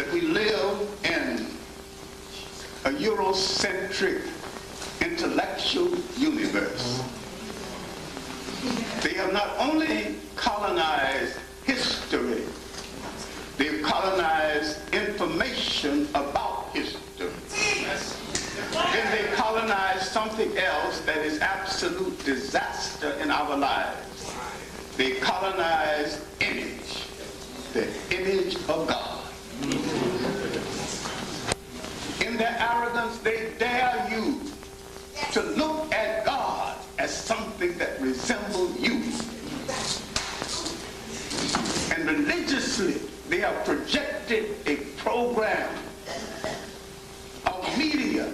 that we live in a Eurocentric intellectual universe. They have not only colonized history, they've colonized information about history. Then they colonize something else that is absolute disaster in our lives. They colonize image, the image of God. In their arrogance, they dare you to look at God as something that resembles you. And religiously, they have projected a program of media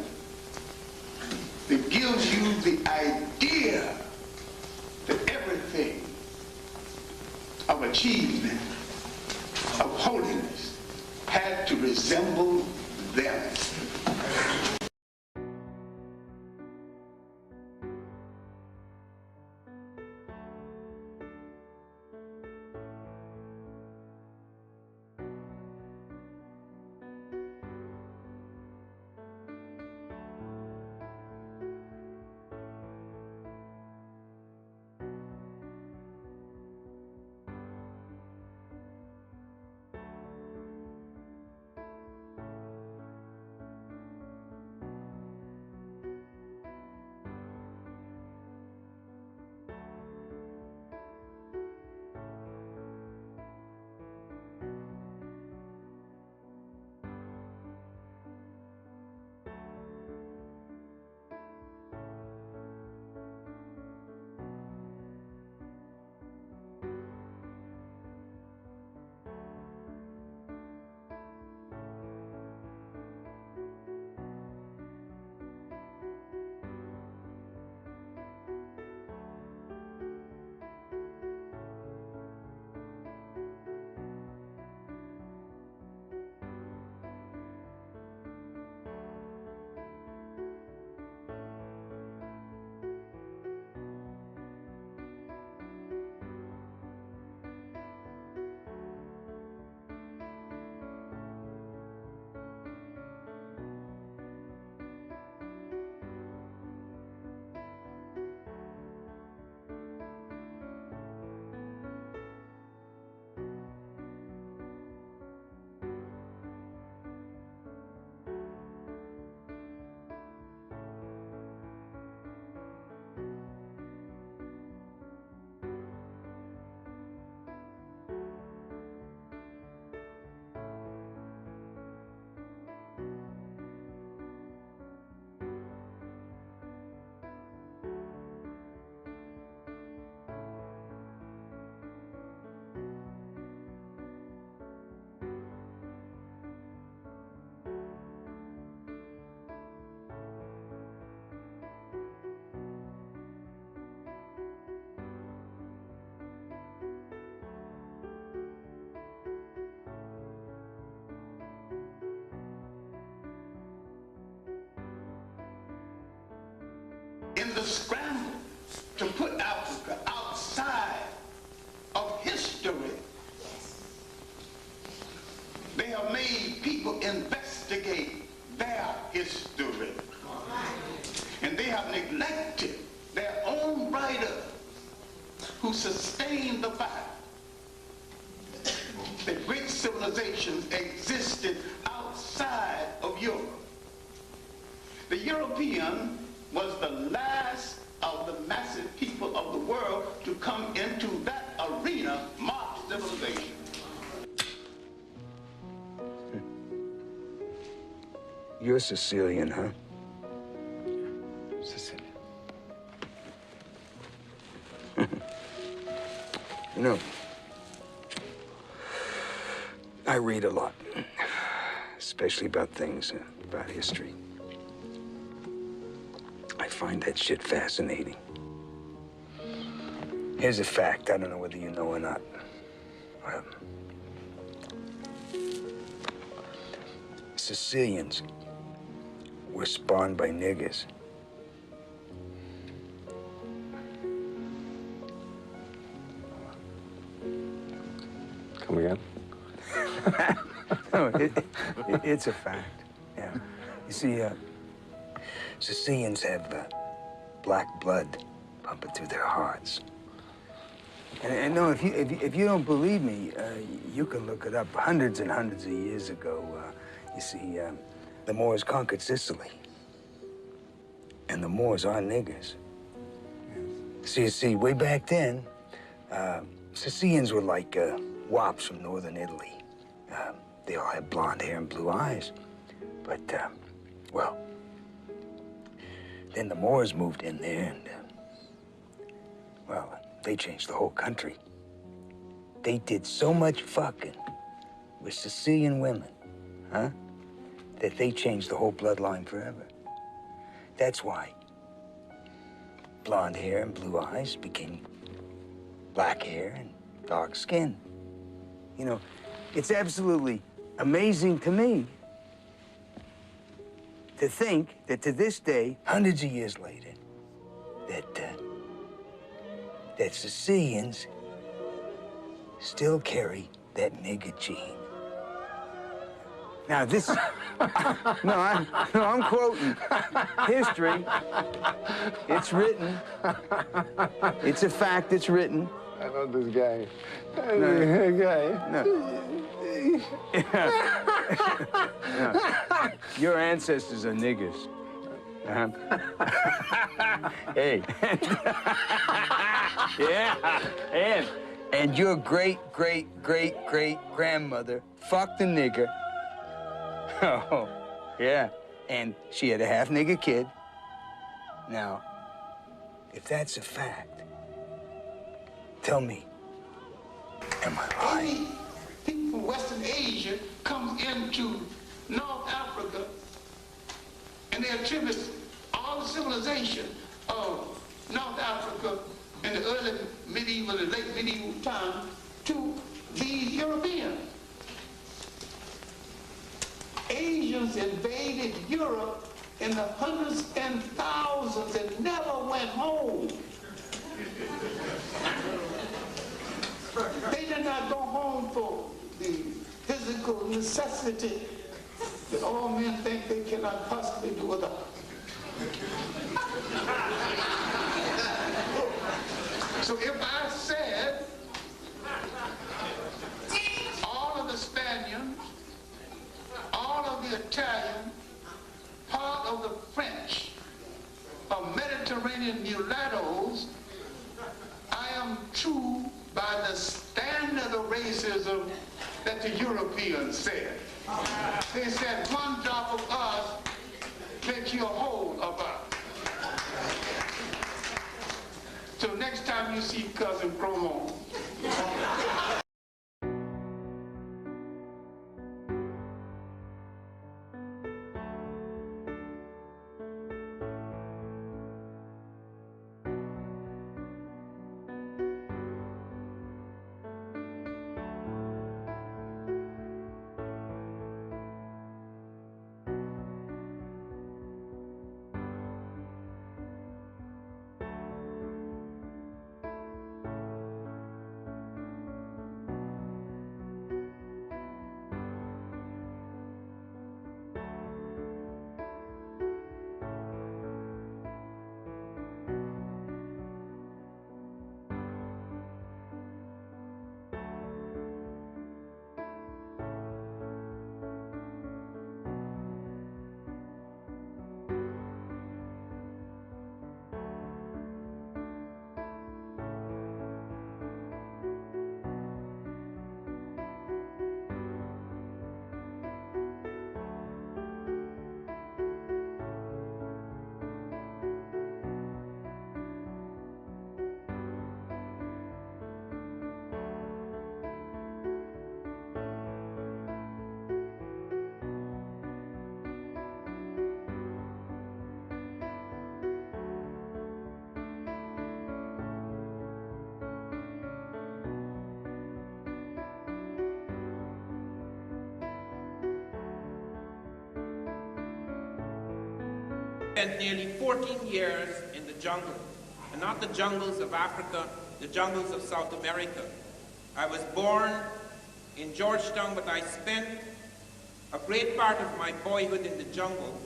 that gives you the idea that everything of achievement, of holiness, had to resemble them. In the scramble to put Africa outside of history, they have made people investigate their history. And they have neglected their own writers who sustain the fact that great civilizations existed outside of Europe. The European was the last of the massive people of the world to come into that arena marked civilization. You're Sicilian, huh? Sicilian. You know, I read a lot, especially about things, about history. I find that shit fascinating. Here's a fact, I don't know whether you know or not. Sicilians were spawned by niggers. Come again? Oh, no, it's a fact. Yeah. You see, Sicilians have black blood pumping through their hearts. And no, if you don't believe me, you can look it up. Hundreds and hundreds of years ago, you see, the Moors conquered Sicily. And the Moors are niggers. So you see, way back then, Sicilians were like wops from northern Italy. They all had blonde hair and blue eyes. But, well, then the Moors moved in there and, well, they changed the whole country. They did so much fucking with Sicilian women, huh, that they changed the whole bloodline forever. That's why blonde hair and blue eyes became black hair and dark skin. You know, it's absolutely amazing to me to think that to this day, hundreds of years later, that Sicilians still carry that nigger gene. Now this, I'm quoting history. It's written. It's a fact. It's written. I know this guy. No. Your ancestors are niggers. Hey. Yeah. And your great-great-great-great-grandmother fucked a nigger. Oh, yeah. And she had a half-nigger kid. Now, if that's a fact, tell me, am I lying? Any people from Western Asia come into North Africa and they attribute all the civilization of North Africa in the early medieval and late medieval time to these Europeans. Asians invaded Europe in the hundreds and thousands and never went home. They did not go home for the physical necessity that all men think they cannot possibly do without. So if I said all of the Spaniards, all of the Italians, part of the French are Mediterranean mulattoes, I am true by the standard of racism that the Europeans said. They said one drop of us makes you a whole of us. So next time you see Cousin Promo, spent nearly 14 years in the jungle, and not the jungles of Africa, the jungles of South America. I was born in Georgetown, but I spent a great part of my boyhood in the jungle.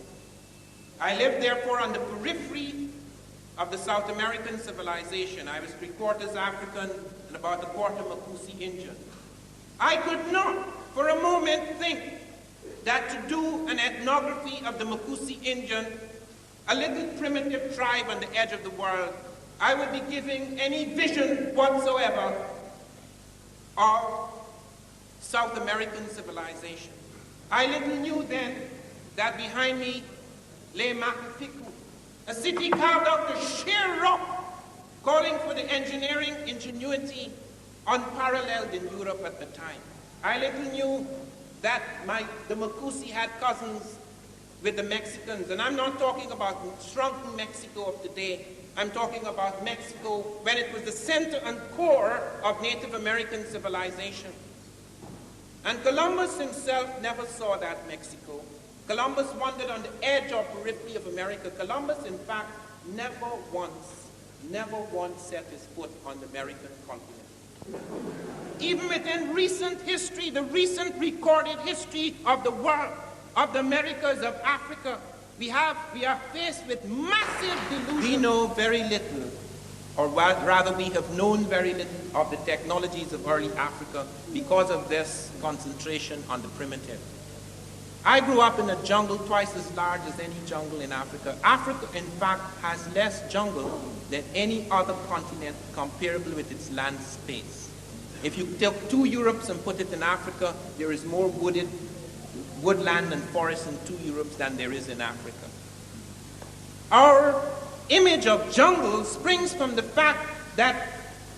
I lived, therefore, on the periphery of the South American civilization. I was 3/4 African and about 1/4 Makusi Indian. I could not, for a moment, think that to do an ethnography of the Makusi Indian, a little primitive tribe on the edge of the world, I would be giving any vision whatsoever of South American civilization. I little knew then that behind me lay Machu Picchu, a city carved out of sheer rock, calling for the engineering ingenuity unparalleled in Europe at the time. I little knew that the Makusi had cousins with the Mexicans, and I'm not talking about shrunken Mexico of today. I'm talking about Mexico when it was the center and core of Native American civilization. And Columbus himself never saw that Mexico. Columbus wandered on the edge or periphery of America. Columbus, in fact, never once set his foot on the American continent. Even within recent history, the recent recorded history of the world, of the Americas, of Africa, we are faced with massive delusions. We know very little, or rather we have known very little of the technologies of early Africa because of this concentration on the primitive. I grew up in a jungle twice as large as any jungle in Africa. Africa, in fact, has less jungle than any other continent comparable with its land space. If you took 2 Europes and put it in Africa, there is more woodland and forest in 2 Europes than there is in Africa. Our image of jungle springs from the fact that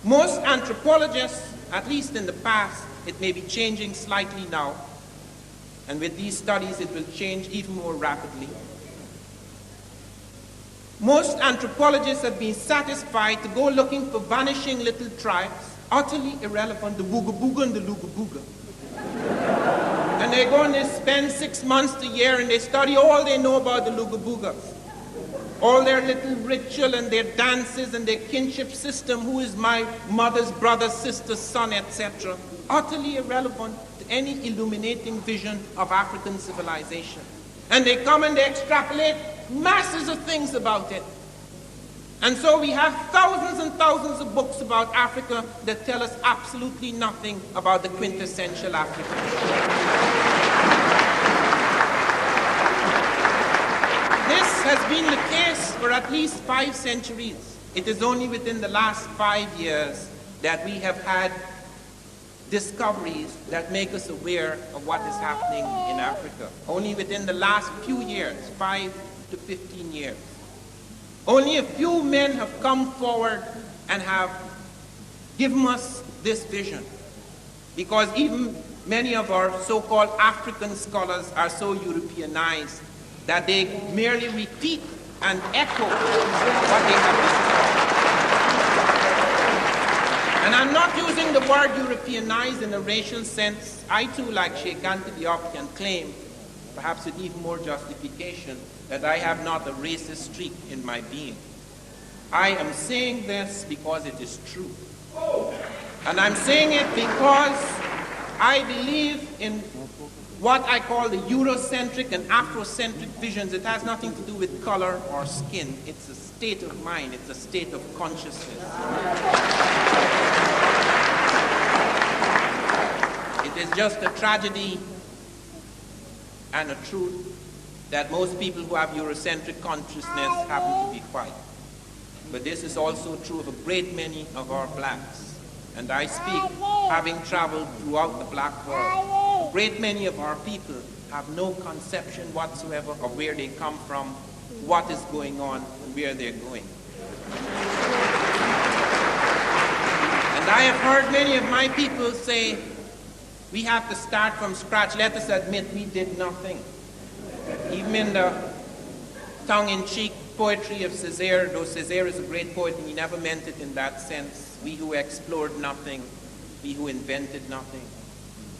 most anthropologists, at least in the past, it may be changing slightly now, and with these studies it will change even more rapidly. Most anthropologists have been satisfied to go looking for vanishing little tribes, utterly irrelevant, the Booga Booga and the Luga Booga. And they go and they spend 6 months a year and they study all they know about the Luga Boogas. All their little ritual and their dances and their kinship system, who is my mother's brother, sister, son, etc. Utterly irrelevant to any illuminating vision of African civilization. And they come and they extrapolate masses of things about it. And so we have thousands and thousands of books about Africa that tell us absolutely nothing about the quintessential African. This has been the case for at least 5 centuries. It is only within the last 5 years that we have had discoveries that make us aware of what is happening in Africa. Only within the last few years, 5 to 15 years. Only a few men have come forward and have given us this vision. Because even many of our so-called African scholars are so Europeanized that they merely repeat and echo what they have discovered. And I'm not using the word Europeanized in a racial sense. I too, like Sheikh Anta Diop, can claim, perhaps with even more justification, that I have not a racist streak in my being. I am saying this because it is true. And I'm saying it because I believe in what I call the Eurocentric and Afrocentric visions. It has nothing to do with color or skin. It's a state of mind. It's a state of consciousness. It is just a tragedy and a truth that most people who have Eurocentric consciousness happen to be white. But this is also true of a great many of our blacks. And I speak having traveled throughout the black world. A great many of our people have no conception whatsoever of where they come from, what is going on, and where they're going. And I have heard many of my people say, we have to start from scratch. Let us admit we did nothing. Even in the tongue-in-cheek poetry of Césaire, though Césaire is a great poet and he never meant it in that sense, we who explored nothing, we who invented nothing.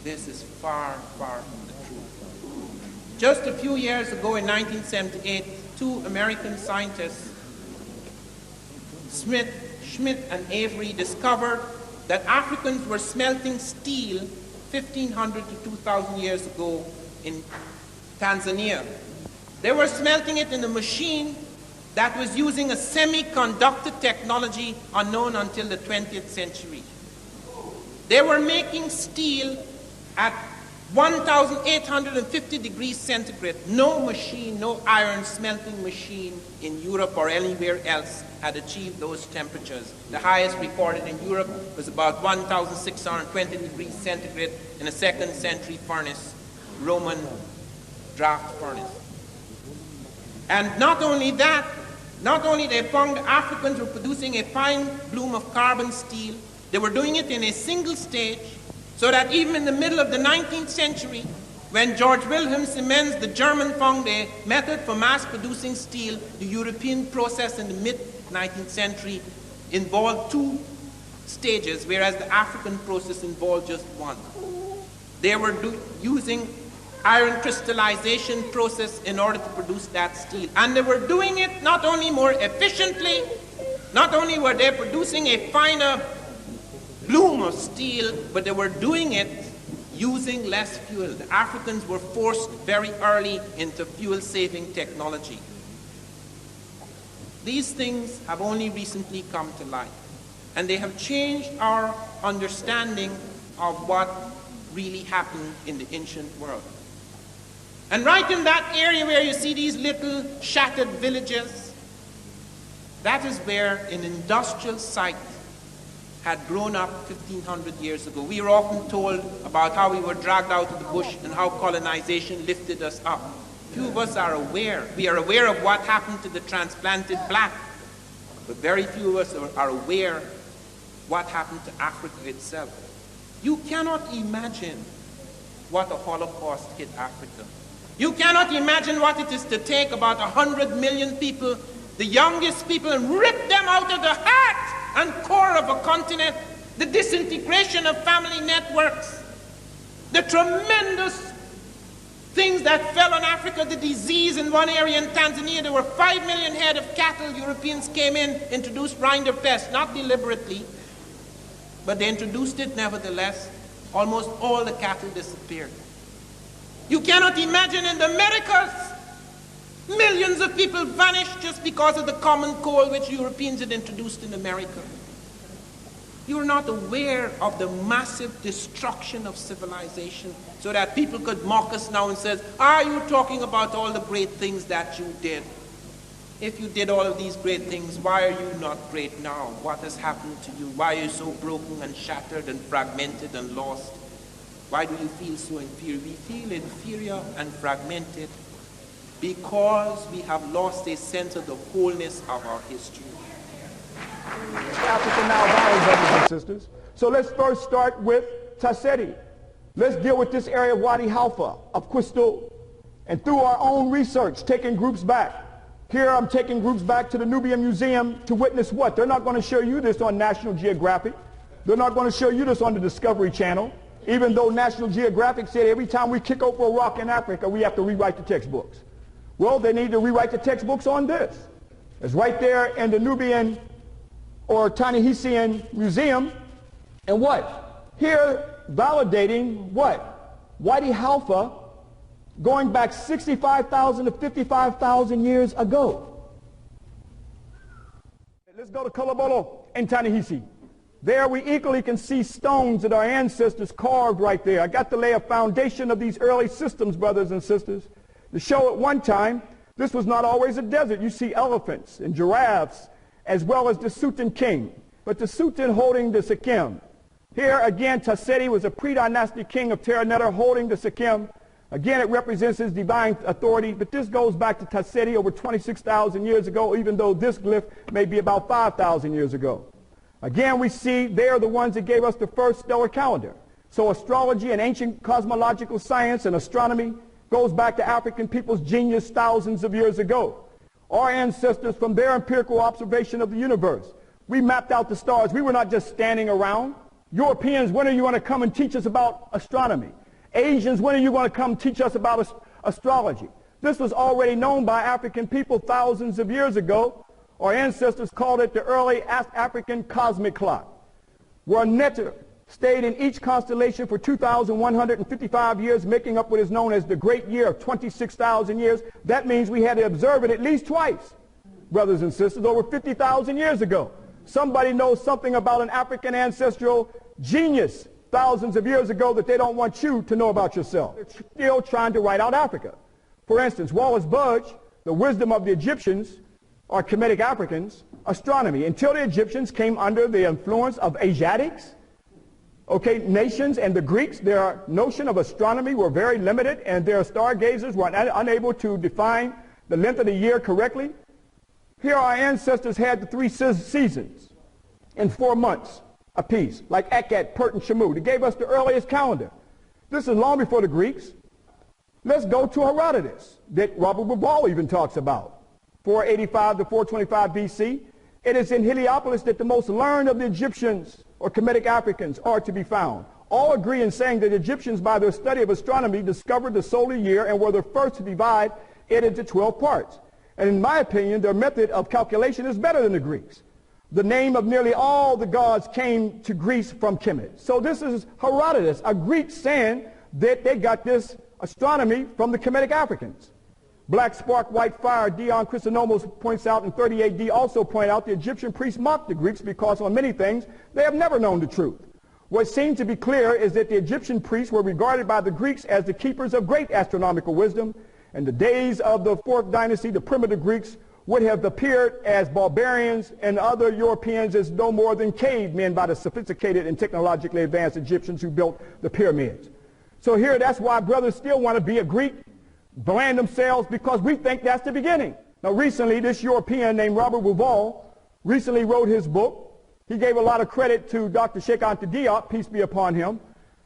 This is far, far from the truth. Just a few years ago in 1978, 2 American scientists, Schmidt and Avery, discovered that Africans were smelting steel 1,500 to 2,000 years ago in Tanzania. They were smelting it in a machine that was using a semiconductor technology unknown until the 20th century. They were making steel at 1,850 degrees centigrade. No machine, no iron smelting machine in Europe or anywhere else had achieved those temperatures. The highest recorded in Europe was about 1,620 degrees centigrade in a second century furnace, Roman draft furnace. And not only that, not only they found the Africans were producing a fine bloom of carbon steel, they were doing it in a single stage, so that even in the middle of the 19th century, when George Wilhelm Siemens, the German, found a method for mass producing steel, the European process in the mid-19th century involved 2 stages, whereas the African process involved just 1. They were using iron crystallization process in order to produce that steel. And they were doing it not only more efficiently, not only were they producing a finer bloom of steel, but they were doing it using less fuel. The Africans were forced very early into fuel-saving technology. These things have only recently come to light, and they have changed our understanding of what really happened in the ancient world. And right in that area where you see these little shattered villages, that is where an industrial site had grown up 1,500 years ago. We are often told about how we were dragged out of the bush and how colonization lifted us up. Few of us are aware. We are aware of what happened to the transplanted black, but very few of us are aware what happened to Africa itself. You cannot imagine what a Holocaust hit Africa. You cannot imagine what it is to take about 100 million people, the youngest people, and rip them out of the heart and core of a continent, the disintegration of family networks, the tremendous things that fell on Africa, the disease in one area in Tanzania. There were 5 million head of cattle. Europeans came in, introduced rinderpest, not deliberately, but they introduced it nevertheless. Almost all the cattle disappeared. You cannot imagine in the Americas, millions of people vanished just because of the common cold which Europeans had introduced in America. You are not aware of the massive destruction of civilization, so that people could mock us now and say, are you talking about all the great things that you did? If you did all of these great things, why are you not great now? What has happened to you? Why are you so broken and shattered and fragmented and lost? Why do you feel so inferior? We feel inferior and fragmented because we have lost a sense of the wholeness of our history. African Nile Valley, brothers and sisters. So let's first start with Tasseti. Let's deal with this area of Wadi Halfa, of Crystal, and through our own research, taking groups back. Here I'm taking groups back to the Nubian Museum to witness what? They're not going to show you this on National Geographic. They're not going to show you this on the Discovery Channel, even though National Geographic said every time we kick over a rock in Africa, we have to rewrite the textbooks. Well, they need to rewrite the textbooks on this. It's right there in the Nubian or Ta-Nehisian Museum. And what? Here, validating what? Wadi Halfa, going back 65,000 to 55,000 years ago. Let's go to Kolobolo in Ta-Nehisi. There we equally can see stones that our ancestors carved right there. I got to lay a foundation of these early systems, brothers and sisters, to show at one time this was not always a desert. You see elephants and giraffes, as well as the Sutan king, but the Sutan holding the Sikkim. Here again, Tasseti was a pre-dynastic king of Terra Neta holding the Sikkim. Again, it represents his divine authority, but this goes back to Tasseti over 26,000 years ago, even though this glyph may be about 5,000 years ago. Again, we see they're the ones that gave us the first stellar calendar. So astrology and ancient cosmological science and astronomy goes back to African people's genius thousands of years ago. Our ancestors, from their empirical observation of the universe, we mapped out the stars. We were not just standing around. Europeans, when are you going to come and teach us about astronomy? Asians, when are you going to come teach us about astrology? This was already known by African people thousands of years ago. Our ancestors called it the early African cosmic clock, where Neter stayed in each constellation for 2,155 years, making up what is known as the Great Year of 26,000 years. That means we had to observe it at least twice, brothers and sisters, over 50,000 years ago. Somebody knows something about an African ancestral genius thousands of years ago that they don't want you to know about yourself. They're still trying to write out Africa. For instance, Wallace Budge, The Wisdom of the Egyptians, or Kemetic Africans, astronomy. Until the Egyptians came under the influence of Asiatics, nations, and the Greeks, their notion of astronomy were very limited, and their stargazers were unable to define the length of the year correctly. Here our ancestors had the 3 seasons in 4 months apiece, like Akat, Pert, and Shamu. They gave us the earliest calendar. This is long before the Greeks. Let's go to Herodotus, that Robert Ball even talks about. 485 to 425 BC. It is in Heliopolis that the most learned of the Egyptians or Kemetic Africans are to be found. All agree in saying that Egyptians, by their study of astronomy, discovered the solar year and were the first to divide it into 12 parts. And in my opinion, their method of calculation is better than the Greeks. The name of nearly all the gods came to Greece from Kemet. So this is Herodotus, a Greek, saying that they got this astronomy from the Kemetic Africans. Black Spark, White Fire, Dion Chrysonomos points out in 30 AD, also point out the Egyptian priests mocked the Greeks because on many things they have never known the truth. What seems to be clear is that the Egyptian priests were regarded by the Greeks as the keepers of great astronomical wisdom. In the days of the 4th dynasty, the primitive Greeks would have appeared as barbarians and other Europeans as no more than cavemen by the sophisticated and technologically advanced Egyptians who built the pyramids. So here, that's why brothers still want to be a Greek, brand themselves, because we think that's the beginning. Now recently, this European named Robert Bauval recently wrote his book. He gave a lot of credit to Dr. Sheikh Anta Diop, peace be upon him.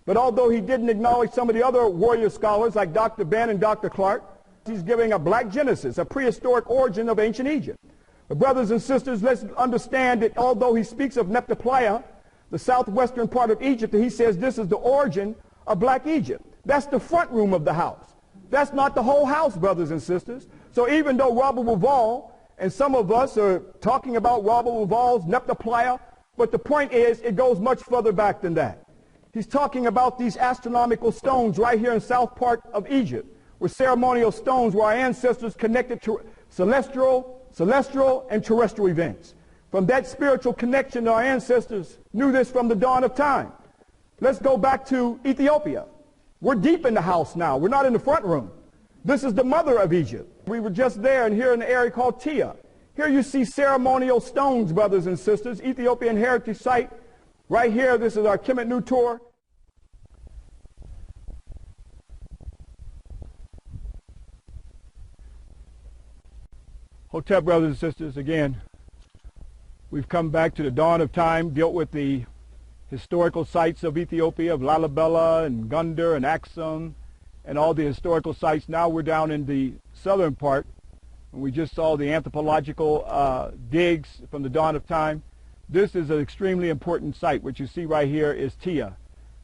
But although he didn't acknowledge some of the other warrior scholars like Dr. Ben and Dr. Clark, he's giving a black genesis, a prehistoric origin of ancient Egypt. But brothers and sisters, let's understand that although he speaks of Nephtha, the southwestern part of Egypt, he says this is the origin of black Egypt. That's the front room of the house. That's not the whole house, brothers and sisters. So even though Robert Bauval, and some of us are talking about Robert Bauval's Nephtha, but the point is it goes much further back than that. He's talking about these astronomical stones right here in south part of Egypt, were ceremonial stones where our ancestors connected to celestial and terrestrial events. From that spiritual connection, our ancestors knew this from the dawn of time. Let's go back to Ethiopia. We're deep in the house now. We're not in the front room. This is the mother of Egypt. We were just there and here in the area called Tia. Here you see ceremonial stones, brothers and sisters. Ethiopian Heritage Site. Right here, this is our Kemet New Tour. Hotep, brothers and sisters, again, we've come back to the dawn of time, dealt with the historical sites of Ethiopia, of Lalibela and Gondar and Axum, and all the historical sites. Now we're down in the southern part, and we just saw the anthropological digs from the dawn of time. This is an extremely important site. What you see right here is Tia.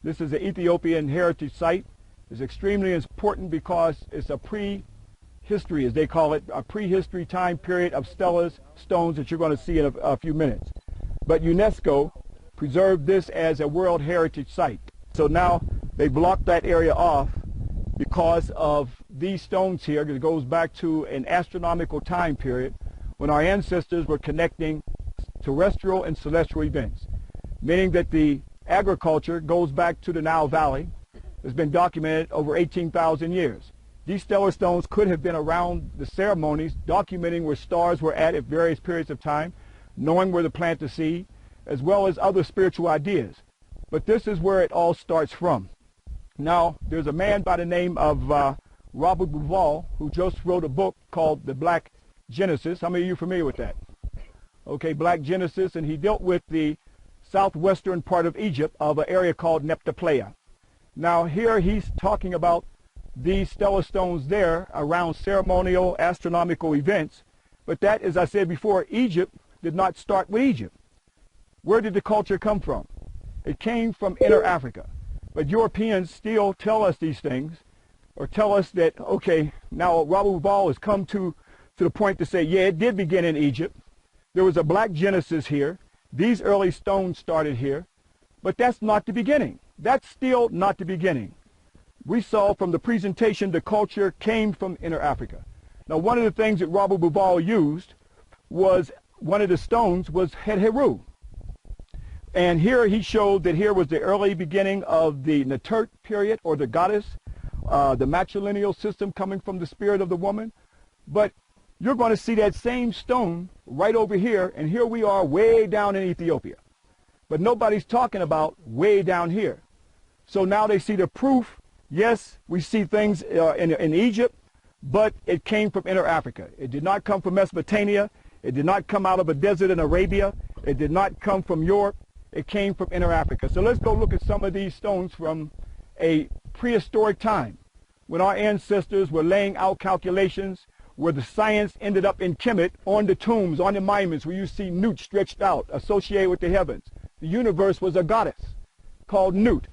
This is an Ethiopian heritage site. It's extremely important because it's a prehistory, as they call it, a prehistory time period of stelas, stones that you're going to see in a few minutes. But UNESCO preserved this as a World Heritage Site. So now they blocked that area off because of these stones here. It goes back to an astronomical time period when our ancestors were connecting terrestrial and celestial events, meaning that the agriculture goes back to the Nile Valley. It's been documented over 18,000 years. These stellar stones could have been around the ceremonies, documenting where stars were at various periods of time, knowing where to plant the seed, as well as other spiritual ideas. But this is where it all starts from. Now, there's a man by the name of Robert Bauval who just wrote a book called The Black Genesis. How many of you are familiar with that? Okay, Black Genesis, and he dealt with the southwestern part of Egypt of an area called Nephtha. Now, here he's talking about these stellar stones there around ceremonial astronomical events. But that, as I said before, Egypt did not start with Egypt. Where did the culture come from? It came from inner Africa. But Europeans still tell us these things, or tell us that, okay, now Robert Bauval has come to the point to say, yeah, it did begin in Egypt. There was a black genesis here. These early stones started here. But that's not the beginning. That's still not the beginning. We saw from the presentation the culture came from Inner Africa. Now, one of the things that Robert Bauval used was, one of the stones was Het Heru. And here he showed that here was the early beginning of the Netert period, or the goddess, the matrilineal system coming from the spirit of the woman. But you're going to see that same stone right over here, and here we are way down in Ethiopia. But nobody's talking about way down here. So now they see the proof. Yes, we see things in Egypt, but it came from Inner Africa. It did not come from Mesopotamia. It did not come out of a desert in Arabia. It did not come from Europe. It came from Inner Africa. So let's go look at some of these stones from a prehistoric time, when our ancestors were laying out calculations, where the science ended up in Kemet, on the tombs, on the monuments, where you see Nut stretched out, associated with the heavens. The universe was a goddess called Nut,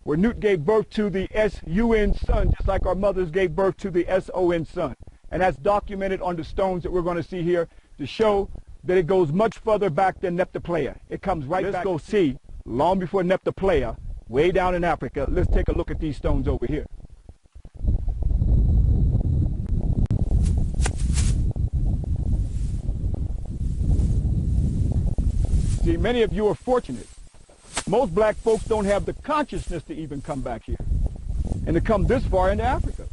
where Nut gave birth to the S-U-N sun, just like our mothers gave birth to the S-O-N sun. And that's documented on the stones that we're going to see here to show that it goes much further back than Neptupleia. It comes right back. Let's go see, long before Neptupleia, way down in Africa. Let's take a look at these stones over here. See, many of you are fortunate. Most black folks don't have the consciousness to even come back here and to come this far into Africa.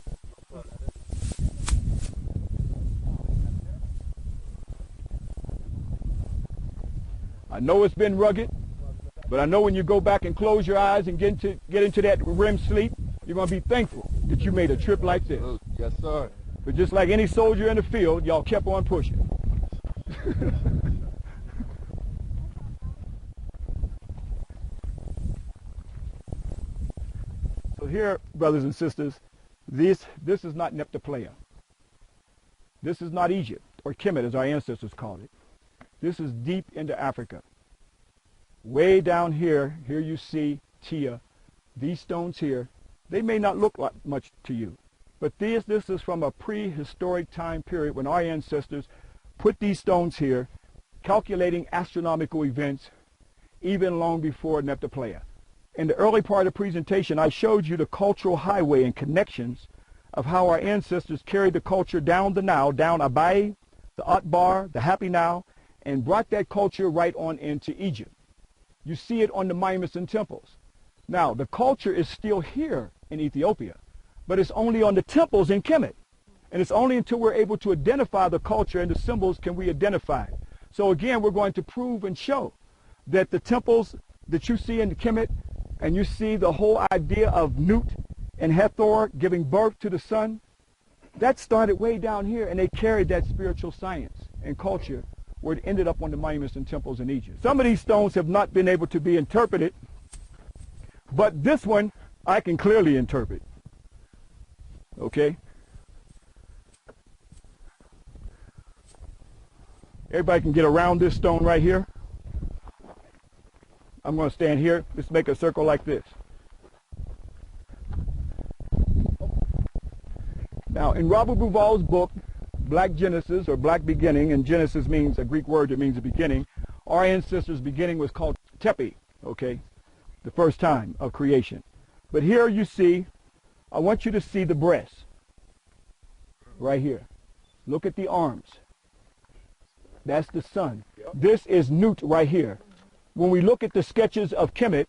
I know it's been rugged, but I know when you go back and close your eyes and get into that REM sleep, you're going to be thankful that you made a trip like this. Yes, sir. But just like any soldier in the field, y'all kept on pushing. So here, brothers and sisters, this is not Neptupleia. This is not Egypt, or Kemet, as our ancestors called it. This is deep into Africa. Way down here you see Tia. These stones here, they may not look like much to you, but this is from a prehistoric time period when our ancestors put these stones here, calculating astronomical events even long before Neptupleia. In the early part of the presentation, I showed you the cultural highway and connections of how our ancestors carried the culture down the Nile, down Abai, the Atbar, the Happy Nile, and brought that culture right on into Egypt. You see it on the monuments and temples. Now, the culture is still here in Ethiopia, but it's only on the temples in Kemet. And it's only until we're able to identify the culture and the symbols can we identify it. So again, we're going to prove and show that the temples that you see in the Kemet, and you see the whole idea of Nut and Hathor giving birth to the sun, that started way down here, and they carried that spiritual science and culture where it ended up on the monuments and temples in Egypt. Some of these stones have not been able to be interpreted, but this one I can clearly interpret. Okay? Everybody can get around this stone right here. I'm going to stand here. Let's make a circle like this. Now, in Robert Bauval's book, Black Genesis, or Black Beginning, and Genesis means a Greek word that means a beginning. Our ancestors' beginning was called Tepi, okay, the first time of creation. But here you see, I want you to see the breast, right here. Look at the arms. That's the sun. This is Nut right here. When we look at the sketches of Kemet,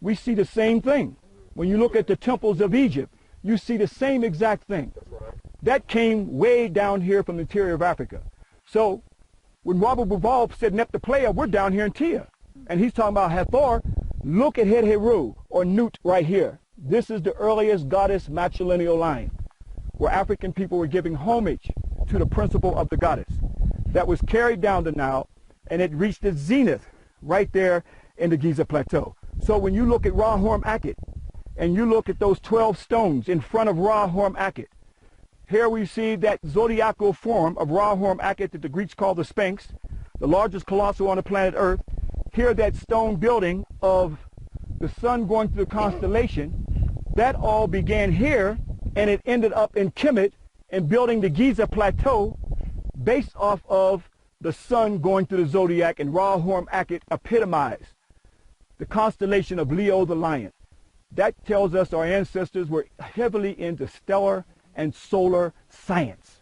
we see the same thing. When you look at the temples of Egypt, you see the same exact thing. That came way down here from the interior of Africa. So when Robert Bauval said Neptupleia, we're down here in Tia. And he's talking about Hathor. Look at Het Heru, or Nut, right here. This is the earliest goddess matrilineal line, where African people were giving homage to the principle of the goddess. That was carried down the Nile, and it reached its zenith right there in the Giza Plateau. So when you look at Ra-Horm Akhet, and you look at those 12 stones in front of Ra-Horm Akhet, here we see that zodiacal form of Ra-Horm Akhet that the Greeks call the Sphinx, the largest colossal on the planet Earth. Here that stone building of the sun going through the constellation, that all began here, and it ended up in Kemet and building the Giza Plateau based off of the sun going through the zodiac, and Ra-Horm Akhet epitomized the constellation of Leo the Lion. That tells us our ancestors were heavily into stellar and solar science,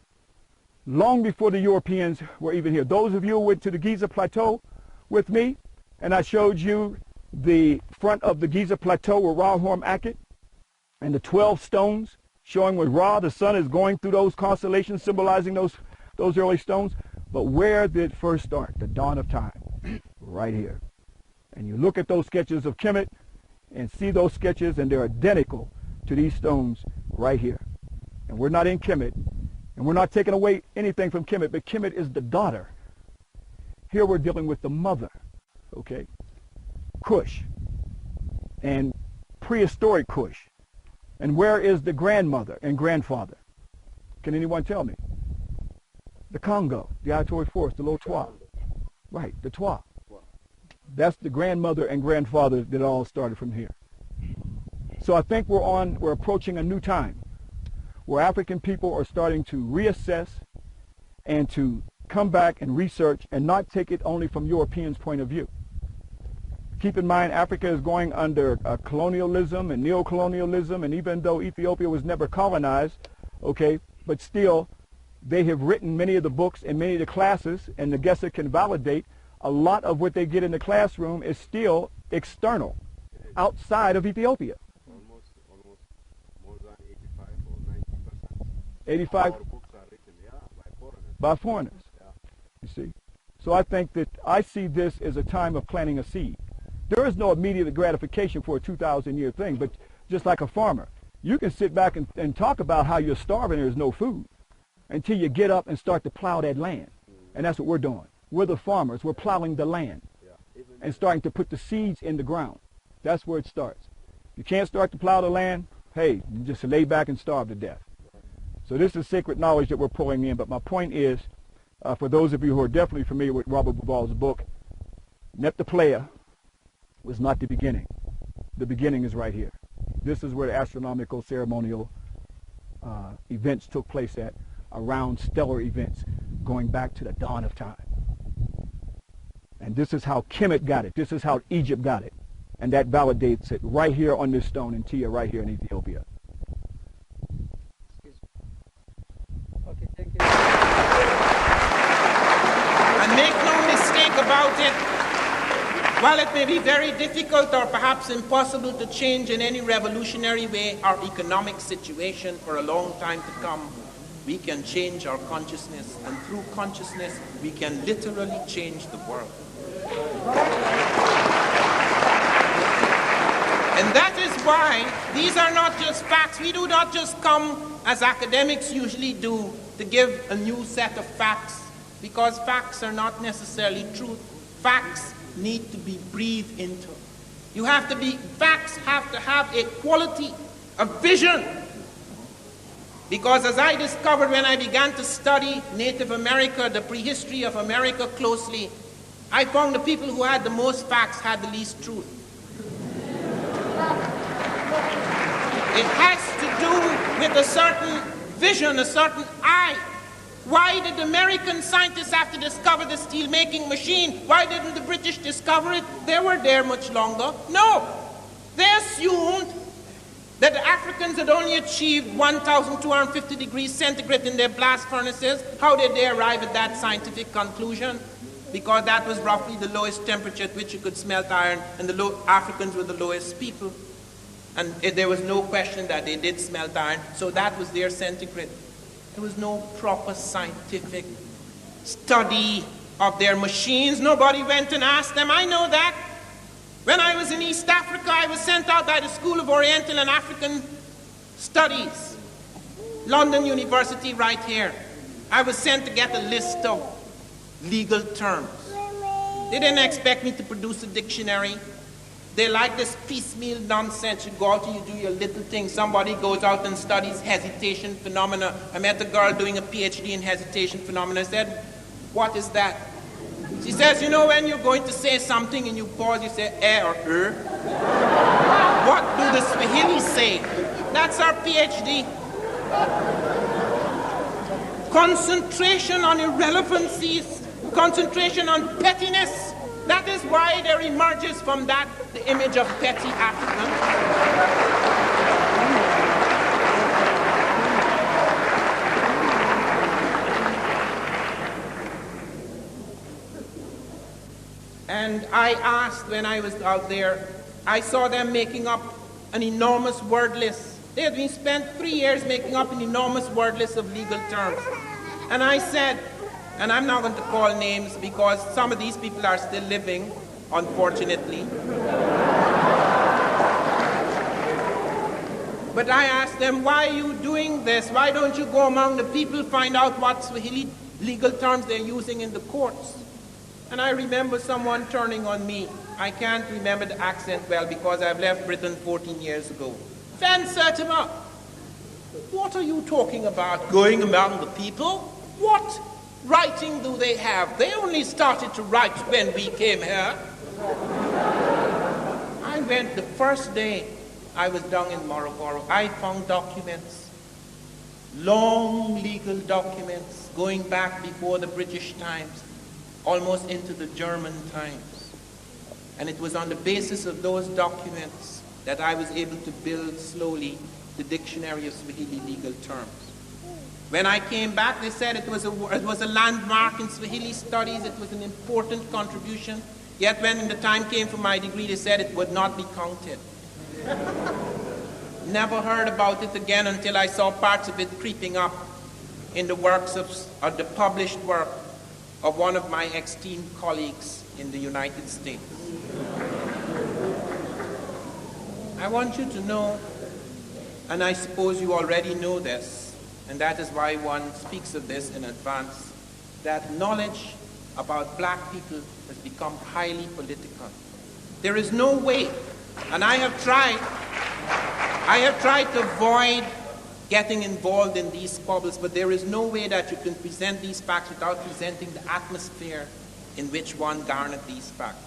long before the Europeans were even here. Those of you who went to the Giza Plateau with me, and I showed you the front of the Giza Plateau with Ra Horm Akhet and the 12 stones showing where Ra, the sun, is going through those constellations, symbolizing those early stones. But where did it first start? The dawn of time, right here. And you look at those sketches of Kemet and see those sketches, and they're identical to these stones right here. And we're not in Kemet, and we're not taking away anything from Kemet, but Kemet is the daughter. Here we're dealing with the mother, okay? Kush, and prehistoric Kush. And where is the grandmother and grandfather? Can anyone tell me? The Congo, the Atori Forest, the Lotwa. Right, the Twa. That's the grandmother and grandfather that all started from here. So I think we're approaching a new time where African people are starting to reassess and to come back and research and not take it only from Europeans' point of view. Keep in mind, Africa is going under colonialism and neocolonialism, and even though Ethiopia was never colonized, okay, but still they have written many of the books and many of the classes, and the Gesser can validate a lot of what they get in the classroom is still external, outside of Ethiopia. Almost more than 85 or 90%. 85 Our books are written, by foreigners. by foreigners. Yeah. You see? So I think that I see this as a time of planting a seed. There is no immediate gratification for a 2,000-year thing, but just like a farmer, you can sit back and talk about how you're starving, there's no food, until you get up and start to plow that land. And that's what we're doing. We're the farmers. We're plowing the land and starting to put the seeds in the ground. That's where it starts. You can't start to plow the land, hey, you just lay back and starve to death. So this is sacred knowledge that we're pulling in. But my point is, for those of you who are definitely familiar with Robert Bauval's book, Neptupleia was not the beginning. The beginning is right here. This is where the astronomical ceremonial events took place at, around stellar events, going back to the dawn of time. And this is how Kemet got it. This is how Egypt got it. And that validates it right here on this stone in Tia, right here in Ethiopia. Okay, thank you. And make no mistake about it, while it may be very difficult or perhaps impossible to change in any revolutionary way our economic situation for a long time to come, we can change our consciousness, and through consciousness we can literally change the world. And that is why these are not just facts. We do not just come, as academics usually do, to give a new set of facts, because facts are not necessarily truth. Facts need to be breathed into. Facts have to have a quality, a vision. Because as I discovered when I began to study Native America, the prehistory of America closely, I found the people who had the most facts had the least truth. It has to do with a certain vision, a certain eye. Why did American scientists have to discover the steel-making machine? Why didn't the British discover it? They were there much longer. No. They assumed that the Africans had only achieved 1,250 degrees centigrade in their blast furnaces. How did they arrive at that scientific conclusion? Because that was roughly the lowest temperature at which you could smelt iron, and Africans were the lowest people. And there was no question that they did smelt iron, so that was their centigrade. There was no proper scientific study of their machines. Nobody went and asked them. I know that. When I was in East Africa, I was sent out by the School of Oriental and African Studies, London University right here. I was sent to get a list of legal terms. They didn't expect me to produce a dictionary. They like this piecemeal nonsense. You go out and you do your little thing. Somebody goes out and studies hesitation phenomena. I met a girl doing a PhD in hesitation phenomena. I said, what is that? She says, you know when you're going to say something and you pause, you say or What do the Swahili say? That's our PhD. Concentration on irrelevancies, concentration on pettiness, That is why there emerges from that the image of petty African. And I asked when I was out there, I saw them making up an enormous word list. They had been spent 3 years making up an enormous word list of legal terms. And I said, and I'm not going to call names because some of these people are still living, unfortunately. But I asked them, why are you doing this? Why don't you go among the people, find out what Swahili legal terms they're using in the courts? And I remember someone turning on me. I can't remember the accent well because I've left Britain 14 years ago. Van Sertima, what are you talking about, going among the people? What writing do they have? They only started to write when we came here. I went the first day I was down in Morogoro. I found documents, long legal documents going back before the British times, almost into the German times. And it was on the basis of those documents that I was able to build slowly the dictionary of Swahili legal terms. When I came back, they said it was a landmark in Swahili studies, it was an important contribution. Yet when the time came for my degree, they said it would not be counted. Never heard about it again until I saw parts of it creeping up in the works of the published work of one of my esteemed colleagues in the United States. I want you to know, and I suppose you already know this, and that is why one speaks of this in advance, that knowledge about black people has become highly political. There is no way, and I have tried to avoid getting involved in these squabbles, but there is no way that you can present these facts without presenting the atmosphere in which one garnered these facts.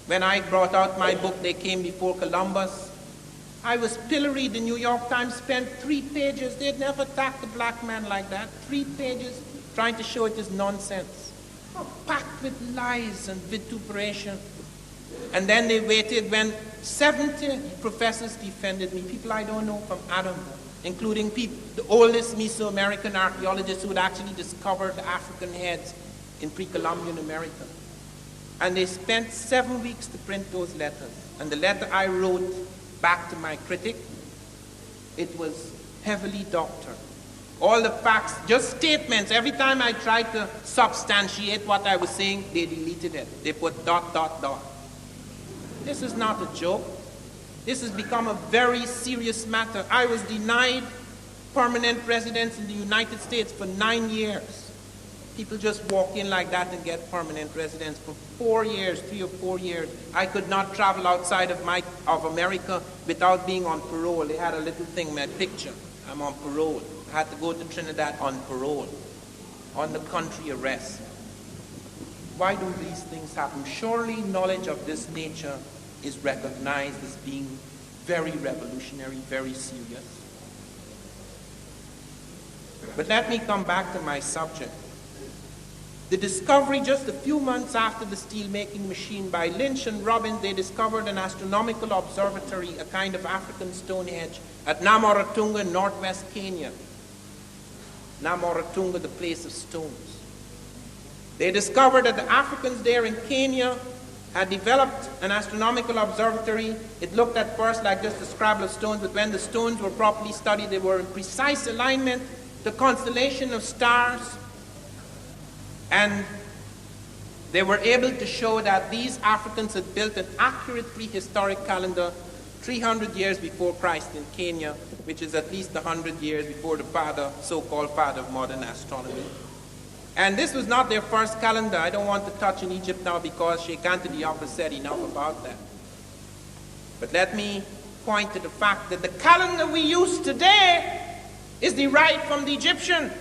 When I brought out my book, They Came Before Columbus, I was pilloried. The New York Times spent 3 pages. They'd never attacked a black man like that. 3 pages trying to show it is nonsense, packed with lies and vituperation. And then they waited when 70 professors defended me, people I don't know from Adam, including the oldest Mesoamerican archaeologists who had actually discovered the African heads in pre-Columbian America. And they spent 7 weeks to print those letters. And the letter I wrote back to my critic, it was heavily doctored. All the facts, just statements. Every time I tried to substantiate what I was saying, they deleted it. They put ... This is not a joke. This has become a very serious matter. I was denied permanent residence in the United States for 9 years. People just walk in like that and get permanent residence for 4 years, 3 or 4 years. I could not travel outside of America without being on parole. They had a little thing, my picture. I'm on parole. I had to go to Trinidad on parole, on the country arrest. Why do these things happen? Surely knowledge of this nature is recognized as being very revolutionary, very serious. But let me come back to my subject. The discovery just a few months after the steel-making machine by Lynch and Robbins, they discovered an astronomical observatory, a kind of African Stonehenge, at Namoratunga, northwest Kenya. Namoratunga, the place of stones. They discovered that the Africans there in Kenya had developed an astronomical observatory. It looked at first like just a scrabble of stones, but when the stones were properly studied, they were in precise alignment, the constellation of stars, and they were able to show that these Africans had built an accurate prehistoric calendar 300 years before Christ in Kenya, which is at least 100 years before the so-called father of modern astronomy. And this was not their first calendar. I don't want to touch on Egypt now because Sheikh Anthony Upper said enough about that. But let me point to the fact that the calendar we use today is derived from the Egyptian.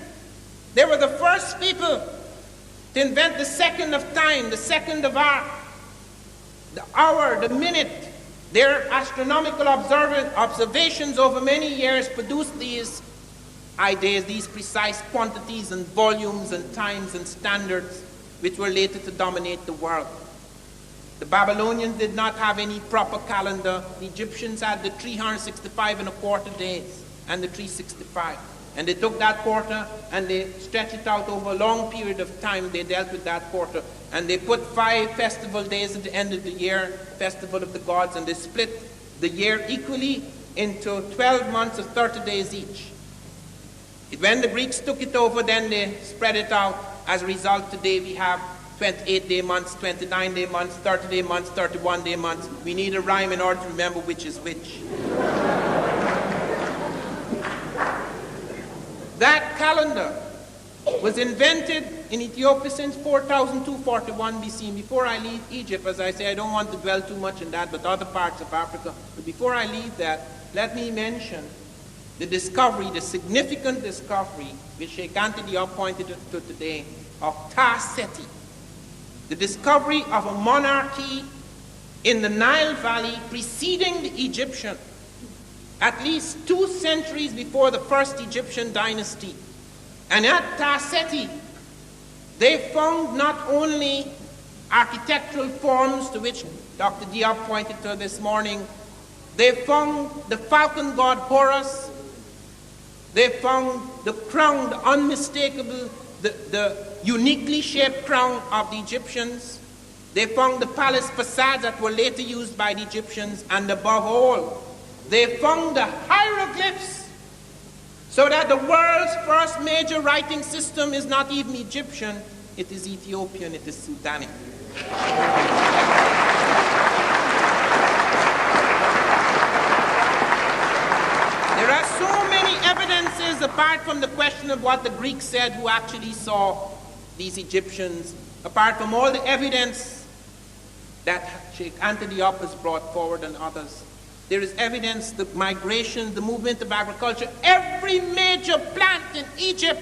They were the first people to invent the second of time, the second of art, the hour, the minute. Their astronomical observations over many years produced these ideas, these precise quantities and volumes and times and standards. which were later to dominate the world. The Babylonians did not have any proper calendar. The Egyptians had the 365 and a quarter days and the 365. And they took that quarter and they stretched it out over a long period of time. They dealt with that quarter. And they put 5 festival days at the end of the year, festival of the gods, and they split the year equally into 12 months of 30 days each. When the Greeks took it over, then they spread it out. As a result, today we have 28-day months, 29-day months, 30-day months, 31-day months. We need a rhyme in order to remember which is which. That calendar was invented in Ethiopia since 4241 BC. And before I leave Egypt, as I say, I don't want to dwell too much on that, but other parts of Africa. But before I leave that, let me mention the discovery, the significant discovery, which Sheikh Anta Diop pointed to today, of Ta Seti. The discovery of a monarchy in the Nile Valley preceding the Egyptian, at least 2 centuries before the first Egyptian dynasty. And at Ta Seti, they found not only architectural forms to which Dr. Diop pointed to this morning, they found the falcon god Horus, they found the crown, the unmistakable, the uniquely shaped crown of the Egyptians. They found the palace facades that were later used by the Egyptians, and above all, they found the hieroglyphs, so that the world's first major writing system is not even Egyptian, it is Ethiopian, it is Sudanic. There are so many evidences, apart from the question of what the Greeks said who actually saw these Egyptians, apart from all the evidence that Sheikh Anta Diop has brought forward and others. There is evidence, the migration, the movement of agriculture. Every major plant in Egypt,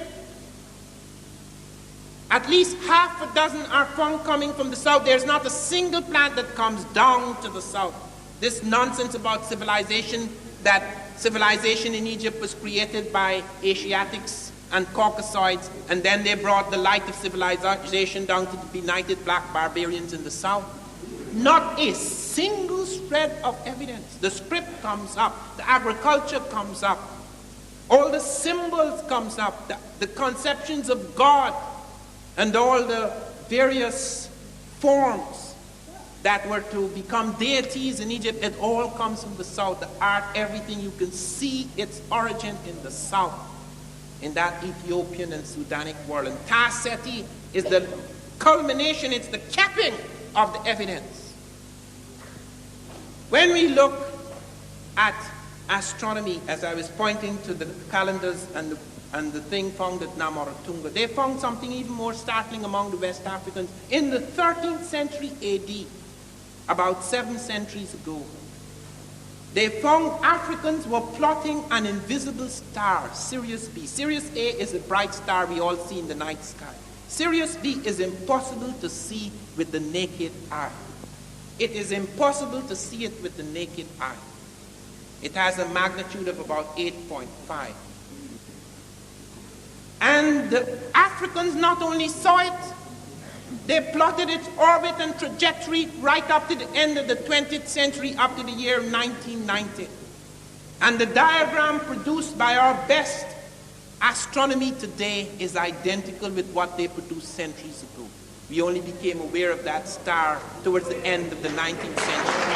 at least half a dozen are found coming from the south. There's not a single plant that comes down to the south. This nonsense about civilization, that civilization in Egypt was created by Asiatics and Caucasoids, and then they brought the light of civilization down to the benighted black barbarians in the south. Not a single shred of evidence. The script comes up, the agriculture comes up, all the symbols comes up, the conceptions of God, and all the various forms that were to become deities in Egypt. It all comes from the south. The art, everything, you can see its origin in the south, in that Ethiopian and Sudanic world. And Ta Seti is the culmination, it's the capping of the evidence. When we look at astronomy, as I was pointing to the calendars and the thing found at Namaratunga, they found something even more startling among the West Africans. In the 13th century AD, about 7 centuries ago, they found Africans were plotting an invisible star, Sirius B. Sirius A is a bright star we all see in the night sky. Sirius B is impossible to see with the naked eye. It is impossible to see it with the naked eye. It has a magnitude of about 8.5. And the Africans not only saw it, they plotted its orbit and trajectory right up to the end of the 20th century, up to the year 1990. And the diagram produced by our best astronomy today is identical with what they produced centuries ago. We only became aware of that star towards the end of the 19th century.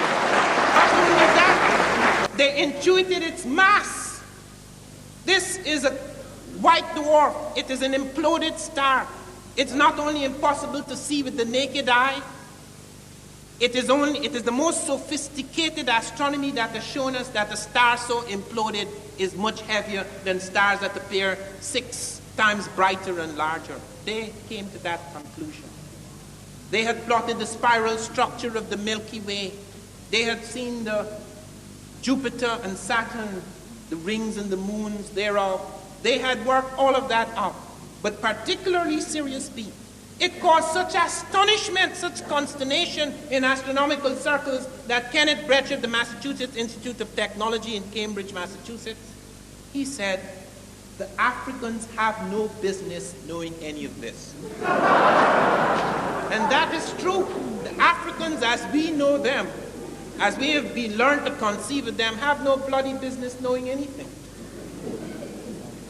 Not only that, they intuited its mass. This is a white dwarf. It is an imploded star. It's not only impossible to see with the naked eye, it is the most sophisticated astronomy that has shown us that a star so imploded is much heavier than stars that appear 6 times brighter and larger. They came to that conclusion. They had plotted the spiral structure of the Milky Way. They had seen the Jupiter and Saturn, the rings and the moons thereof. They had worked all of that out. But particularly Sirius B. It caused such astonishment, such consternation in astronomical circles that Kenneth Brecher of the Massachusetts Institute of Technology in Cambridge, Massachusetts, he said, The Africans have no business knowing any of this. And that is true. The Africans, as we know them, as we have been learned to conceive of them, have no bloody business knowing anything.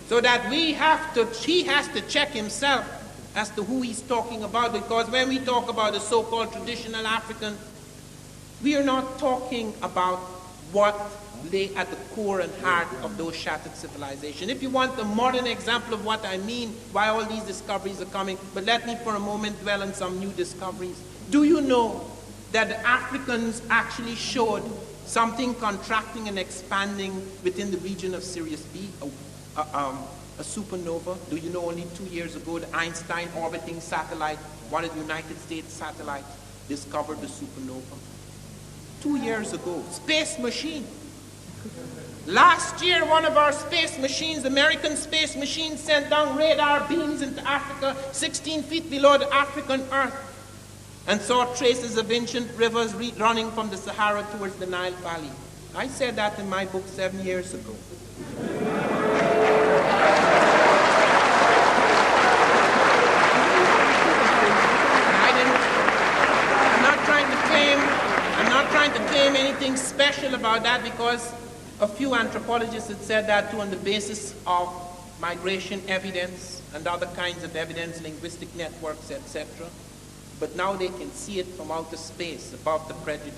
So that he has to check himself as to who he's talking about, because when we talk about the so-called traditional African, we are not talking about what lay at the core and heart of those shattered civilizations. If you want a modern example of what I mean, why all these discoveries are coming, but let me for a moment dwell on some new discoveries. Do you know that the Africans actually showed something contracting and expanding within the region of Sirius B, a supernova? Do you know only 2 years ago the Einstein orbiting satellite, one of the United States satellites, discovered the supernova? 2 years ago. Space machine. Last year, one of our space machines, American space machines, sent down radar beams into Africa 16 feet below the African earth and saw traces of ancient rivers running from the Sahara towards the Nile Valley. I said that in my book 7 years ago. I'm not trying to claim anything special about that, because a few anthropologists had said that too on the basis of migration evidence and other kinds of evidence, linguistic networks, etc. But now they can see it from outer space, above the prejudice.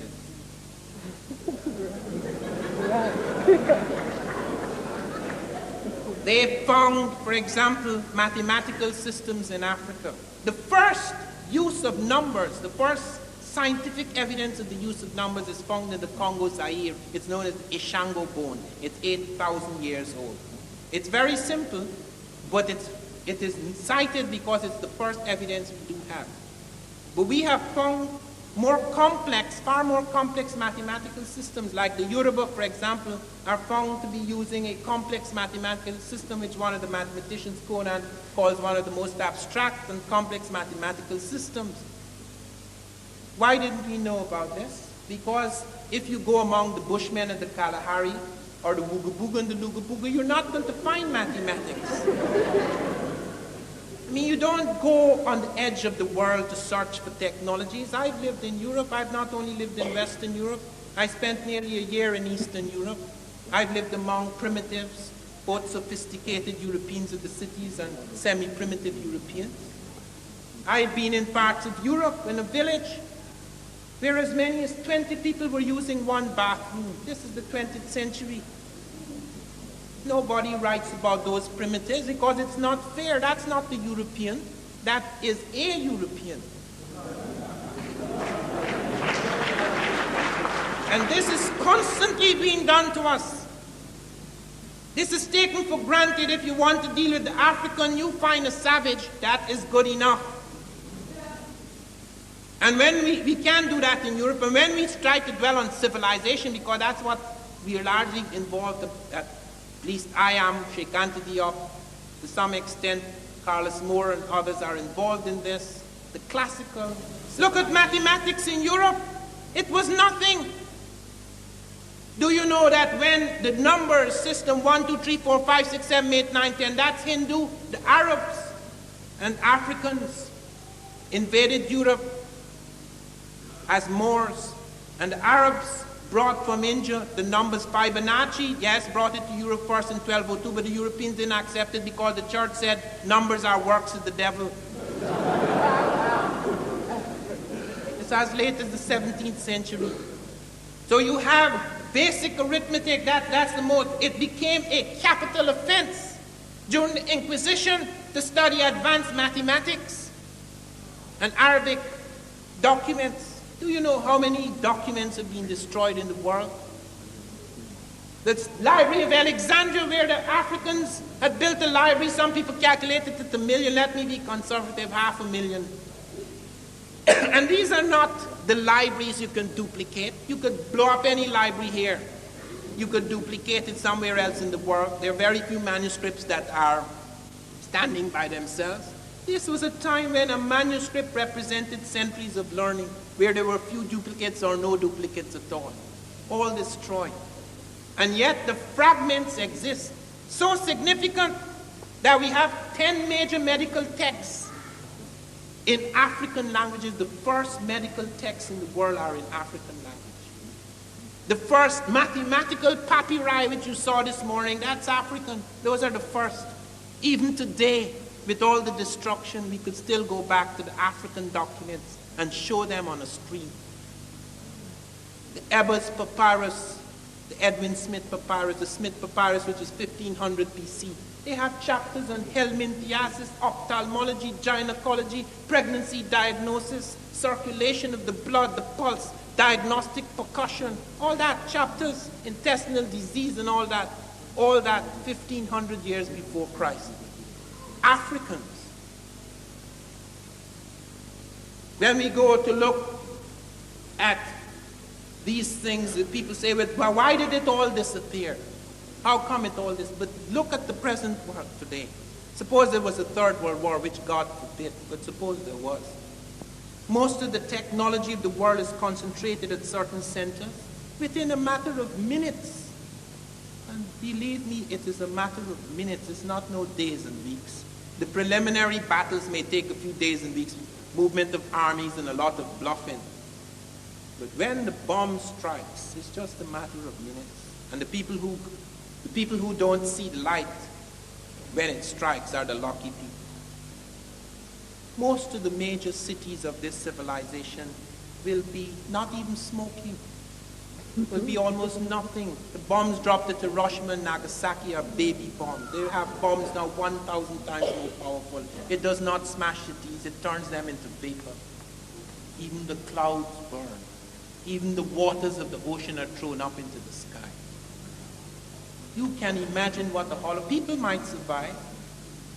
They found, for example, mathematical systems in Africa. The first use of numbers, the first scientific evidence of the use of numbers is found in the Congo Zaire. It's known as the Ishango bone. It's 8,000 years old. It's very simple, but it is cited because it's the first evidence we do have. But we have found more complex, far more complex mathematical systems, like the Yoruba, for example, are found to be using a complex mathematical system which one of the mathematicians, Conan, calls one of the most abstract and complex mathematical systems. Why didn't we know about this? Because if you go among the Bushmen and the Kalahari, or the Wugabuga and the Lugabuga, you're not going to find mathematics. I mean, you don't go on the edge of the world to search for technologies. I've lived in Europe. I've not only lived in Western Europe. I spent nearly a year in Eastern Europe. I've lived among primitives, both sophisticated Europeans of the cities and semi-primitive Europeans. I've been in parts of Europe, in a village, where as many as 20 people were using one bathroom. This is the 20th century. Nobody writes about those primitives because it's not fair. That's not the European. That is a European. And this is constantly being done to us. This is taken for granted. If you want to deal with the African, you find a savage, that is good enough. And when we can do that in Europe, and when we try to dwell on civilization, because that's what we are largely involved at least I am, Sheikh Anta Diop, to some extent, Carlos Moore and others are involved in this. The classical. Look at mathematics in Europe. It was nothing. Do you know that when the number system 1, 2, 3, 4, 5, 6, 7, 8, 9, 10, that's Hindu, the Arabs and Africans invaded Europe as Moors, and the Arabs brought from India the numbers Fibonacci, yes, brought it to Europe first in 1202, but the Europeans didn't accept it because the church said numbers are works of the devil. It's as late as the 17th century. So you have basic arithmetic, that's the most, it became a capital offense during the Inquisition to study advanced mathematics and Arabic documents. Do you know how many documents have been destroyed in the world? The Library of Alexandria, where the Africans had built a library, some people calculated it 1 million, let me be conservative, 500,000. And these are not the libraries you can duplicate. You could blow up any library here. You could duplicate it somewhere else in the world. There are very few manuscripts that are standing by themselves. This was a time when a manuscript represented centuries of learning, where there were few duplicates or no duplicates at all destroyed. And yet the fragments exist, so significant that we have 10 major medical texts in African languages. The first medical texts in the world are in African language. The first mathematical papyri which you saw this morning, that's African. Those are the first. Even today, with all the destruction, we could still go back to the African documents and show them on a screen. The Ebers Papyrus, the Edwin Smith Papyrus, the Smith Papyrus, which is 1500 BC. They have chapters on helminthiasis, ophthalmology, gynecology, pregnancy diagnosis, circulation of the blood, the pulse, diagnostic percussion, all that, chapters, intestinal disease and all that 1500 years before Christ. Africans. When we go to look at these things, people say, well, why did it all disappear? How come it all this? But look at the present world today. Suppose there was a third world war, which God forbid, but suppose there was. Most of the technology of the world is concentrated at certain centers within a matter of minutes. And believe me, it is a matter of minutes. It's not no days and weeks. The preliminary battles may take a few days and weeks, movement of armies and a lot of bluffing. But when the bomb strikes, it's just a matter of minutes. And the people who don't see the light when it strikes are the lucky people. Most of the major cities of this civilization will be not even smoking. Will be almost nothing. The bombs dropped at Hiroshima and Nagasaki are baby bombs. They have bombs now 1,000 times more powerful. It does not smash cities, it turns them into vapor. Even the clouds burn. Even the waters of the ocean are thrown up into the sky. You can imagine what the horror. People might survive.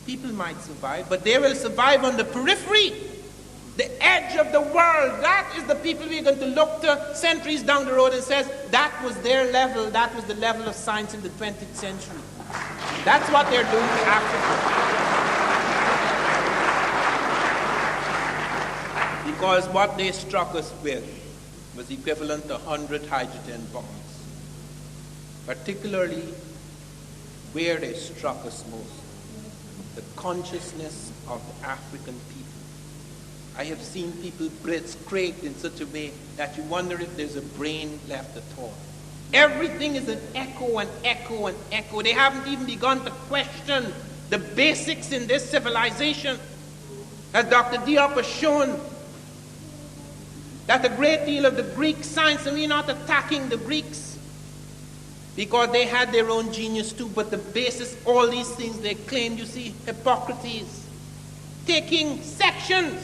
People might survive, but they will survive on the periphery, the edge of the world. That is the people we're going to look to centuries down the road and says, that was their level, that was the level of science in the 20th century. That's what they're doing to Africa. Because what they struck us with was equivalent to 100 hydrogen bombs. Particularly where they struck us most. The consciousness of the African people. I have seen people scraped in such a way that you wonder if there's a brain left at all. Everything is an echo and echo and echo. They haven't even begun to question the basics in this civilization. As Dr. Diop has shown, that a great deal of the Greek science, and we're not attacking the Greeks, because they had their own genius too, but the basis, all these things they claimed, you see, Hippocrates, taking sections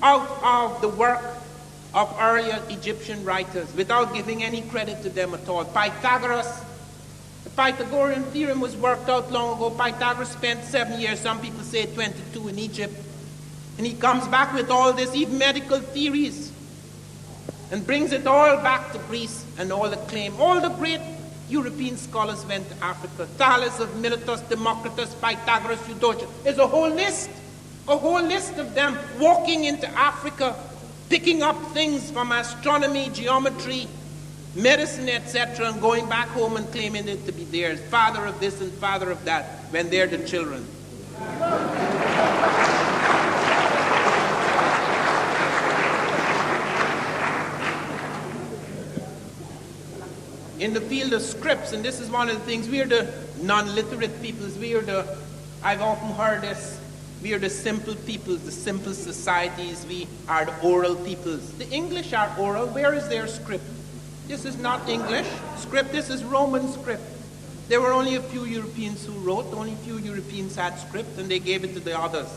out of the work of earlier Egyptian writers without giving any credit to them at all. Pythagoras, the Pythagorean theorem was worked out long ago. Pythagoras spent 7 years, some people say 22 in Egypt, and he comes back with all this, even medical theories, and brings it all back to Greece and all the claim. All the great European scholars went to Africa. Thales of Miletus, Democritus, Pythagoras, Eudoxus. There's a whole list of them walking into Africa, picking up things from astronomy, geometry, medicine, etc., and going back home and claiming it to be theirs. Father of this and father of that, when they're the children. In the field of scripts, and this is one of the things, we are the non-literate peoples, I've often heard this, we are the simple peoples, the simple societies, we are the oral peoples. The English are oral. Where is their script? This is not English script, this is Roman script. There were only a few Europeans who wrote, only a few Europeans had script, and they gave it to the others.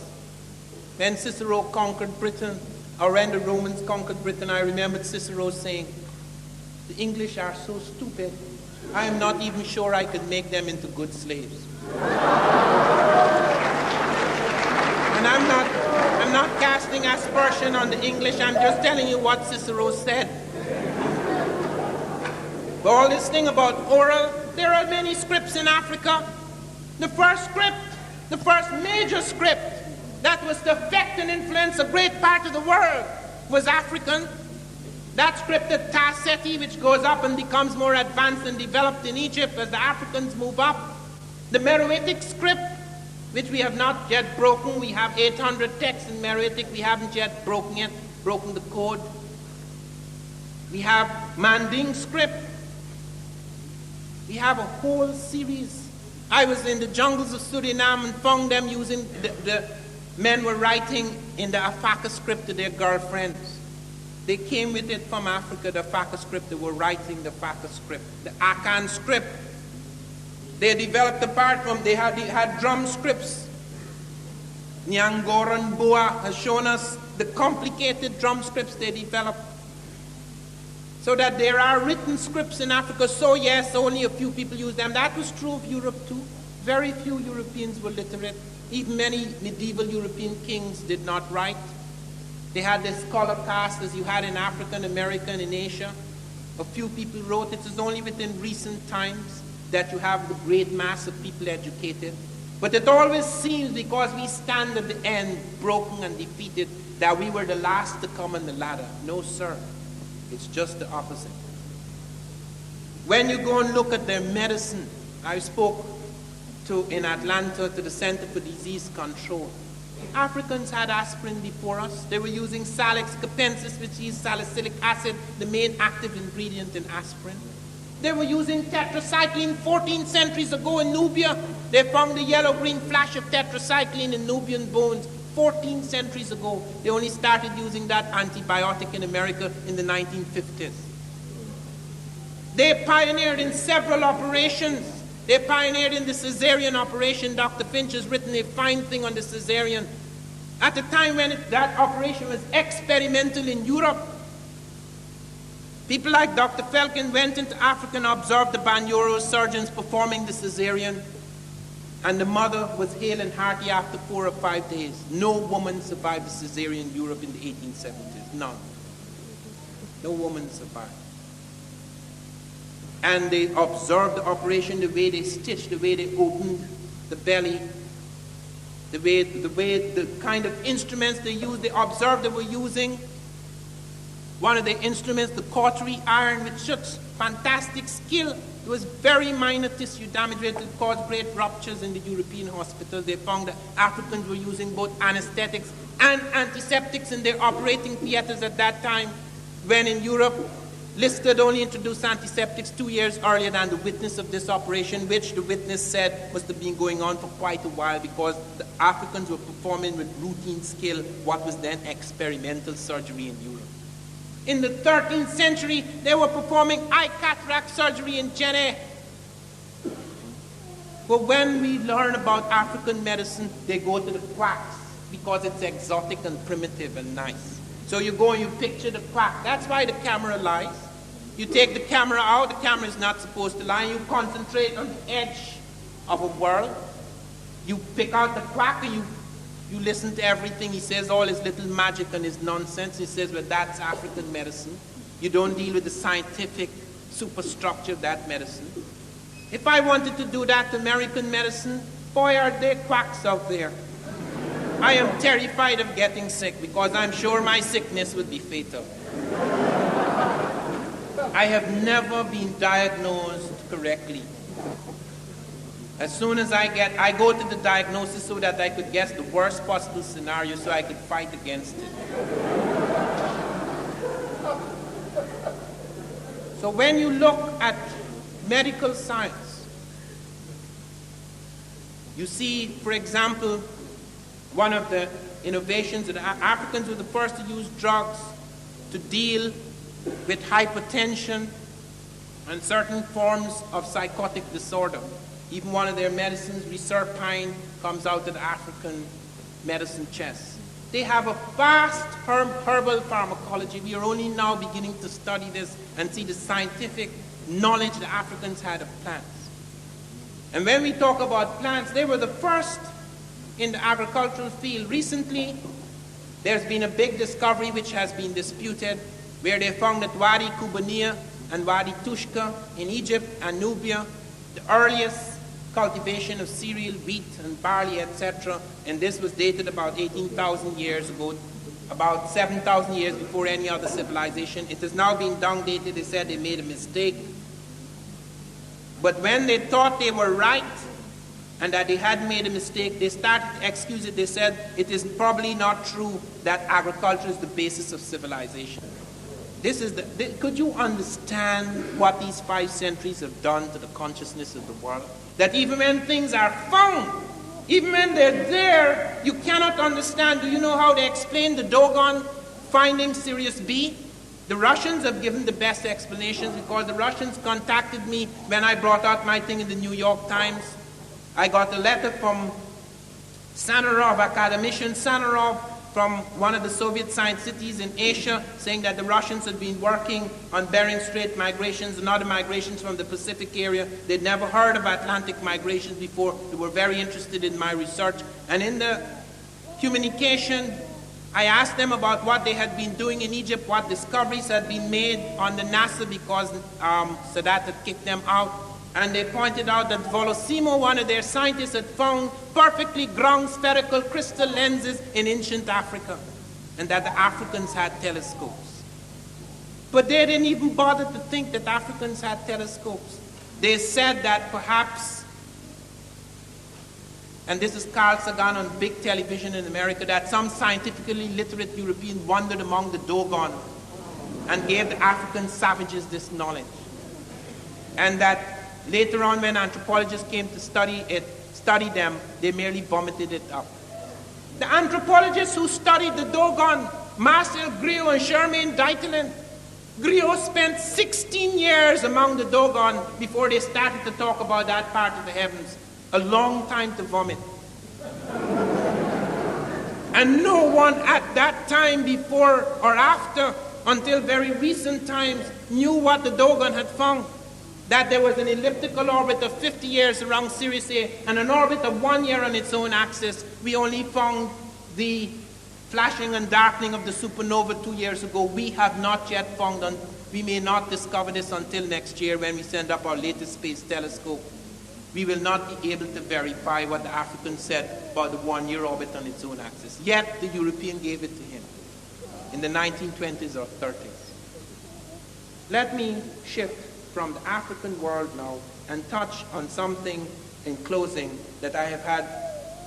When Cicero conquered Britain, or when the Romans conquered Britain, I remembered Cicero saying, the English are so stupid, I am not even sure I could make them into good slaves. And I'm not casting aspersion on the English, I'm just telling you what Cicero said. But all this thing about oral, there are many scripts in Africa. The first major script that was to affect and influence a great part of the world was African. That script, the Tasseti, which goes up and becomes more advanced and developed in Egypt as the Africans move up, The Meroitic script, which we have not yet broken, we have 800 texts in Meroitic, we haven't yet broken the code. We have Manding script. We have a whole series. I was in the jungles of Suriname and found them using, the men were writing in the Afaka script to their girlfriends. They came with it from Africa, the Afaka script. They were writing the Afaka script. The Akan script, they developed apart from, they had drum scripts. Nyangoran Boa has shown us the complicated drum scripts they developed. So that there are written scripts in Africa. So yes, only a few people use them. That was true of Europe too. Very few Europeans were literate. Even many medieval European kings did not write. They had this scholar caste as you had in Africa and America and in Asia. A few people wrote. It is only within recent times that you have the great mass of people educated. But it always seems, because we stand at the end, broken and defeated, that we were the last to come on the ladder. No, sir. It's just the opposite. When you go and look at their medicine, I spoke in Atlanta to the Center for Disease Control. Africans had aspirin before us. They were using Salix capensis, which is salicylic acid, the main active ingredient in aspirin. They were using tetracycline 14 centuries ago in Nubia. They found the yellow-green flash of tetracycline in Nubian bones 14 centuries ago. They only started using that antibiotic in America in the 1950s. They pioneered in several operations. They pioneered in the cesarean operation. Dr. Finch has written a fine thing on the cesarean. At the time when that operation was experimental in Europe, people like Dr. Felkin went into Africa and observed the Banyoro surgeons performing the cesarean. And the mother was hale and hearty after 4 or 5 days. No woman survived the cesarean in Europe in the 1870s. None. No woman survived. And they observed the operation, the way they stitched, the way they opened the belly, the kind of instruments they used. They observed they were using one of the instruments, the cautery iron, with such fantastic skill. It was very minor tissue damage that caused great ruptures in the European hospitals. They found that Africans were using both anesthetics and antiseptics in their operating theaters at that time, when in Europe, Lister had only introduced antiseptics 2 years earlier than the witness of this operation, which the witness said must have been going on for quite a while, because the Africans were performing with routine skill what was then experimental surgery in Europe. In the 13th century, they were performing eye cataract surgery in Jenne. But when we learn about African medicine, they go to the quacks because it's exotic and primitive and nice. So you go and you picture the quack. That's why the camera lies. You take the camera out, the camera is not supposed to lie. You concentrate on the edge of a world. You pick out the quack and you listen to everything he says, all his little magic and his nonsense. He says, well, that's African medicine. You don't deal with the scientific superstructure of that medicine. If I wanted to do that to American medicine, boy, are there quacks out there. I am terrified of getting sick because I'm sure my sickness would be fatal. I have never been diagnosed correctly. As soon as I go to the diagnosis so that I could guess the worst possible scenario so I could fight against it. So when you look at medical science, you see, for example, one of the innovations that Africans were the first to use drugs to deal with hypertension and certain forms of psychotic disorder. Even one of their medicines, reserpine, comes out of the African medicine chest. They have a vast herbal pharmacology. We are only now beginning to study this and see the scientific knowledge the Africans had of plants. And when we talk about plants, they were the first in the agricultural field. Recently, there's been a big discovery which has been disputed, where they found that Wadi Kubania and Wadi Tushka in Egypt and Nubia, the earliest cultivation of cereal, wheat, and barley, etc. And this was dated about 18,000 years ago, about 7,000 years before any other civilization. It has now been down-dated. They said they made a mistake. But when they thought they were right, and that they had made a mistake, they started to excuse it. They said it is probably not true that agriculture is the basis of civilization. Could you understand what these 5 centuries have done to the consciousness of the world? That even when things are found, even when they're there, you cannot understand. Do you know how they explain the Dogon finding Sirius B? The Russians have given the best explanations, because the Russians contacted me when I brought out my thing in the New York Times. I got a letter from Sanarov, academician Sanarov, from one of the Soviet science cities in Asia, saying that the Russians had been working on Bering Strait migrations and other migrations from the Pacific area. They'd never heard of Atlantic migrations before. They were very interested in my research. And in the communication, I asked them about what they had been doing in Egypt, what discoveries had been made on the NASA, because Sadat had kicked them out. And they pointed out that Volosimo, one of their scientists, had found perfectly ground spherical crystal lenses in ancient Africa, and that the Africans had telescopes. But they didn't even bother to think that Africans had telescopes. They said that perhaps, and this is Carl Sagan on big television in America, that some scientifically literate European wandered among the Dogon and gave the African savages this knowledge. And that later on, when anthropologists came to study them, they merely vomited it up. The anthropologists who studied the Dogon, Marcel Griot and Germain Dieterlen, Griot spent 16 years among the Dogon before they started to talk about that part of the heavens. A long time to vomit. And no one at that time, before or after, until very recent times, knew what the Dogon had found. That there was an elliptical orbit of 50 years around Sirius A and an orbit of 1 year on its own axis. We only found the flashing and darkening of the supernova 2 years ago. We have not yet found, and we may not discover this until next year when we send up our latest space telescope. We will not be able to verify what the African said about the 1 year orbit on its own axis. Yet the European gave it to him in the 1920s or 30s. Let me shift from the African world now and touch on something in closing that I have had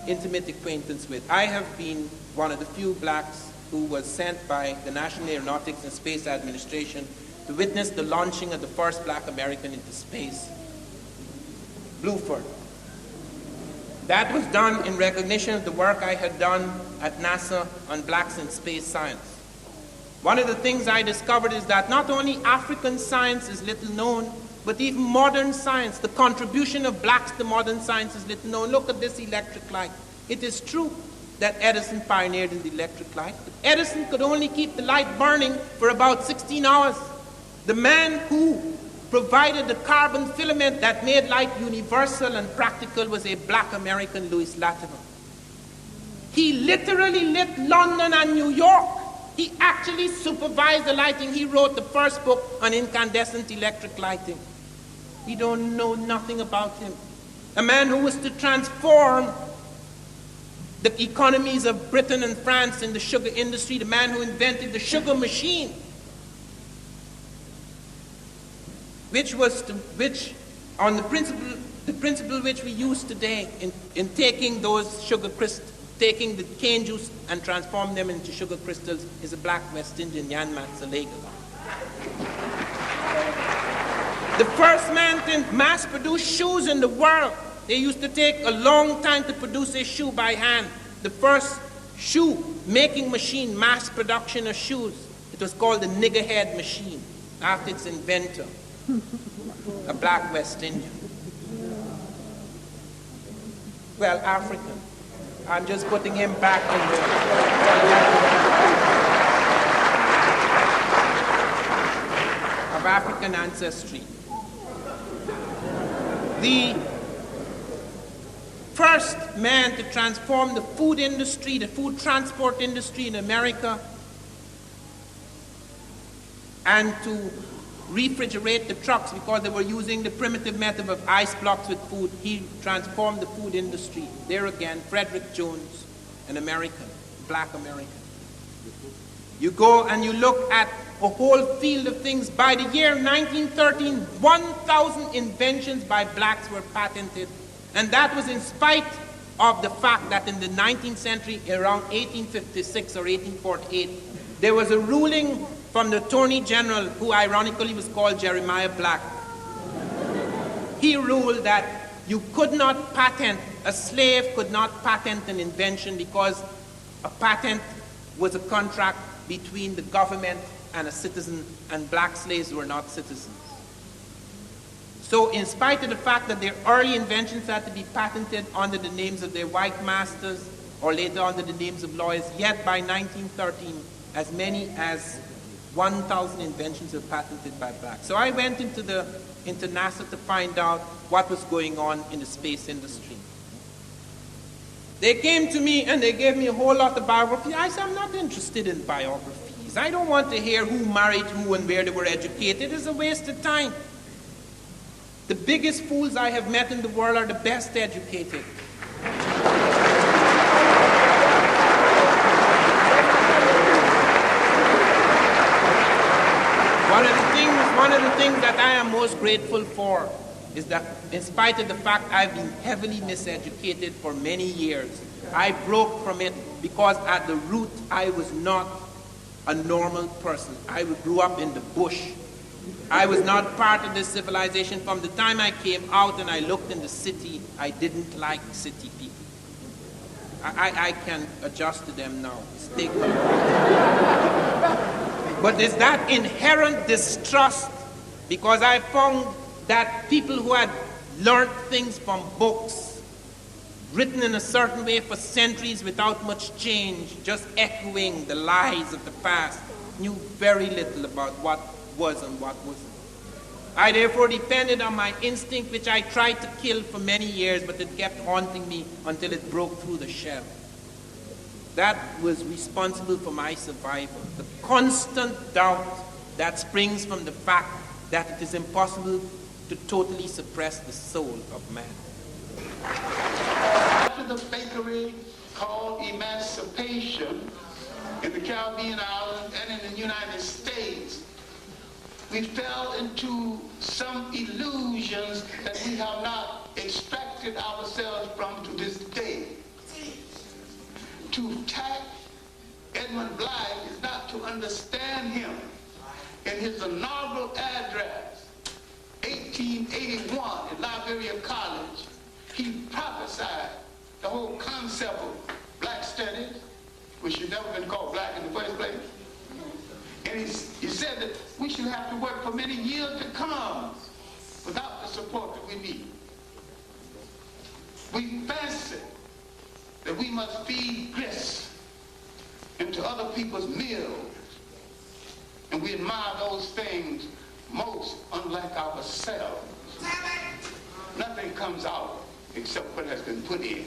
intimate acquaintance with. I have been one of the few blacks who was sent by the National Aeronautics and Space Administration to witness the launching of the first black American into space, Bluford. That was done in recognition of the work I had done at NASA on blacks in space science. One of the things I discovered is that not only African science is little known, but even modern science, the contribution of blacks to modern science is little known. Look at this electric light. It is true that Edison pioneered the electric light, but Edison could only keep the light burning for about 16 hours. The man who provided the carbon filament that made light universal and practical was a black American, Louis Latimer. He literally lit London and New York. He actually supervised the lighting. He wrote the first book on incandescent electric lighting. We don't know nothing about him. A man who was to transform the economies of Britain and France in the sugar industry, the man who invented the sugar machine, which on the principle which we use today in taking those sugar crystals, taking the cane juice and transform them into sugar crystals, is a black West Indian, Jan Matsalaga. The first man to mass produce shoes in the world. They used to take a long time to produce a shoe by hand. The first shoe making machine, mass production of shoes, it was called the niggerhead machine, after its inventor, a black West Indian. Well, African. I'm just putting him back in of African ancestry. The first man to transform the food industry, the food transport industry in America, and to refrigerate the trucks because they were using the primitive method of ice blocks with food. He transformed the food industry. There again, Frederick Jones, an American, black American. You go and you look at a whole field of things. By the year 1913, 1,000 inventions by blacks were patented, And that was in spite of the fact that in the 19th century, around 1856 or 1848, there was a ruling from the Attorney General, who ironically was called Jeremiah Black. He ruled that you could not patent, a slave could not patent an invention because a patent was a contract between the government and a citizen, and black slaves were not citizens. So in spite of the fact that their early inventions had to be patented under the names of their white masters, or later under the names of lawyers, yet by 1913, as many as 1,000 inventions were patented by blacks. So I went into NASA to find out what was going on in the space industry. They came to me and they gave me a whole lot of biography. I said, I'm not interested in biographies. I don't want to hear who married who and where they were educated. It's a waste of time. The biggest fools I have met in the world are the best educated. One of the things that I am most grateful for is that in spite of the fact I've been heavily miseducated for many years, I broke from it because at the root I was not a normal person. I grew up in the bush. I was not part of this civilization. From the time I came out and I looked in the city, I didn't like city people. I can adjust to them now. But there's that inherent distrust, because I found that people who had learned things from books, written in a certain way for centuries without much change, just echoing the lies of the past, knew very little about what was and what wasn't. I therefore depended on my instinct, which I tried to kill for many years, but it kept haunting me until it broke through the shell. That was responsible for my survival. The constant doubt that springs from the fact that it is impossible to totally suppress the soul of man. After the fakery called emancipation in the Caribbean islands and in the United States, we fell into some illusions that we have not extracted ourselves from to this day. To attack Edmund Blythe is not to understand him. In his inaugural address, 1881 at Liberia College, he prophesied the whole concept of black studies, which should never been called black in the first place. And he said that we should have to work for many years to come without the support that we need. We fancy that we must feed grist into other people's meals, and we admire those things most unlike ourselves. Nothing comes out except what has been put in.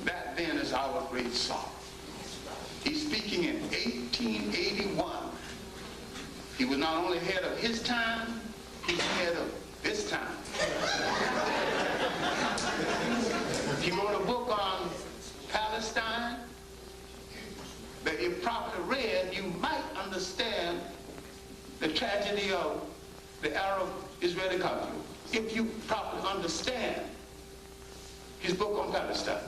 That then is our great sorrow. He's speaking in 1881. He was not only ahead of his time, he's ahead of this time. He wrote a book on Palestine that if properly read, you might understand the tragedy of the Arab-Israeli conflict. If you properly understand his book on Palestine,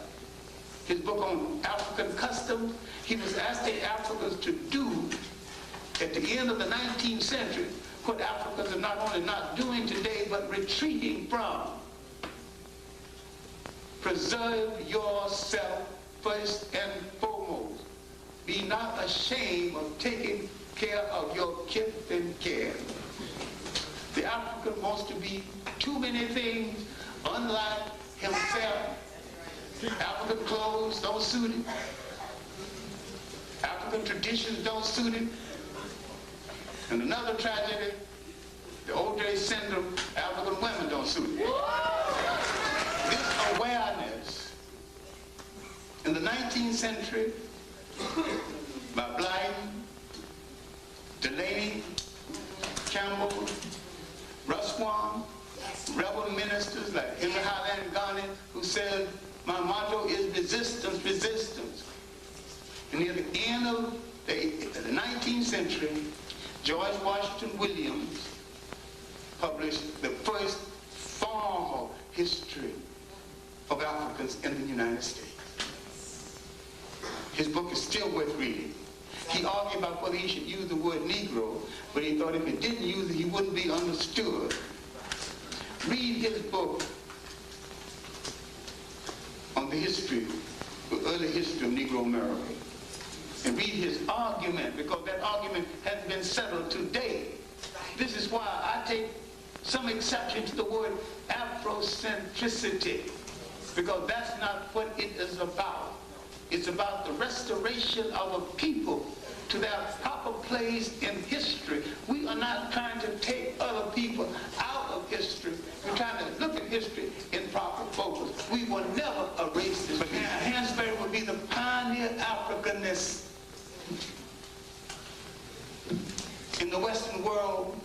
his book on African customs, he was asking Africans to do at the end of the 19th century what Africans are not only not doing today, but retreating from. Preserve yourself first and foremost. Be not ashamed of taking care of your kith and care. The African wants to be too many things unlike himself. African clothes don't suit him. African traditions don't suit him. And another tragedy, the OJ syndrome, African women don't suit him. This awareness in the 19th century by Blythe, Delaney, Campbell, Ruswan, rebel ministers like Henry Highland Garnet, who said, my motto is resistance, resistance. And near the end of the 19th century, George Washington Williams published the first formal history of Africans in the United States. His book is still worth reading. He argued about whether he should use the word Negro, but he thought if he didn't use it, he wouldn't be understood. Read his book on the history, the early history of Negro America. And read his argument, because that argument has been settled today. This is why I take some exception to the word Afrocentricity, because that's not what it is about. It's about the restoration of a people to their proper place in history. We are not trying to take other people out of history. We're trying to look at history in proper focus. We will never erase this. But Hansberry would be the pioneer Africanist in the Western world,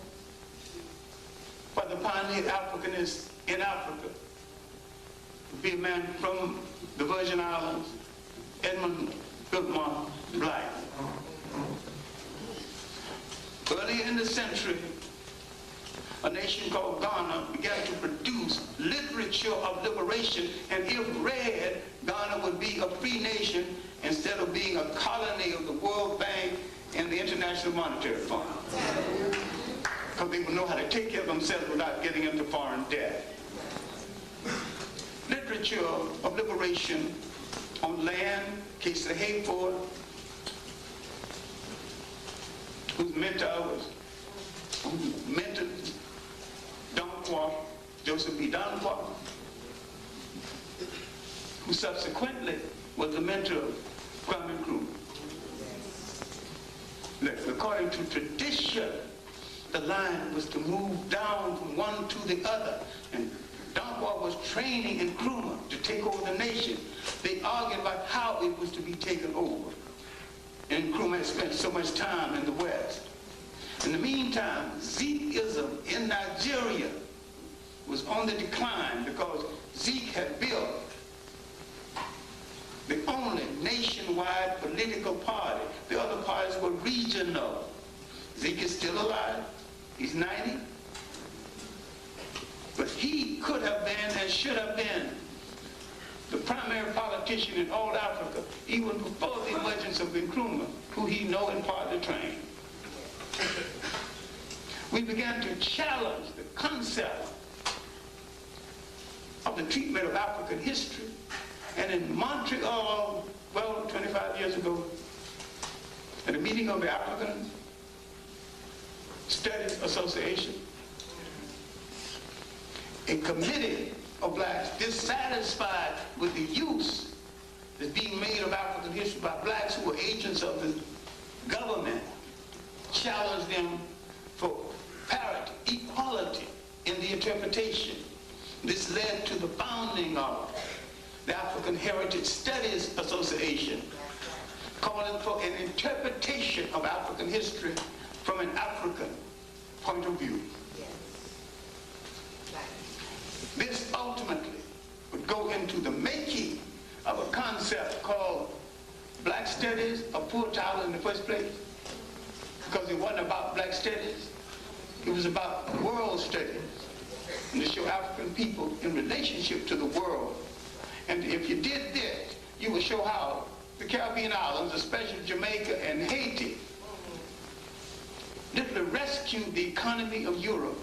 but the pioneer Africanist in Africa would be a man from the Virgin Islands, Edmund Biltmore Black. Earlier in the century, a nation called Ghana began to produce literature of liberation, and if read, Ghana would be a free nation instead of being a colony of the World Bank and the International Monetary Fund. Because they would know how to take care of themselves without getting into foreign debt. Literature of liberation on land, Case of Hayford, whose mentor was, who mentored Danquah, Joseph B. Danquah, who subsequently was the mentor of Kwame Nkrumah. According to tradition, the line was to move down from one to the other, and Danquah was training Nkrumah to take over the nation. They argued about how it was to be taken over. And Nkrumah had spent so much time in the West. In the meantime, Zekeism in Nigeria was on the decline because Zeke had built the only nationwide political party. The other parties were regional. Zeke is still alive. He's 90. But he could have been and should have been the primary politician in all Africa, even before the emergence of Nkrumah, who he know and partly trained. We began to challenge the concept of the treatment of African history. And in Montreal, well, 25 years ago, at a meeting of the African Studies Association, a committee of blacks dissatisfied with the use that's being made of African history by blacks who were agents of the government, challenged them for parity, equality in the interpretation. This led to the founding of the African Heritage Studies Association, calling for an interpretation of African history from an African point of view. This ultimately would go into the making of a concept called Black Studies, a poor title in the first place, because it wasn't about black studies, it was about world studies, and to show African people in relationship to the world. And if you did this, you would show how the Caribbean islands, especially Jamaica and Haiti, literally rescued the economy of Europe,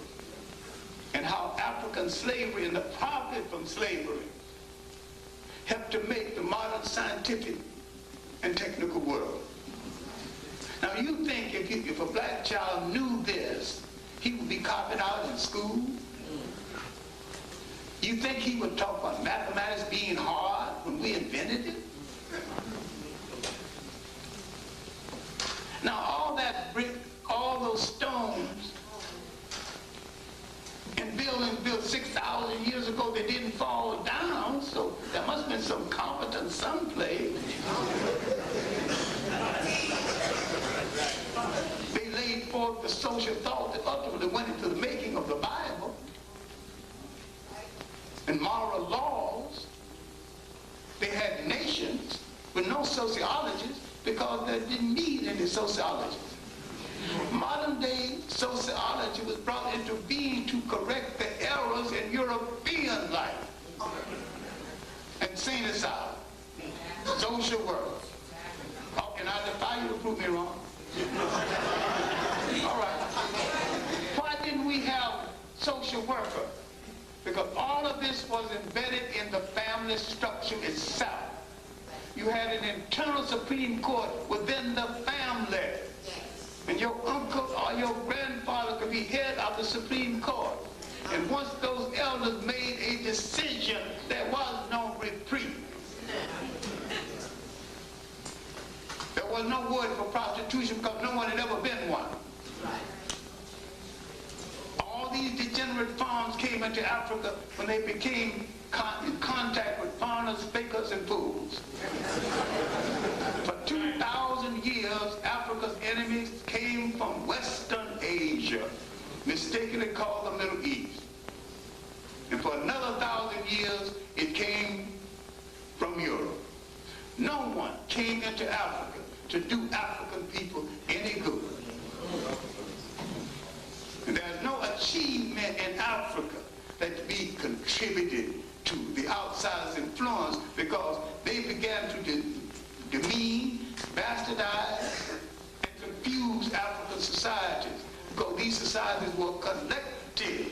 and how African slavery and the profit from slavery helped to make the modern scientific and technical world. Now you think if a black child knew this, he would be copied out in school? You think he would talk about mathematics being hard when we invented it? Now all that brick, all those stones, and buildings built 6,000 years ago, they didn't fall down, so there must have been some competence someplace. They laid forth the social thought that ultimately went into the making of the Bible and moral laws. They had nations with no sociologists because they didn't need any sociologists. Modern day sociology was brought into being to correct the errors in European life. social workers. Oh, and I defy you to prove me wrong. All right. Why didn't we have social workers? Because all of this was embedded in the family structure itself. You had an internal Supreme Court within the family. And your uncle or your grandfather could be head of the Supreme Court. And once those elders made a decision, there was no reprieve. There was no word for prostitution because no one had ever been one. All these degenerate farms came into Africa when they became in contact with foreigners, fakers, and fools. For 2,000 years, Africa's enemies came from Western Asia, mistakenly called the Middle East. And for another 1,000 years, it came from Europe. No one came into Africa to do African people any good. And there's no achievement in Africa that be contributed to the outsider's influence because they began to demean, bastardize, and confuse African societies because these societies were collective.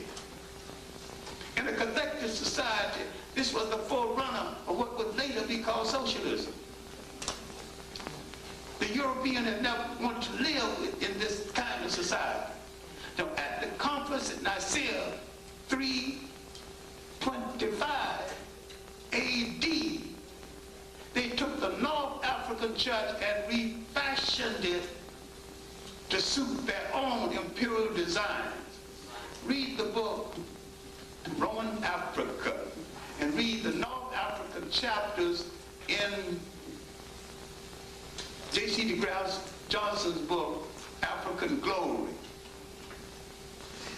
In a collective society, this was the forerunner of what would later be called socialism. The European had never wanted to live in this kind of society. Now, at the conference at Nicaea, 325 A.D., they took the North African church and refashioned it to suit their own imperial designs. Read the book, Roman Africa, and read the North African chapters in J.C. DeGrasse Johnson's book, African Glory.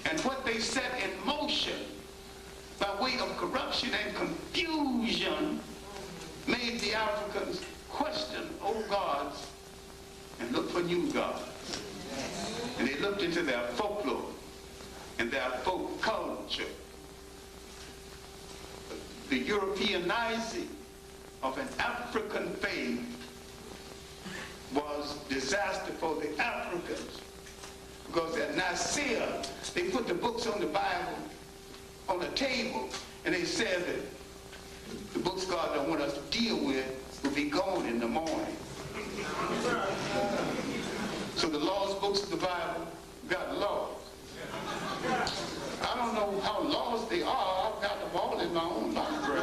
And what they set in motion by way of corruption and confusion made the Africans question old gods and look for new gods. And they looked into their folklore and their folk culture. The Europeanizing of an African faith was disaster for the Africans. Because at Nicaea, they put the books on the Bible on the table, and they said that the books God don't want us to deal with will be gone in the morning. So the lost books of the Bible got lost. I don't know how lost they are. I've got them all in my own library.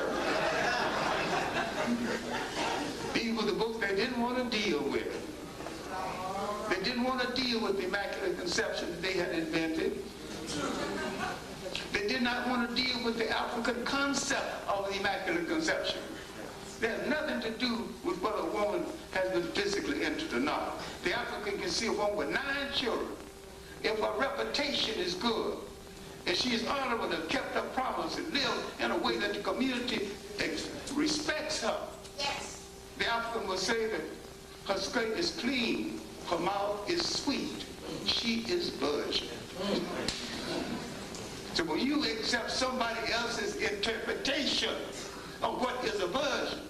These were the books they didn't want to deal with. They didn't want to deal with the Immaculate Conception that they had invented. They did not want to deal with the African concept of the Immaculate Conception. There's nothing to do with whether a woman has been physically entered or not. The African can see a woman with 9 children. If her reputation is good, and she is honorable and kept her promise and lived in a way that the community respects her, yes, the African will say that her skirt is clean, her mouth is sweet, she is virgin. So when you accept somebody else's interpretation of what is a virgin,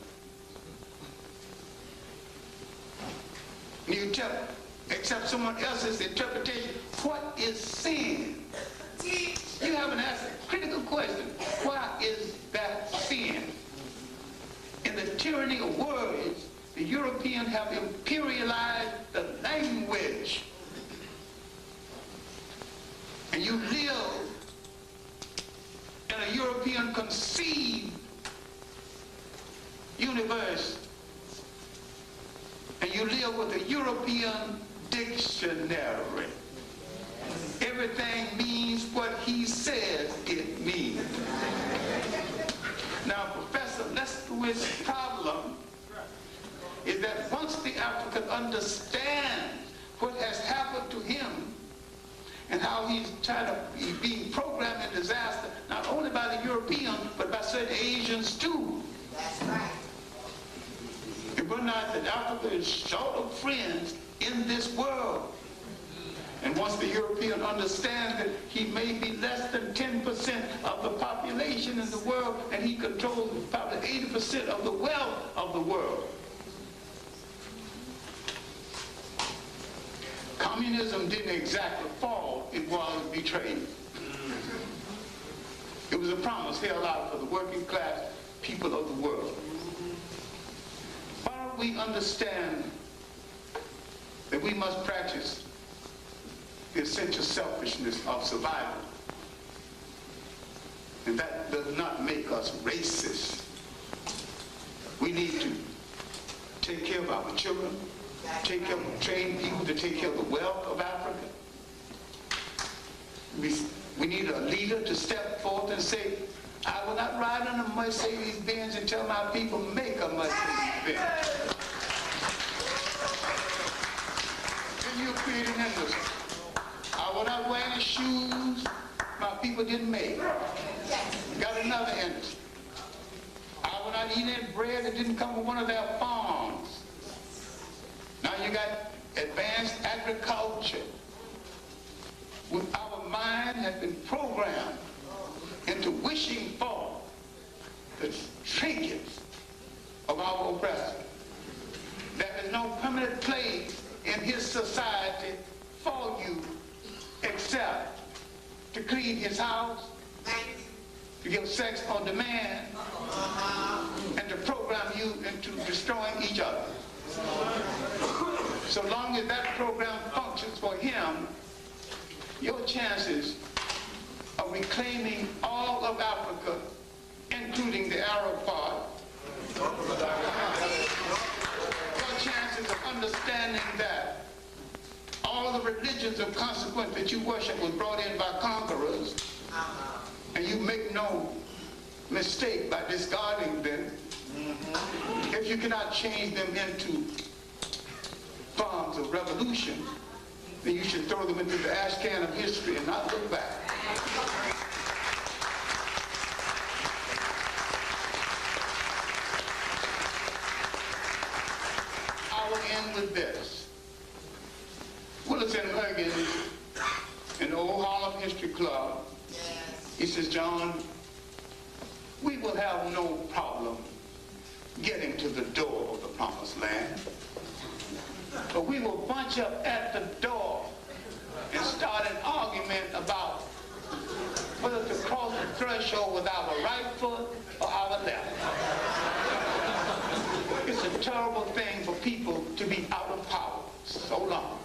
you accept someone else's interpretation, what is sin? You haven't asked a critical question. Why is that sin? In the tyranny of words, the Europeans have imperialized the language. And you live in a European conceived universe. And you live with a European dictionary. Everything means what he says it means. Now, Professor Leskowitz's problem is that once the African understands what has happened to him and how he's being programmed in disaster, not only by the European, but by certain Asians too. That's right. It will not that Africa is short of friends in this world. And once the European understands that he may be less than 10% of the population in the world, and he controls probably 80% of the wealth of the world, Communism didn't exactly fall, it was betrayed. It was a promise held out for the working class people of the world. Why don't we understand that we must practice the essential selfishness of survival? And that does not make us racist. We need to take care of our children, train people to take care of the wealth of Africa. We need a leader to step forth and say, I will not ride on a Mercedes-Benz until my people make a Mercedes-Benz. Then you create an industry. I will not wear any shoes my people didn't make. Got another industry. I will not eat any bread that didn't come from one of their farms. Now you got advanced agriculture. Our mind has been programmed into wishing for the trinkets of our oppressor. There is no permanent place in his society for you except to clean his house, to give sex on demand, and to program you into destroying each other. So long as that program functions for him, your chances of reclaiming all of Africa, including the Arab part, your chances of understanding that all the religions of consequence that you worship was brought in by conquerors, and you make no mistake by discarding them, if you cannot change them into forms of revolution, then you should throw them into the ash can of history and not look back. I will end with this. Willis M. Huggins in the Old Harlem History Club, he says, John, we will have no problem getting to the door of the promised land. But we will bunch up at the door and start an argument about whether to cross the threshold with our right foot or our left. It's a terrible thing for people to be out of power so long.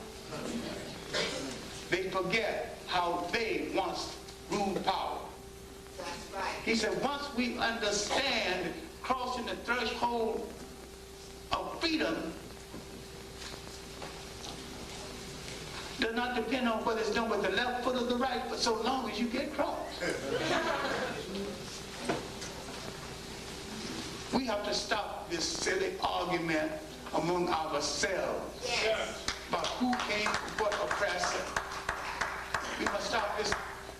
They forget how they once ruled power. He said, once we understand crossing the threshold of freedom does not depend on whether it's done with the left foot or the right foot, so long as you get crossed. We have to stop this silly argument among ourselves about who came from what oppressor. We must stop this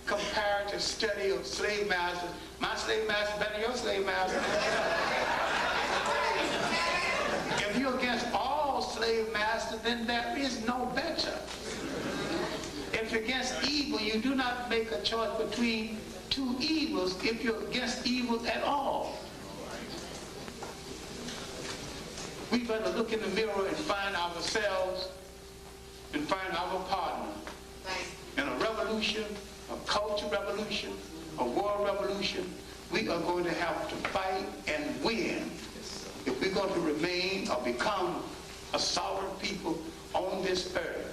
comparative study of slave masters. My slave master better than your slave master. If you're against all slave masters, then there is no better. If you're against evil, you do not make a choice between two evils if you're against evil at all. We better look in the mirror and find ourselves and find our partner. In a revolution, a culture revolution, a world revolution, we are going to have to fight and win if we're going to remain or become a sovereign people on this earth.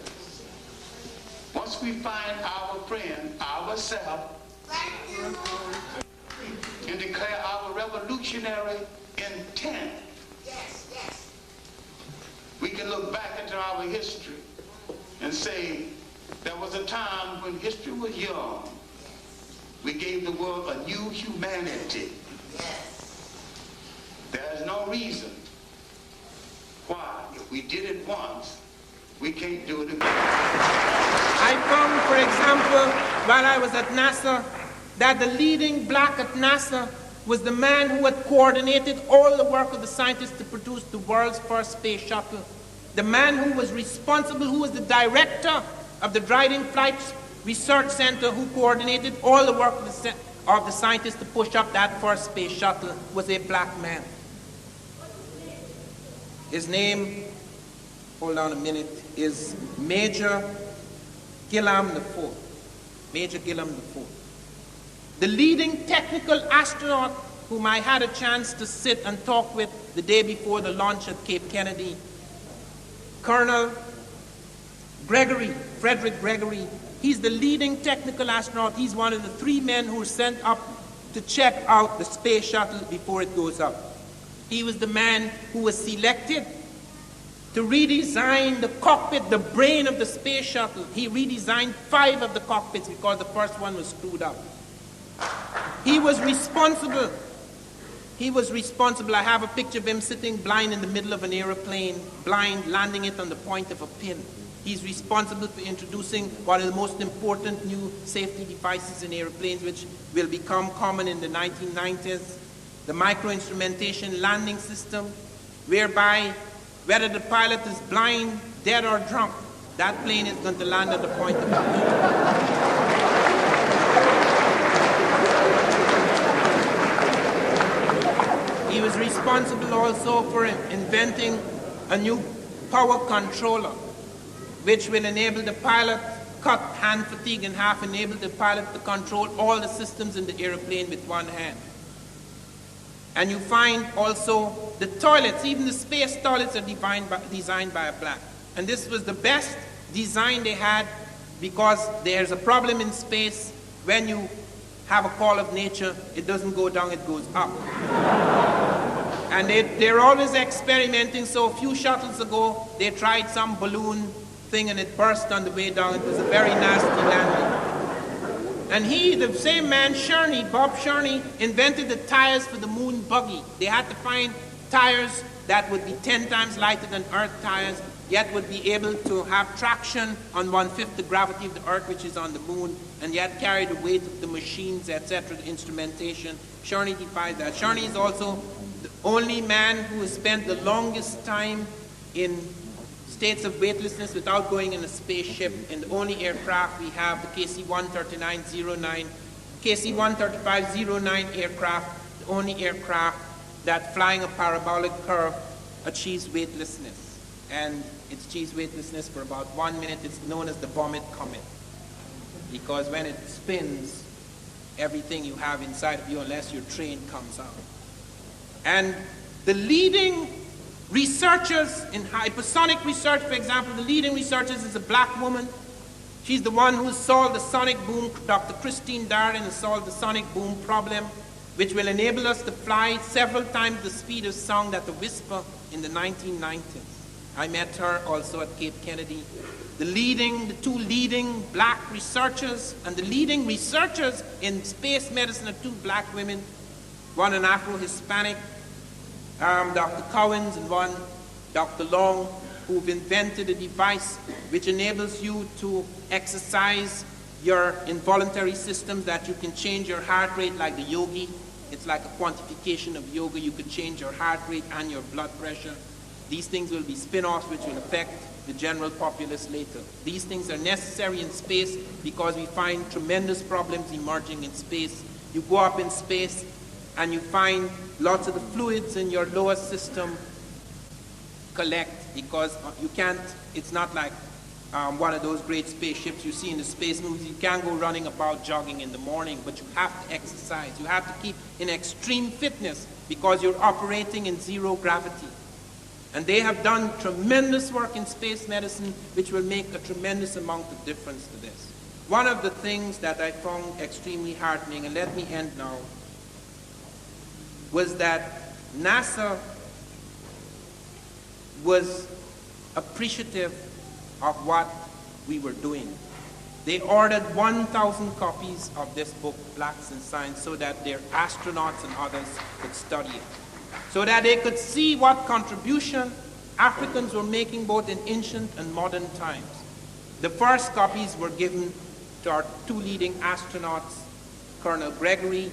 Once we find our friend, ourselves, and declare our revolutionary intent, we can look back into our history and say, there was a time when history was young. We gave the world a new humanity. There is no reason why, if we did it once, we can't do it again. I found, for example, while I was at NASA, that the leading black at NASA was the man who had coordinated all the work of the scientists to produce the world's first space shuttle. The man who was responsible, who was the director of the Dryden Flight Research Center, who coordinated all the work of the scientists to push up that first space shuttle, was a black man. His name, hold on a minute. is Major Gillam IV. Major Gillam IV. The leading technical astronaut whom I had a chance to sit and talk with the day before the launch at Cape Kennedy, Colonel Gregory, Frederick Gregory. He's the leading technical astronaut. He's one of the 3 men who were sent up to check out the space shuttle before it goes up. He was the man who was selected to redesign the cockpit, the brain of the space shuttle. He redesigned 5 of the cockpits because the first one was screwed up. He was responsible. I have a picture of him sitting blind in the middle of an aeroplane, blind, landing it on the point of a pin. He's responsible for introducing one of the most important new safety devices in airplanes, which will become common in the 1990s, the micro-instrumentation landing system, whereby whether the pilot is blind, dead, or drunk, that plane is going to land at the point of a pin. He was responsible also for inventing a new power controller, which will enable the pilot, cut hand fatigue in half, enable the pilot to control all the systems in the airplane with one hand. And you find also the toilets, even the space toilets are designed by a black. And this was the best design they had, because there's a problem in space. When you have a call of nature, it doesn't go down, it goes up. And they're always experimenting. So a few shuttles ago, they tried some balloon thing and it burst on the way down. It was a very nasty landing. And he, the same man, Cherney, Bob Cherney, invented the tires for the moon buggy. They had to find tires that would be 10 times lighter than Earth tires, yet would be able to have traction on 1/5 the gravity of the Earth, which is on the moon, and yet carry the weight of the machines, etc., the instrumentation. Cherney defied that. Cherney is also the only man who has spent the longest time in states of weightlessness without going in a spaceship. And the only aircraft we have, the KC-139-09, KC-135-09 aircraft, the only aircraft that flying a parabolic curve achieves weightlessness. And it achieves weightlessness for about 1 minute. It's known as the vomit comet, because when it spins, everything you have inside of you, unless your train comes out. And the leading researchers in hypersonic research, for example, the leading researchers is a black woman. She's the one who solved the sonic boom. Dr. Christine Darden has solved the sonic boom problem, which will enable us to fly several times the speed of sound at the whisper in the 1990s. I met her also at Cape Kennedy. The 2 leading black researchers, and the leading researchers in space medicine are 2 black women, one an Afro-Hispanic, Dr. Cowens, and one Dr. Long, who've invented a device which enables you to exercise your involuntary systems, that you can change your heart rate like the yogi. It's like a quantification of yoga. You could change your heart rate and your blood pressure. These things will be spin-offs which will affect the general populace later. These things are necessary in space because we find tremendous problems emerging in space. You go up in space and you find lots of the fluids in your lower system collect, because you can't, it's not like one of those great spaceships you see in the space movies. You can't go running about jogging in the morning, but you have to exercise. You have to keep in extreme fitness because you're operating in zero gravity. And they have done tremendous work in space medicine, which will make a tremendous amount of difference to this. One of the things that I found extremely heartening, and let me end now, was that NASA was appreciative of what we were doing. They ordered 1,000 copies of this book, Blacks in Science, so that their astronauts and others could study it, so that they could see what contribution Africans were making both in ancient and modern times. The first copies were given to our 2 leading astronauts, Colonel Gregory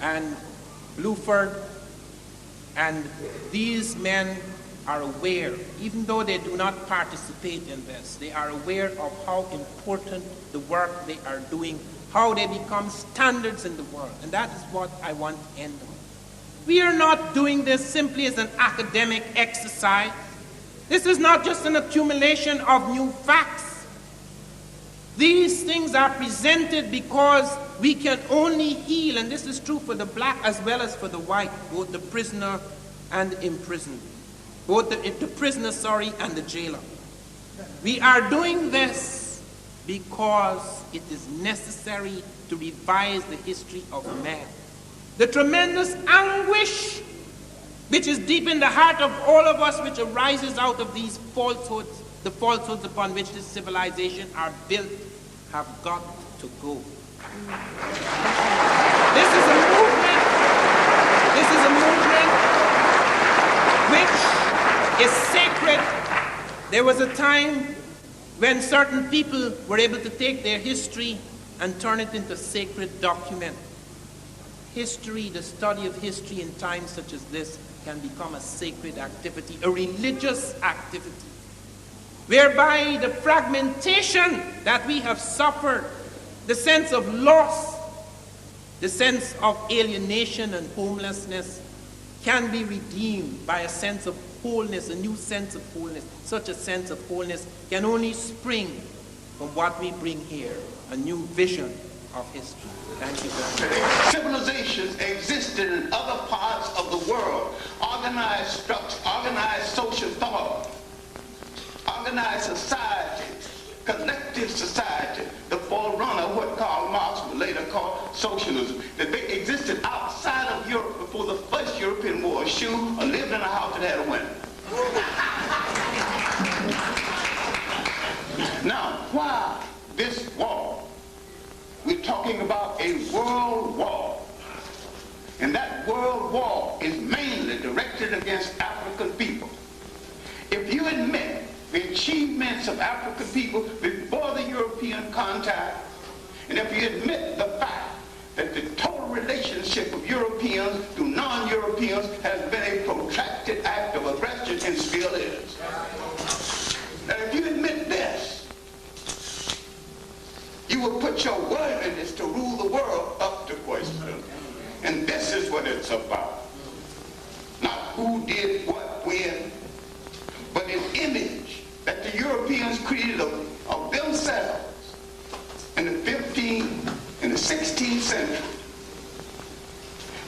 and Bluford, and these men are aware, even though they do not participate in this, they are aware of how important the work they are doing, how they become standards in the world. And that is what I want to end on. We are not doing this simply as an academic exercise. This is not just an accumulation of new facts. These things are presented because we can only heal, and this is true for the black as well as for the white, both the prisoner and the imprisoned, both the prisoner, and the jailer. We are doing this because it is necessary to revise the history of man. The tremendous anguish which is deep in the heart of all of us, which arises out of these falsehoods, the falsehoods upon which this civilization are built, have got to go. This is a movement. This is a movement which is sacred. There was a time when certain people were able to take their history and turn it into sacred document. History, the study of history in times such as this, can become a sacred activity, a religious activity, whereby the fragmentation that we have suffered, the sense of loss, the sense of alienation and homelessness, can be redeemed by a sense of wholeness, a new sense of wholeness. Such a sense of wholeness can only spring from what we bring here, a new vision of history. Thank you very much. Civilizations existed in other parts of the world. Organized structure, organized social thought, organized society, collective society, the forerunner of what Karl Marx would later call socialism. That they existed outside of Europe before the first European wore a shoe or lived in a house that had a window. Now, why this war? We're talking about a world war. And that world war is mainly directed against African people. If you admit the achievements of African people before the European contact, and if you admit the fact that the total relationship of Europeans to non-Europeans has been a protracted act of aggression and still is. And if you admit this, you will put your worthiness to rule the world up to question. And this is what it's about. Not who did what when, but an image that the Europeans created of themselves in the 15th and the 16th century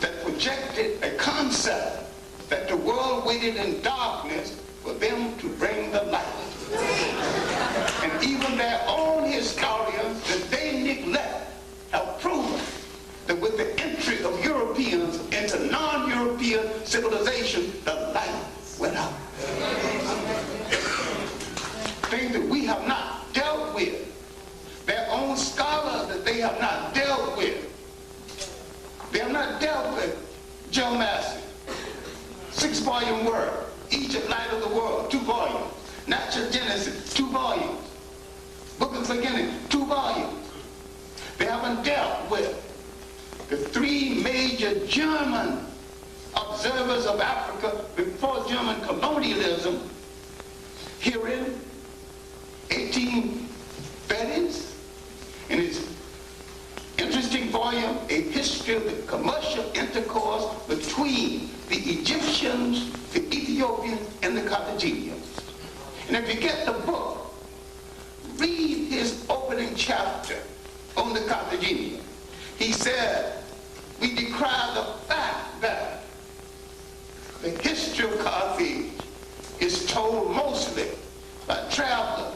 that projected a concept that the world waited in darkness for them to bring the light. And even their own historians that they neglect have proven that with the entry of Europeans into non-European civilization, the light went out. Things that we have not dealt with. Their own scholars that they have not dealt with. They have not dealt with Joe Massey, 6-volume work, Egypt, Light of the World, 2 volumes. Natural Genesis, 2 volumes. Book of the Beginning, 2 volumes. They haven't dealt with the 3 major German observers of Africa before German colonialism here in 1830s. In his interesting volume, A History of the Commercial Intercourse Between the Egyptians, the Ethiopians, and the Carthaginians. And if you get the book, read his opening chapter on the Carthaginians. He said, we decry the fact that the history of Carthage is told mostly by travelers,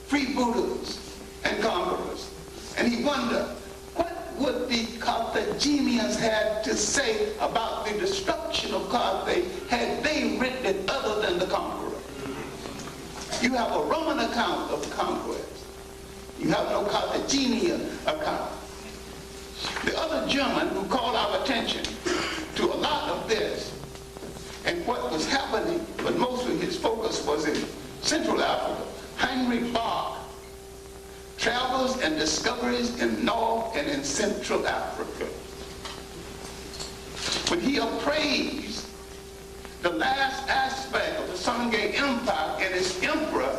freebooters, and conquerors. And he wondered, what would the Carthaginians have to say about the destruction of Carthage had they written it other than the conqueror? You have a Roman account of the conquest. You have no Carthaginian account. The other German who called our attention to a lot of this and what was happening, but mostly his focus was in Central Africa, Heinrich Bach, Travels and Discoveries in North and in Central Africa. When he appraised the last aspect of the Songhai Empire and its emperor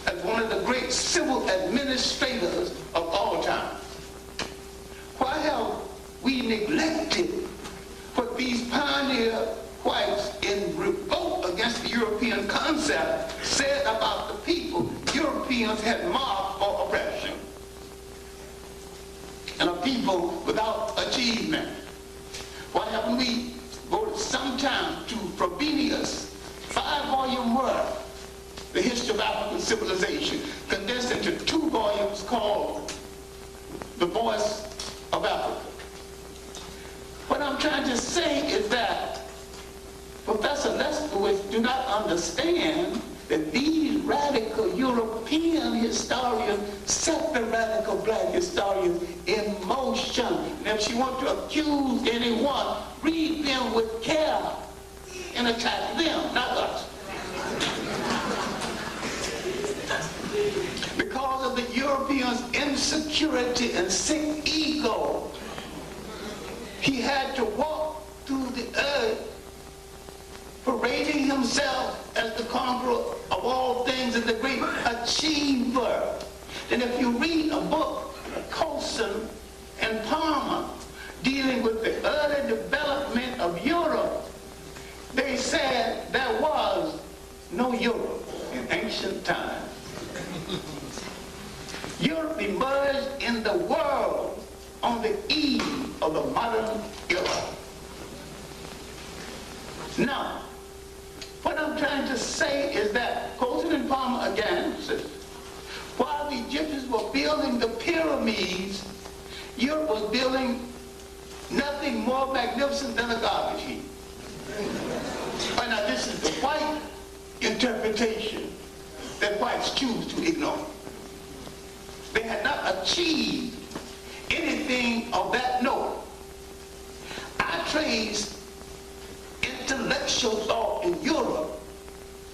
as one of the great civil administrators of all time. Why have we neglected what these pioneer whites in revolt against the European concept people without achievement. Why haven't we voted sometime to Frobenius, 5-volume work, The History of African Civilization, condensed into 2 volumes called The Voice of Africa. What I'm trying to say is that Professor Leskowitz do not understand that these radical European historians set the radical black historians in motion. And if she wants to accuse anyone, read them with care and attack them, not us. Because of the Europeans' insecurity and sick ego, he had to walk through the earth parading himself as the conqueror of all things and the great achiever. And if you read a book, Colson and Palmer, dealing with the early development of Europe, they said there was no Europe in ancient times. Europe emerged in the world on the eve of the modern era. Now, what I'm trying to say is that Colson and Palmer again says, while the Egyptians were building the pyramids, Europe was building nothing more magnificent than a garbage heap. And now this is the white interpretation that whites choose to ignore. They had not achieved anything of that note. I trace intellectual thought in Europe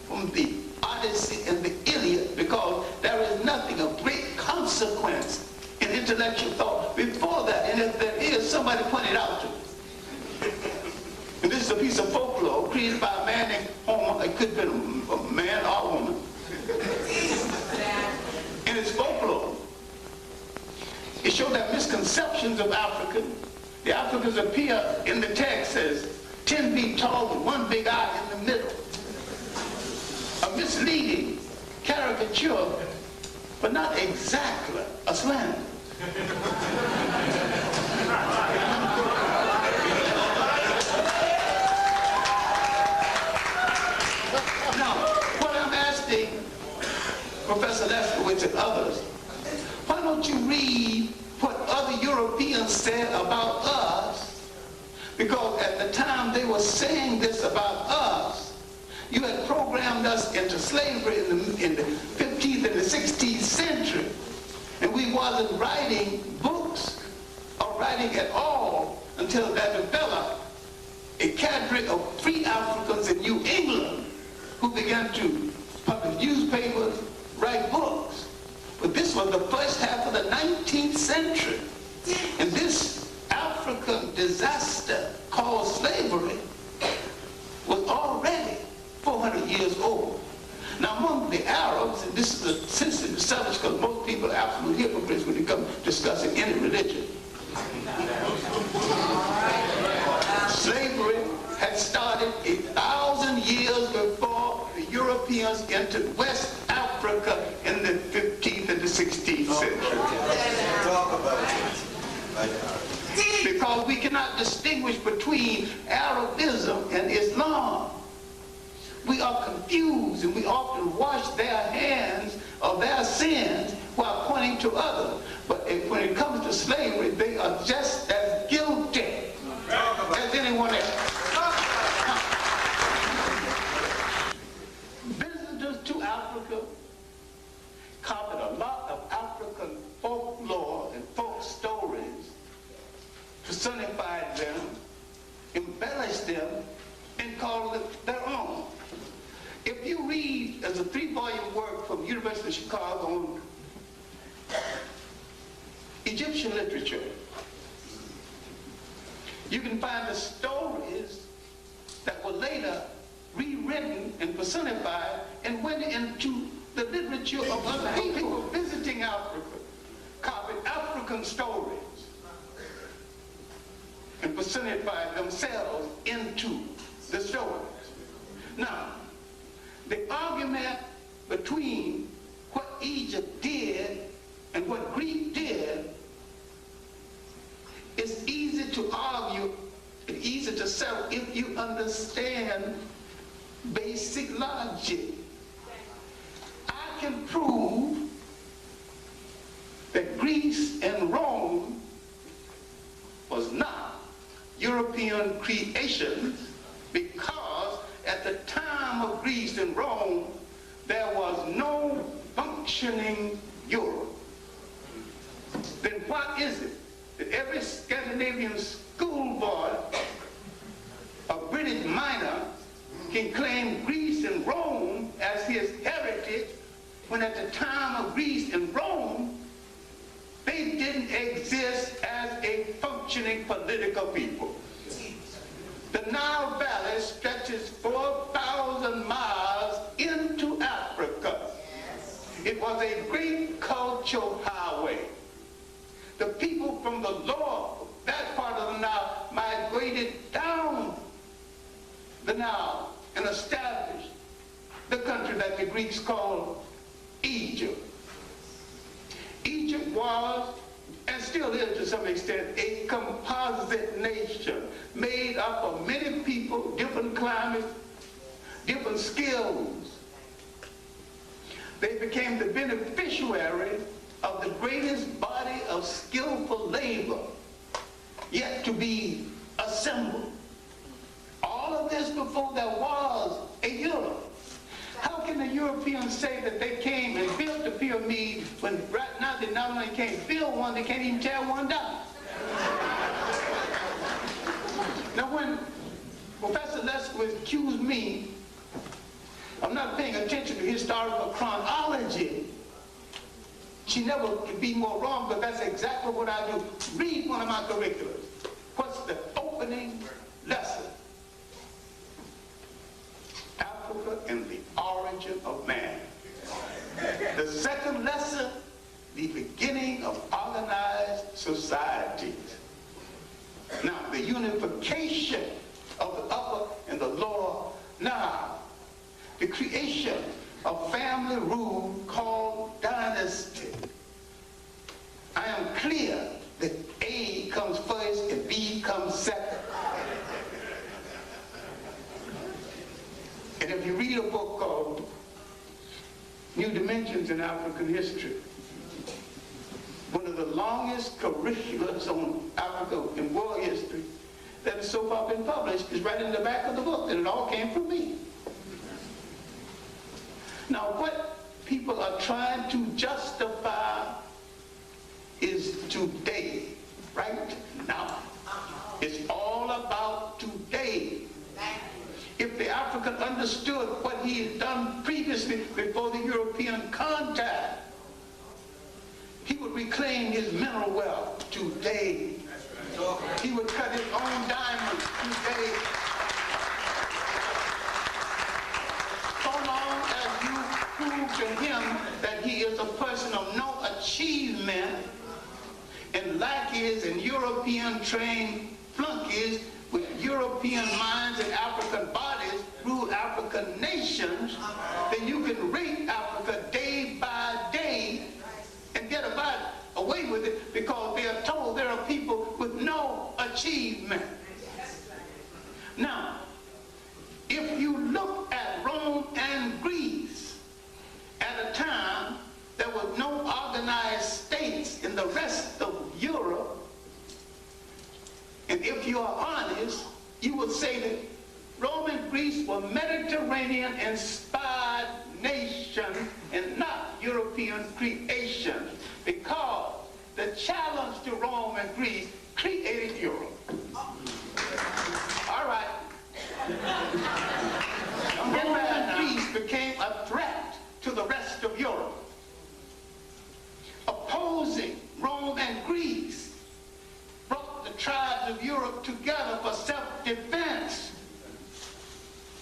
from the Odyssey and the Iliad, because there is nothing of great consequence in intellectual thought before that. And if there is, somebody point it out to me. And this is a piece of folklore created by a man named Homer. It could have been a man or a woman. And it's folklore. It showed that misconceptions of Africa. The Africans appear in the text as 10 feet tall with one big eye in the middle. A misleading caricature, but not exactly a slander. Now, what I'm asking Professor Leskowitz and others, why don't you read what other Europeans said about us? Because at the time they were saying this about us, you had programmed us into slavery in the 15th and the 16th century. And we wasn't writing books or writing at all until there developed a cadre of free Africans in New England who began to publish newspapers, write books. But this was the first half of the 19th century. And this African disaster called slavery was already 400 years old. Now among the Arabs, and this is a sensitive subject because most people are absolute hypocrites when they come discussing any religion. Slavery had started 1,000 years before the Europeans entered West Africa in the 15th and the 16th century. Talk about it. Because we cannot distinguish between Arabism and Islam. We are confused and we often wash their hands of their sins while pointing to others. But when it comes to slavery, they are just as guilty as anyone else. Visitors to Africa copied a lot of African folklore and folk stories, personified them, embellished them, and called it their own. If you read, there's a 3-volume work from University of Chicago on Egyptian literature, you can find the stories that were later rewritten and personified and went into the literature of other people visiting Africa, copied African stories and personified themselves into the stories. Now, the argument between what Egypt did and what Greece did to argue and easy to settle if you understand basic logic. I can prove that Greece and Rome was not European creations, because at the time of Greece and Rome, there was no functioning Europe. Then what is it that every Scandinavian schoolboy, a British minor, can claim Greece and Rome as his heritage, when at the time of Greece and Rome, they didn't exist as a functioning political people? The Nile Valley stretches 4,000 miles into Africa. It was a great cultural highway. The people from the lower, that part of the Nile, migrated down the Nile and established the country that the Greeks called Egypt. Egypt was, and still is to some extent, a composite nation made up of many people, different climates, different skills. They became the beneficiary of the greatest body of skillful labor yet to be assembled. All of this before there was a Europe. How can the Europeans say that they came and built the pyramid when right now they not only can't build one, they can't even tear one down? Now when Professor Lesko accused me of not paying attention to historical chronology, she never could be more wrong, but that's exactly what I do. Read one of my curriculums. What's the opening lesson? Africa and the origin of man. The second lesson, the beginning of organized societies. Now, the unification of the upper and the lower Nile. The creation of family rule called dynasty. I am clear that A comes first and B comes second. And if you read a book called New Dimensions in African History, one of the longest curriculums on Africa in world history that has so far been published is right in the back of the book, and it all came from me. Now, what people are trying to justify is today, right now. It's all about today. If the African understood what he had done previously before the European contact, he would reclaim his mineral wealth today. He would cut his own diamonds today. So long as you prove to him that he is a person of no achievement, and lackeys and European trained flunkies with European minds and African bodies rule African nations, then you can rate Africa day by day and get away with it, because they are told there are people with no achievement. Now, if you look at Rome and Greece at a time there were no organized states in the rest of Europe, and if you are honest, you would say that Rome and Greece were Mediterranean-inspired nations and not European creations, because the challenge to Rome and Greece created Europe. All right. Rome and Greece became a threat to the rest of Europe. Opposing Rome and Greece brought the tribes of Europe together for self-defense.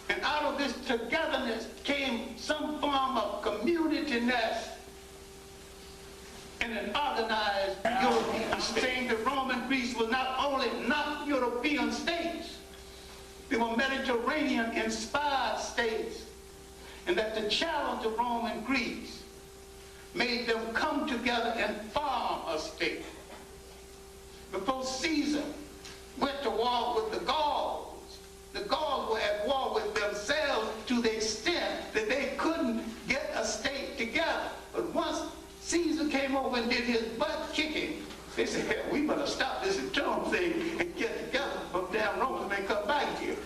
And out of this togetherness came some form of community-ness and an organized European state. Saying that Rome and Greece were not only not European states, they were Mediterranean-inspired states, and that the challenge of Rome and Greece made them come together and form a state. Before Caesar did his butt kicking. They said, "Hell, we better stop this internal thing and get together. But damn Romans may come back here."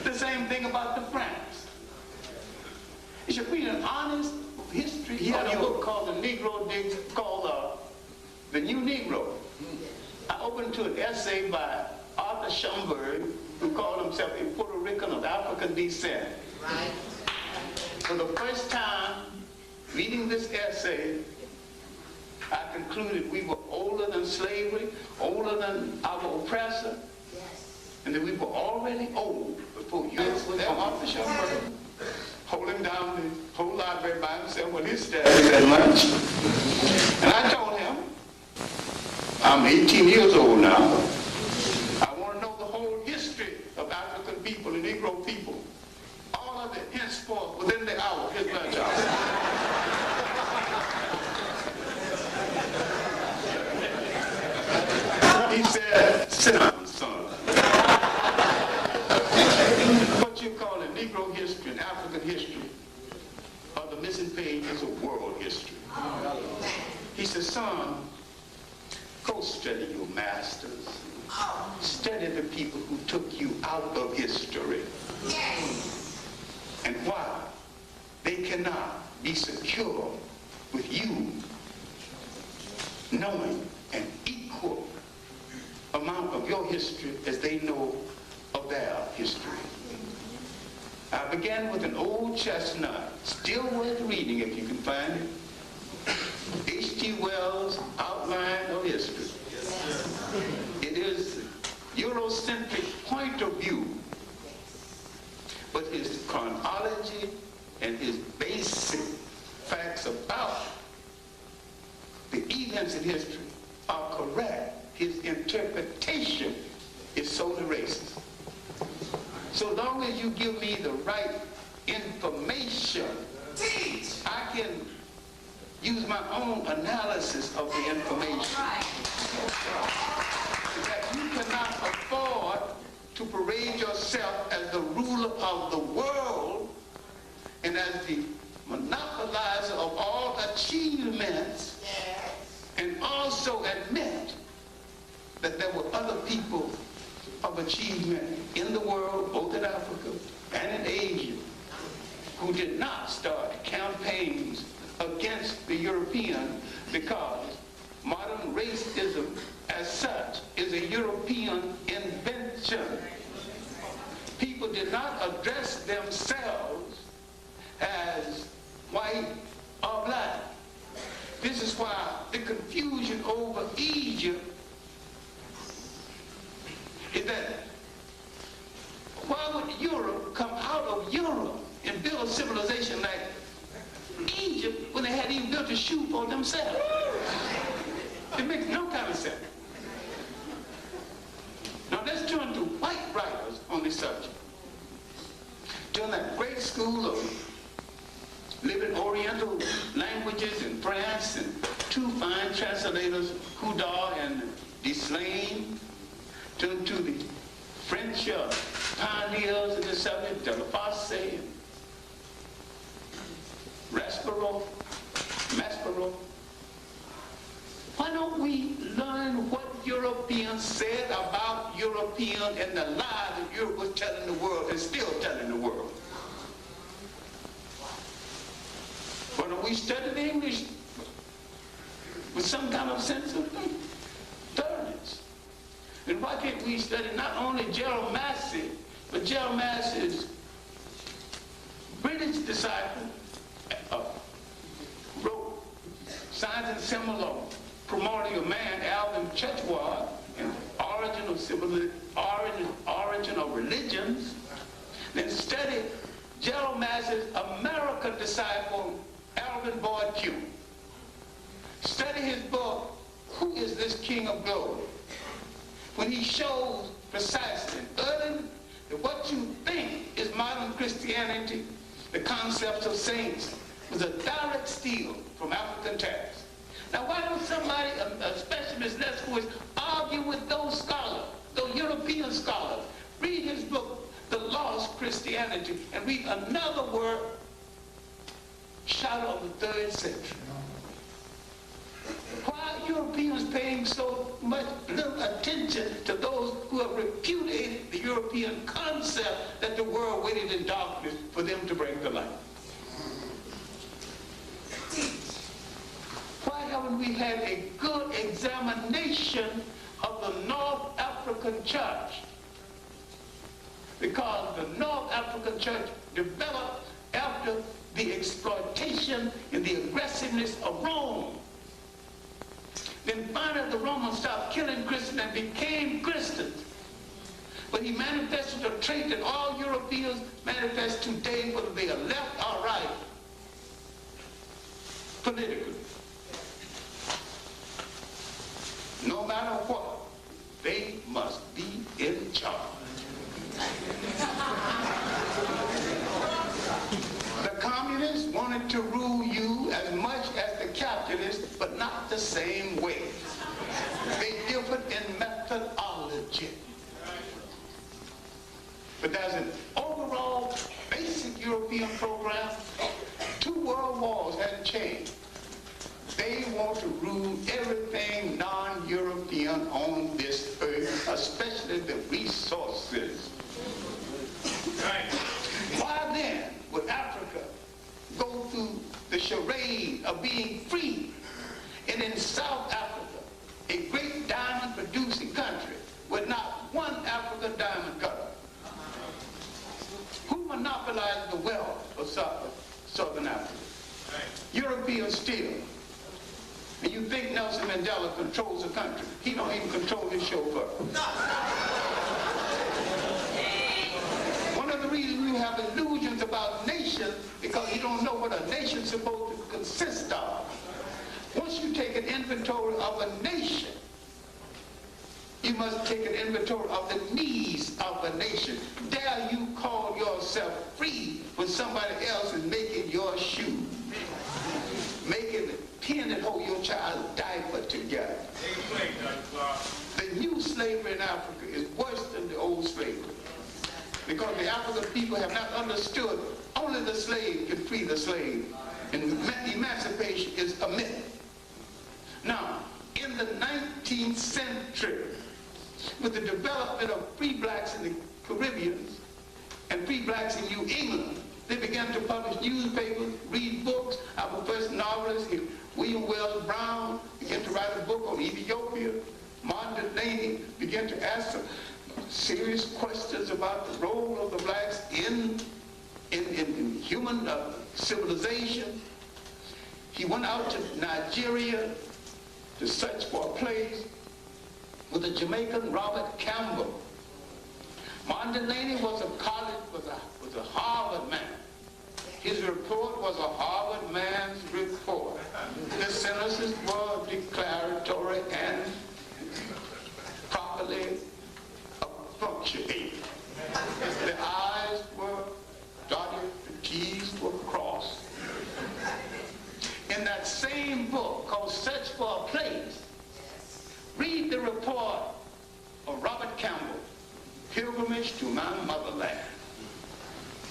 The same thing about the Franks. It should be an honest history. He had a book called The Negro Digs, called The New Negro. I opened to an essay by Arthur Schomburg, who called himself a Puerto Rican of African descent. Right. For the first time, reading this essay, I concluded we were older than slavery, older than our oppressor, and that we were already old before you. There, Arthur Schomburg, holding down the whole library by himself with his studies at lunch. And I told him, I'm 18 years old now. I want to know the whole history of African people and Negro people. All of it, henceforth, within the hour, his lunch hour. He said, "Sit down, son. What you call a Negro history and African history, or the missing page is a world history." He said, "Son, go study your masters. Study the people who took you out of history. And why they cannot be secure with you knowing an equal amount of your history as they know of their history." I began with an old chestnut, still worth reading if you can find it. H.G. Wells' Outline of History. It is Eurocentric point of view, but his chronology and his basic facts about the events in history are correct. His interpretation is solely racist. So long as you give me the right information, I can use my own analysis of the information. That you cannot afford to parade yourself as the ruler of the world and as the monopolizer of all achievements, and also admit that there were other people of achievement in the world, both in Africa and in Asia, who did not start campaigns against the European, because modern racism as such is a European invention. People did not address themselves as white or black. This is why the confusion over Egypt is that why would Europe come out of Europe and build a civilization like Egypt when they hadn't even built a shoe for themselves? It makes no kind of sense. Now let's turn to white writers on this subject. During that great school of living Oriental languages in France, and two fine translators, Houdart and Deslane, to the French pioneers in the subject, Delafosse, Maspero. Why don't we learn what Europeans said about Europeans and the lies that Europe was telling the world and still telling the world? Why don't we study the English with some kind of sense of thoroughness? And why can't we study not only Gerald Massey, but Gerald Massey's British disciple wrote Signs and Symbols of Primordial Man, Alvin Churchward, and Origin of Religions. Then study Gerald Massey's American disciple, Alvin Boyd Q. Study his book, Who is This King of Glory? When he shows precisely, early, that what you think is modern Christianity, the concepts of saints, was a direct steal from African texts. Now why don't somebody, especially Ms. Leskowitz, argue with those scholars, those European scholars? Read his book, The Lost Christianity, and read another work shadow of the 3rd century. Why are Europeans paying so much little attention to those who have repudiated the European concept that the world waited in darkness for them to bring to light? Why haven't we had a good examination of the North African church? Because the North African church developed after the exploitation and the aggressiveness of Rome. Then finally the Romans stopped killing Christians and became Christians. But he manifested a trait that all Europeans manifest today, whether they are left or right, politically. No matter what, they must be in charge. The communists wanted to rule you as much as the capitalists, but not the same way. They differed in methodology. But there's an overall basic European program. 2 world wars hadn't changed. They want to rule everything non-European on this earth, especially the resources. Right. Why then would Africa go through the charade of being free, and in South Africa, a great diamond producing country, with not one African diamond cutter? Who monopolized the wealth of Southern Africa? Europeans still. And you think Nelson Mandela controls the country. He don't even control his chauffeur. One of the reasons we have illusions about nations, because you don't know what a nation's supposed to consist of. Once you take an inventory of a nation, you must take an inventory of the needs of a nation. Dare you call yourself free when somebody else is making your shoe, making the pin that hold your child's diaper together. The new slavery in Africa is worse than the old slavery, because the African people have not understood only the slave can free the slave, and emancipation is a myth. Now, in the 19th century, with the development of free blacks in the Caribbean and free blacks in New England, they began to publish newspapers, read books. Our first novelist, William Wells Brown, began to write a book on Ethiopia. Martin Delaney began to ask some serious questions about the role of the blacks in human civilization. He went out to Nigeria to search for a place with a Jamaican, Robert Campbell. Martin Delaney was a Harvard man. His report was a Harvard man's report. The sentences were declaratory and properly punctuated. The I's were dotted, the T's were crossed. In that same book called Search for a Place, read the report of Robert Campbell, Pilgrimage to My Motherland.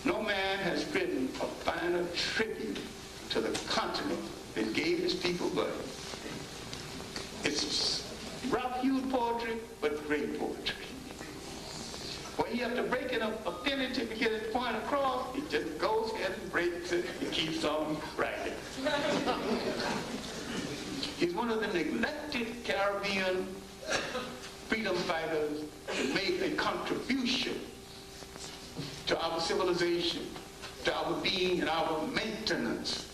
No man has written a finer tribute to the continent that gave his people birth. It's rough-hewed poetry, but great poetry. When you have to break in a affinity to get his point across, he just goes ahead and breaks it and keeps on writing. He's one of the neglected Caribbean freedom fighters that made a contribution to our civilization, to our being and our maintenance.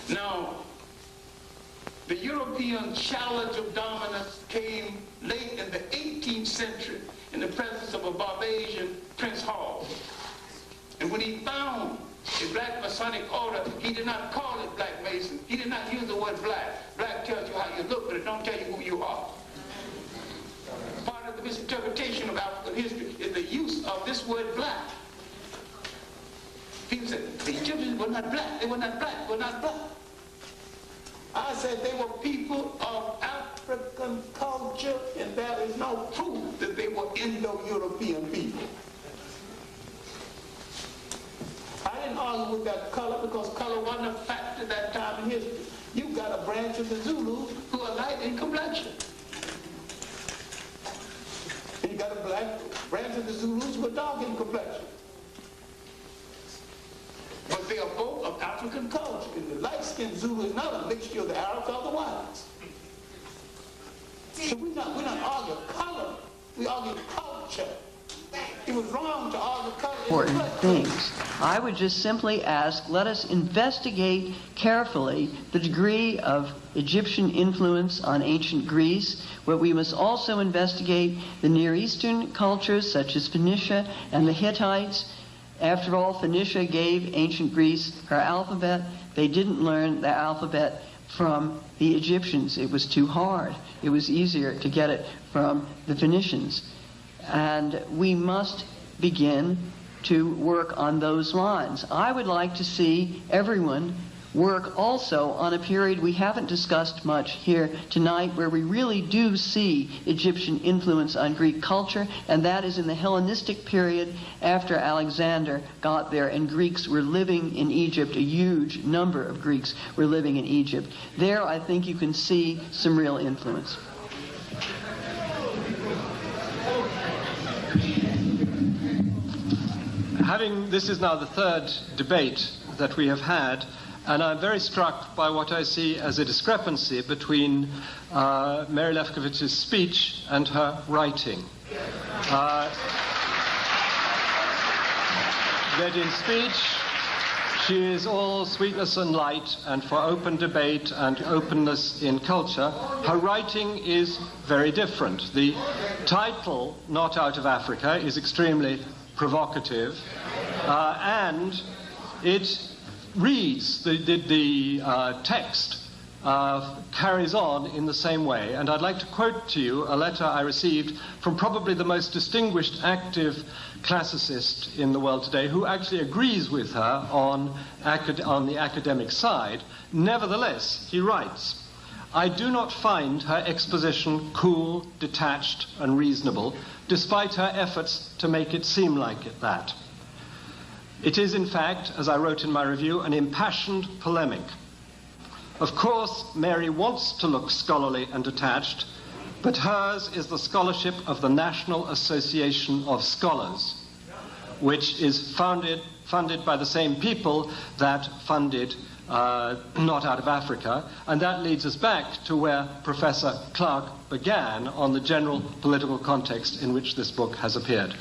Now, the European challenge of dominance came late in the 18th century in the presence of a Barbadian Prince Hall. And when he found a black Masonic order, he did not call it Black Mason. He did not use the word black. Black tells you how you look, but it don't tell you who you are. Part of the misinterpretation of African history is the use of this word black. People said, the Egyptians were not black, they were not black, they were not black. I said they were people of African culture, and there is no proof that they were Indo-European people. I didn't argue with that color because color wasn't a factor at that time in history. You got a branch of the Zulus who are light in complexion. And you got a black branch of the Zulus who are dark in complexion. But they are both of African culture. And the light-skinned Zulu is not a mixture of the Arabs or the whites. So we're not arguing color, we argue culture. It was wrong to argue color. Important things. I would just simply ask, let us investigate carefully the degree of Egyptian influence on ancient Greece, but we must also investigate the Near Eastern cultures such as Phoenicia and the Hittites. After all, Phoenicia gave ancient Greece her alphabet. They didn't learn the alphabet from the Egyptians. It was too hard. It was easier to get it from the Phoenicians. And we must begin to work on those lines. I would like to see everyone work also on a period we haven't discussed much here tonight, where we really do see Egyptian influence on Greek culture, and that is in the Hellenistic period after Alexander got there and Greeks were living in Egypt. A huge number of Greeks were living in Egypt. There, I think you can see some real influence. This is now the third debate that we have had, and I'm very struck by what I see as a discrepancy between Mary Lefkowitz's speech and her writing. That in speech, she is all sweetness and light and for open debate and openness in culture. Her writing is very different. The title, Not Out of Africa, is extremely provocative, and it reads, the text carries on in the same way. And I'd like to quote to you a letter I received from probably the most distinguished active classicist in the world today, who actually agrees with her on the academic side. Nevertheless, he writes, "I do not find her exposition cool, detached, and reasonable, despite her efforts to make it seem like that. It is, in fact, as I wrote in my review, an impassioned polemic. Of course, Mary wants to look scholarly and detached, but hers is the scholarship of the National Association of Scholars, which is funded by the same people that funded Not Out of Africa, and that leads us back to where Professor Clark began on the general political context in which this book has appeared."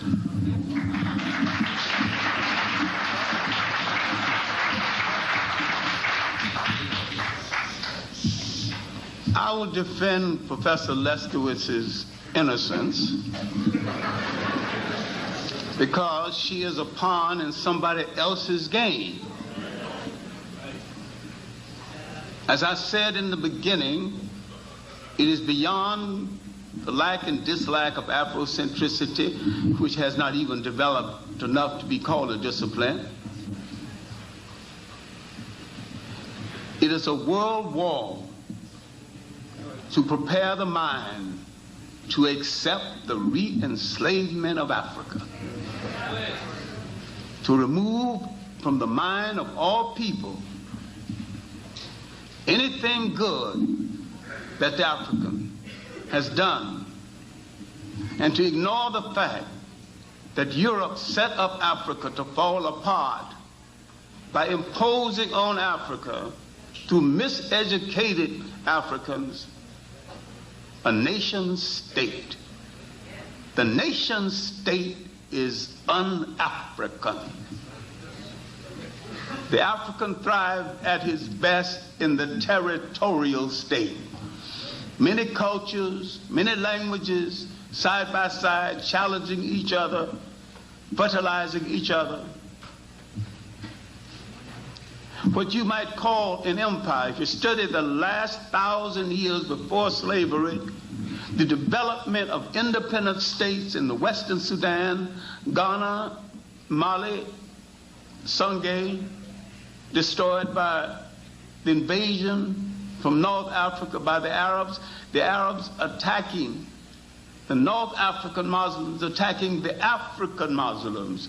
I will defend Professor Leskowitz's innocence because she is a pawn in somebody else's game. As I said in the beginning, it is beyond the lack and dislike of Afrocentricity, which has not even developed enough to be called a discipline. It is a world war to prepare the mind to accept the re-enslavement of Africa, to remove from the mind of all people anything good that the African has done, and to ignore the fact that Europe set up Africa to fall apart by imposing on Africa, through miseducated Africans, a nation state. The nation state is un-African. The African thrived at his best in the territorial state. Many cultures, many languages, side by side, challenging each other, fertilizing each other. What you might call an empire. If you study the last 1,000 years before slavery, the development of independent states in the Western Sudan, Ghana, Mali, Songhai, destroyed by the invasion from North Africa by the Arabs attacking the North African Muslims, attacking the African Muslims,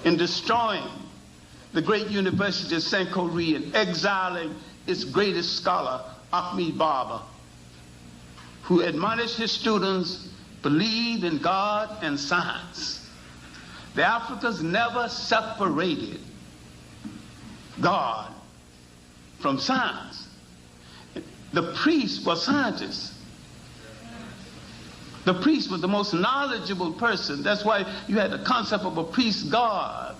and destroying the great University of Saint-Corée and exiling its greatest scholar, Ahmed Baba, who admonished his students, believe in God and science. The Africans never separated God from science. The priest was scientists. The priest was the most knowledgeable person. That's why you had the concept of a priest God.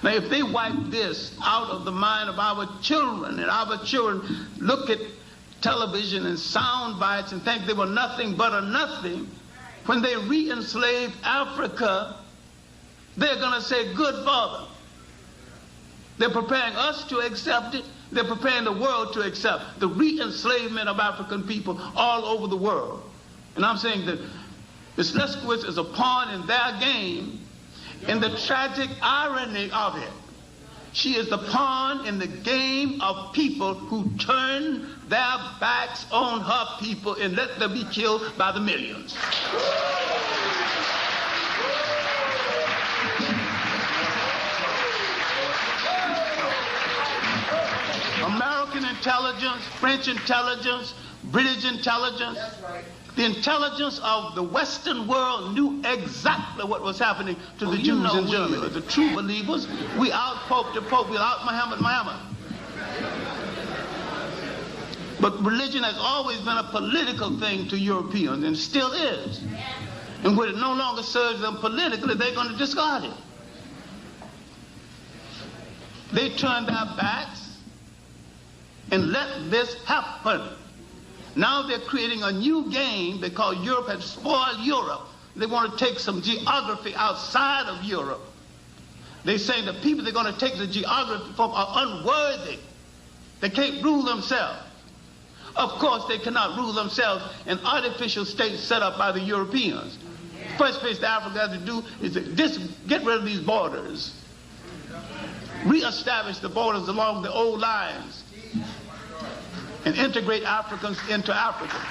Now, if they wipe this out of the mind of our children, and our children look at television and sound bites and think they were nothing but a nothing, when they re-enslaved Africa, they're going to say, good for them. They're preparing us to accept it. They're preparing the world to accept the re-enslavement of African people all over the world. And I'm saying that Ms. Leskowitz is a pawn in their game, in the tragic irony of it. She is the pawn in the game of people who turn their backs on her people and let them be killed by the millions. American intelligence, French intelligence, British intelligence, the intelligence of the Western world knew exactly what was happening to the Jews in Germany. The true believers, we out-Pope the Pope, we out-Muhammad. But religion has always been a political thing to Europeans, and still is. And when it no longer serves them politically, they're going to discard it. They turn their backs and let this happen. Now they're creating a new game because Europe has spoiled Europe. They want to take some geography outside of Europe. They say the people they're going to take the geography from are unworthy. They can't rule themselves. Of course, they cannot rule themselves in artificial states set up by the Europeans. First place that Africa has to do is to get rid of these borders. Reestablish the borders along the old lines and integrate Africans into Africans.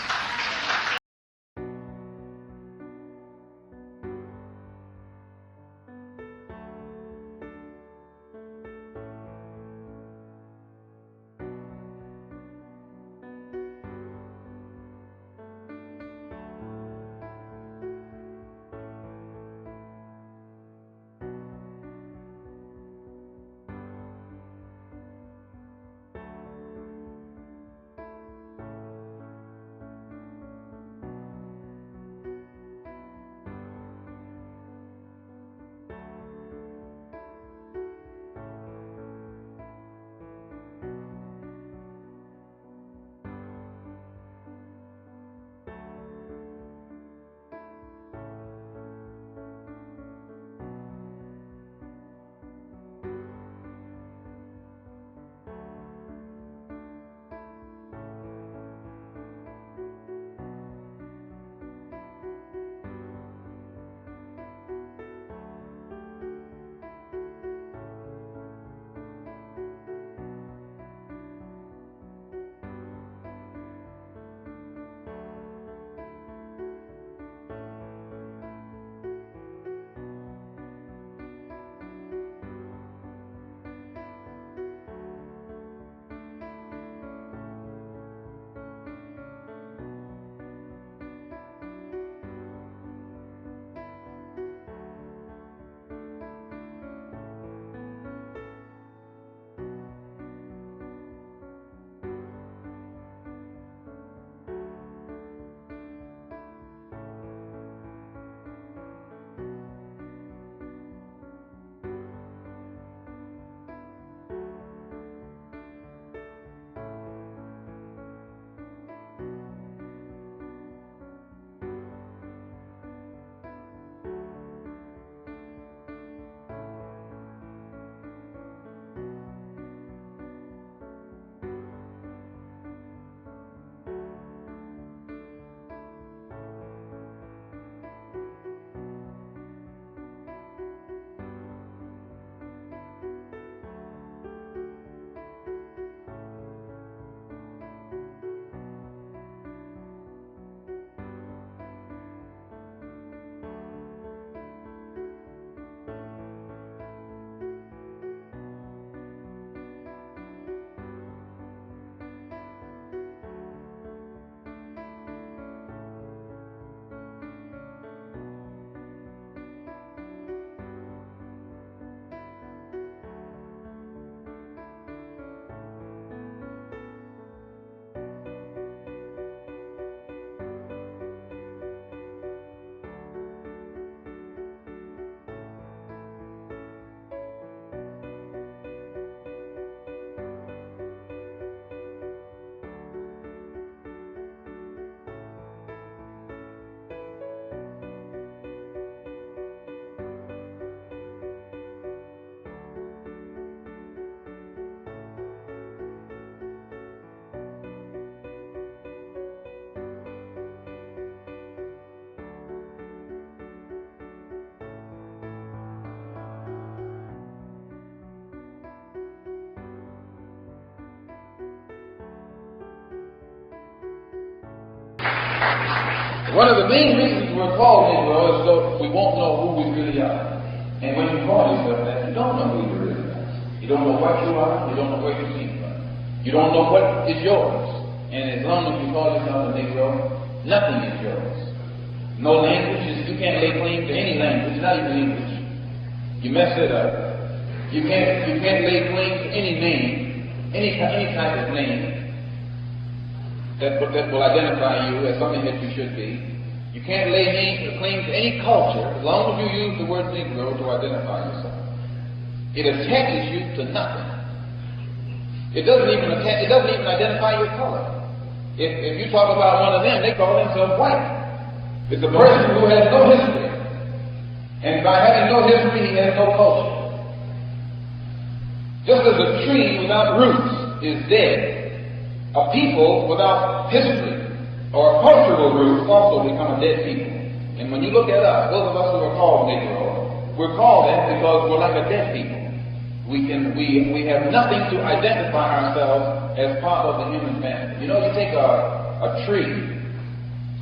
One of the main reasons we're called Negro is so we won't know who we really are. And when you call yourself that, you don't know who you really are. You don't know what you are. You don't know where you came from. You don't know what is yours. And as long as you call yourself a Negro, nothing is yours. No language. You can't lay claim to any language, not even English. You mess it up. You can't lay claim to any name, any type of name that will identify you as something that you should be. You can't lay claim to any culture as long as you use the word Negro to identify yourself. It attaches you to nothing. It doesn't even identify your color. If you talk about one of them, they call themselves white. It's a person who has no history. And by having no history, he has no culture. Just as a tree without roots is dead, a people without history or cultural roots also become a dead people. And when you look at us, those of us who are called Negro, we're called that because we're like a dead people. We have nothing to identify ourselves as part of the human family. You know, you take a tree.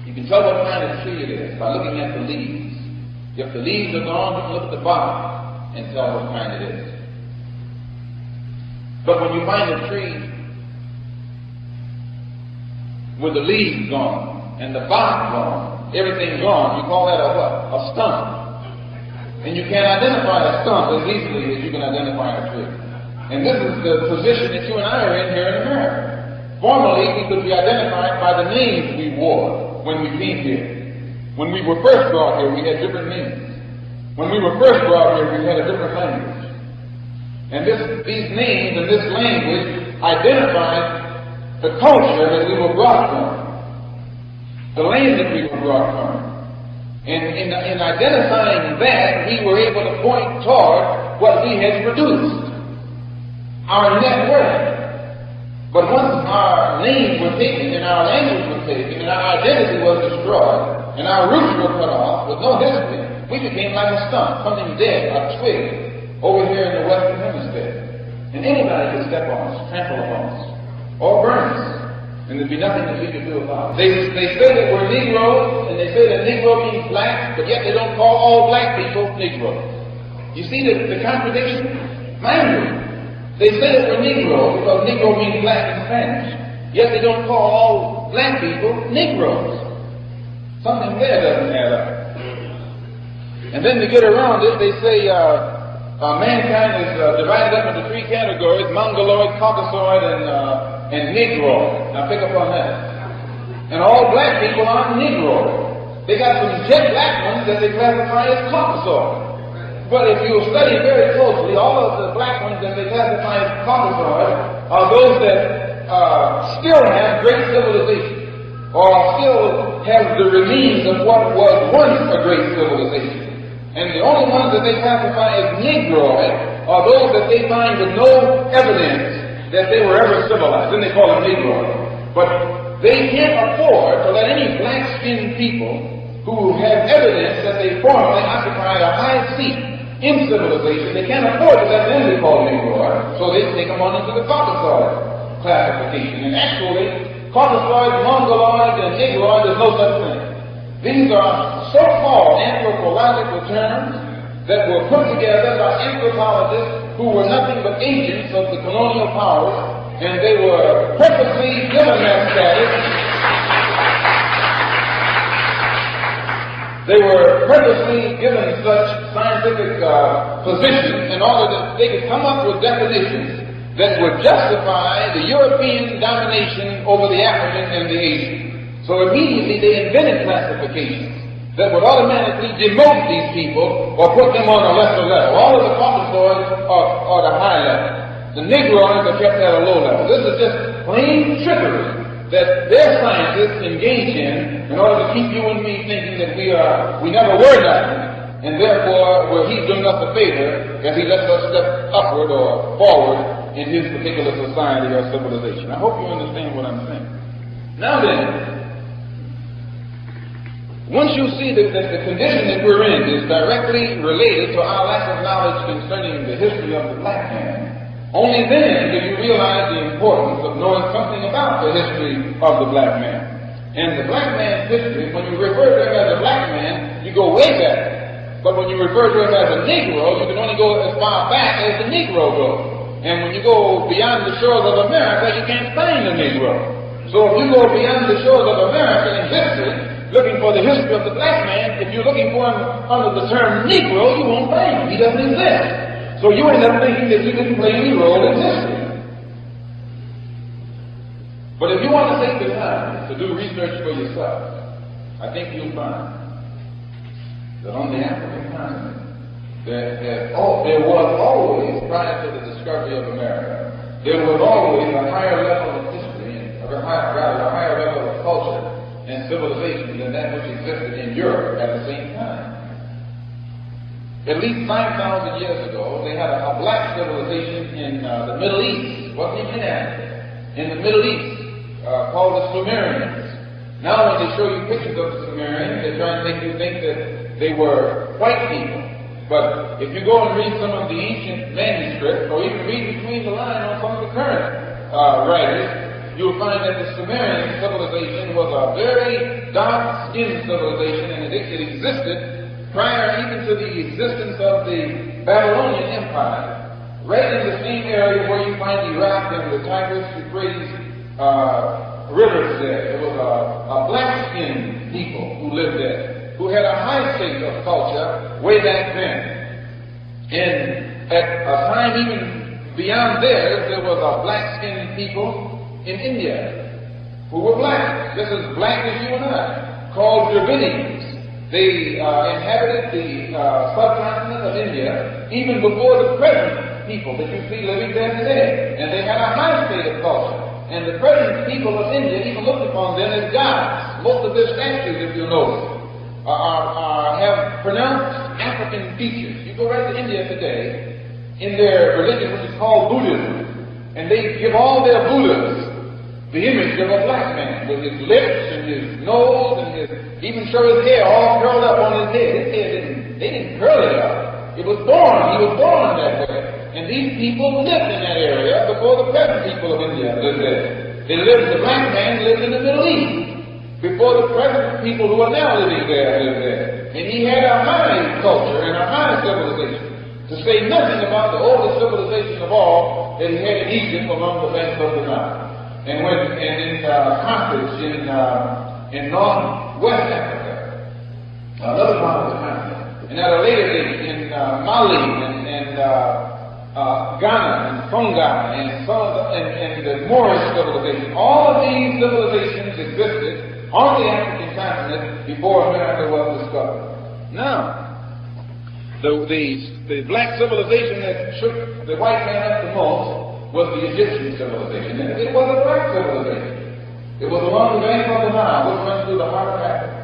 You can tell what kind of tree it is by looking at the leaves. If the leaves are gone, you can look at the bark and tell what kind it is. But when you find a tree with the leaves gone and the bark gone, everything gone, you call that a what? A stump. And you can't identify a stump as easily as you can identify a tree. And this is the position that you and I are in here in America. Formerly, we could be identified by the names we wore when we came here. When we were first brought here, we had different names. When we were first brought here, we had a different language. And these names and this language identified the culture that we were brought from, the land that we were brought from. And in identifying that, we were able to point toward what we had produced, our net worth. But once our names were taken and our language was taken and our identity was destroyed and our roots were cut off with no history, we became like a stump, something dead, a twig, over here in the Western Hemisphere. And anybody could step on us, trample upon us, or burn us, and there'd be nothing that we could do about it. They say that we're Negroes, and they say that Negro means black, but yet they don't call all black people Negroes. You see the contradiction? Mind you, they say that we're Negro because Negro means black in Spanish, yet they don't call all black people Negroes. Something there doesn't add up. And then to get around it, they say mankind is divided up into three categories: Mongoloid, Caucasoid, and Negro. Now pick up on that. And all black people aren't Negro. They got some jet black ones that they classify as Caucasoid. But if you study very closely, all of the black ones that they classify as Caucasoid are those that still have great civilization, or still have the remains of what was once a great civilization. And the only ones that they classify as Negroid are those that they find with no evidence that they were ever civilized. Then they call them Negroid. But they can't afford to let any black-skinned people who have evidence that they formerly occupied a high seat in civilization, they can't afford to let them be called Negroid, so they take them on into the Caucasoid classification. And actually, Caucasoid, Mongoloid, and Negroid, there's no such thing. These are so-called anthropological terms that were put together by anthropologists who were nothing but agents of the colonial powers, and they were purposely given that status. They were purposely given such scientific positions in order that they could come up with definitions that would justify the European domination over the African and the Asian. So immediately they invented classifications that would automatically demote these people or put them on a lesser level. All of the Caucasoids are the high level. The Negroids are kept at a low level. This is just plain trickery that their scientists engage in order to keep you and me thinking that we never were nothing, and therefore he's doing us a favor as he lets us step upward or forward in his particular society or civilization. I hope you understand what I'm saying. Now then, once you see that the condition that we're in is directly related to our lack of knowledge concerning the history of the black man, only then do you realize the importance of knowing something about the history of the black man. And the black man's history, when you refer to him as a black man, you go way back. But when you refer to him as a Negro, you can only go as far back as the Negro goes. And when you go beyond the shores of America, you can't find the Negro. So if you go beyond the shores of America in history, looking for the history of the black man, if you're looking for him under the term Negro, you won't find him. He doesn't exist. So you end up thinking that you didn't play any role in history. But if you want to take the time to do research for yourself, I think you'll find that on the African continent, there was always, prior to the discovery of America, there was always a higher level of history, a higher level of culture and civilization than that which existed in Europe at the same time. At least 5,000 years ago, they had a black civilization in the Middle East. Wasn't even in Africa. In the Middle East. Called the Sumerians. Now when they show you pictures of the Sumerians, they're trying to make you think that they were white people. But if you go and read some of the ancient manuscripts, or even read between the lines on some of the current writers, you'll find that the Sumerian civilization was a very dark-skinned civilization, and it existed prior even to the existence of the Babylonian Empire. Right in the same area where you find Iraq and the Tigris, Euphrates, rivers there. There was a black-skinned people who lived there, who had a high state of culture way back then. And at a time even beyond theirs, there was a black-skinned people in India who were black, just as black as you and I, called Dravidians. They inhabited the subcontinent of India even before the present people that you see living there today. And they had a high state of culture. And the present people of India even looked upon them as gods. Most of their statues, if you notice, have pronounced African features. You go right to India today, in their religion, which is called Buddhism, and they give all their Buddhas the image of a black man, with his lips and his nose and even show his hair all curled up on his head. His hair they didn't curl it up. It was born. He was born that way. And these people lived in that area before the present people of India lived there. The black man lived in the Middle East before the present people who are now living there lived there. And he had a high culture and a high civilization, to say nothing about the oldest civilization of all that he had in Egypt along the banks of the Nile. And in Carthage in northwest Africa, another part of the continent. And at a later date in Mali and Ghana and Tonga and the Moorish civilization. All of these civilizations existed on the African continent before America was discovered. Now, the black civilization that shook the white man up the most was the Egyptian civilization. And it was a black civilization. It was along the banks of the Nile, which runs through the heart of Africa.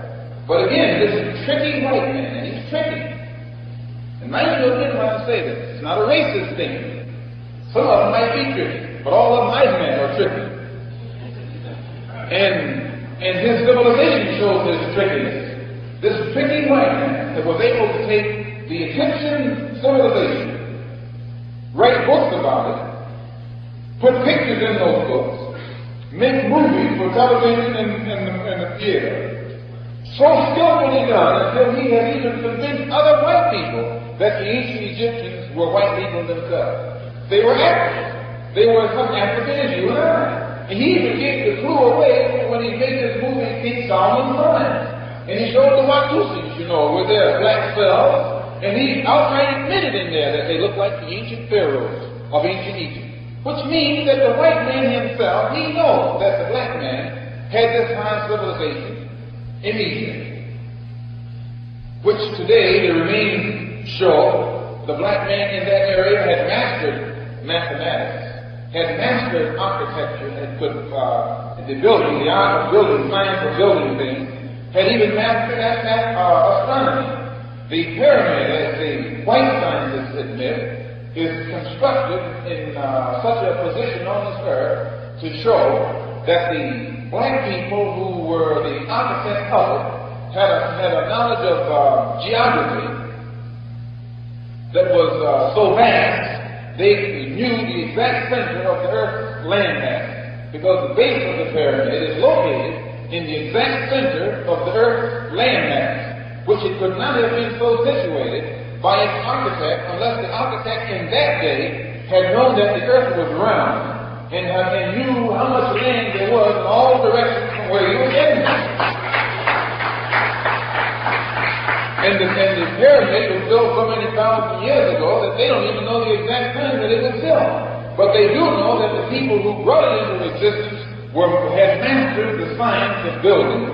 But again, this is tricky white man, and he's tricky. And mind you again when I say this, it's not a racist thing. Some of them might be tricky, but all of them white men are tricky. And his civilization shows his trickiness. This tricky white man that was able to take the Egyptian civilization, write books about it, put pictures in those books, make movies for television and the theater. So skillfully done until he had even convinced other white people that the ancient Egyptians were white people themselves. They were African. They were as much African as you and I. And he even gave the clue away when he made this movie, King Solomon's Mines. And he showed the Watusis, with their black cells. And he outright admitted in there that they looked like the ancient pharaohs of ancient Egypt. Which means that the white man himself, he knows that the black man had this high civilization in Egypt. Which today the remains show the black man in that area had mastered mathematics, had mastered architecture, had put the building, the art of building, science of building things, had even mastered astronomy. The pyramid, as the white scientists admit, is constructed in such a position on this earth to show that the black people who were the architects of it had a knowledge of geography that was so vast, they knew the exact center of the earth's landmass, because the base of the pyramid is located in the exact center of the Earth's landmass, which it could not have been so situated by its architect unless the architect in that day had known that the Earth was round and knew how much land there was in all directions from where he was heading. And the pyramid was built so many thousand years ago that they don't even know the exact time that it was built. But they do know that the people who brought it into existence had mastered the science of building,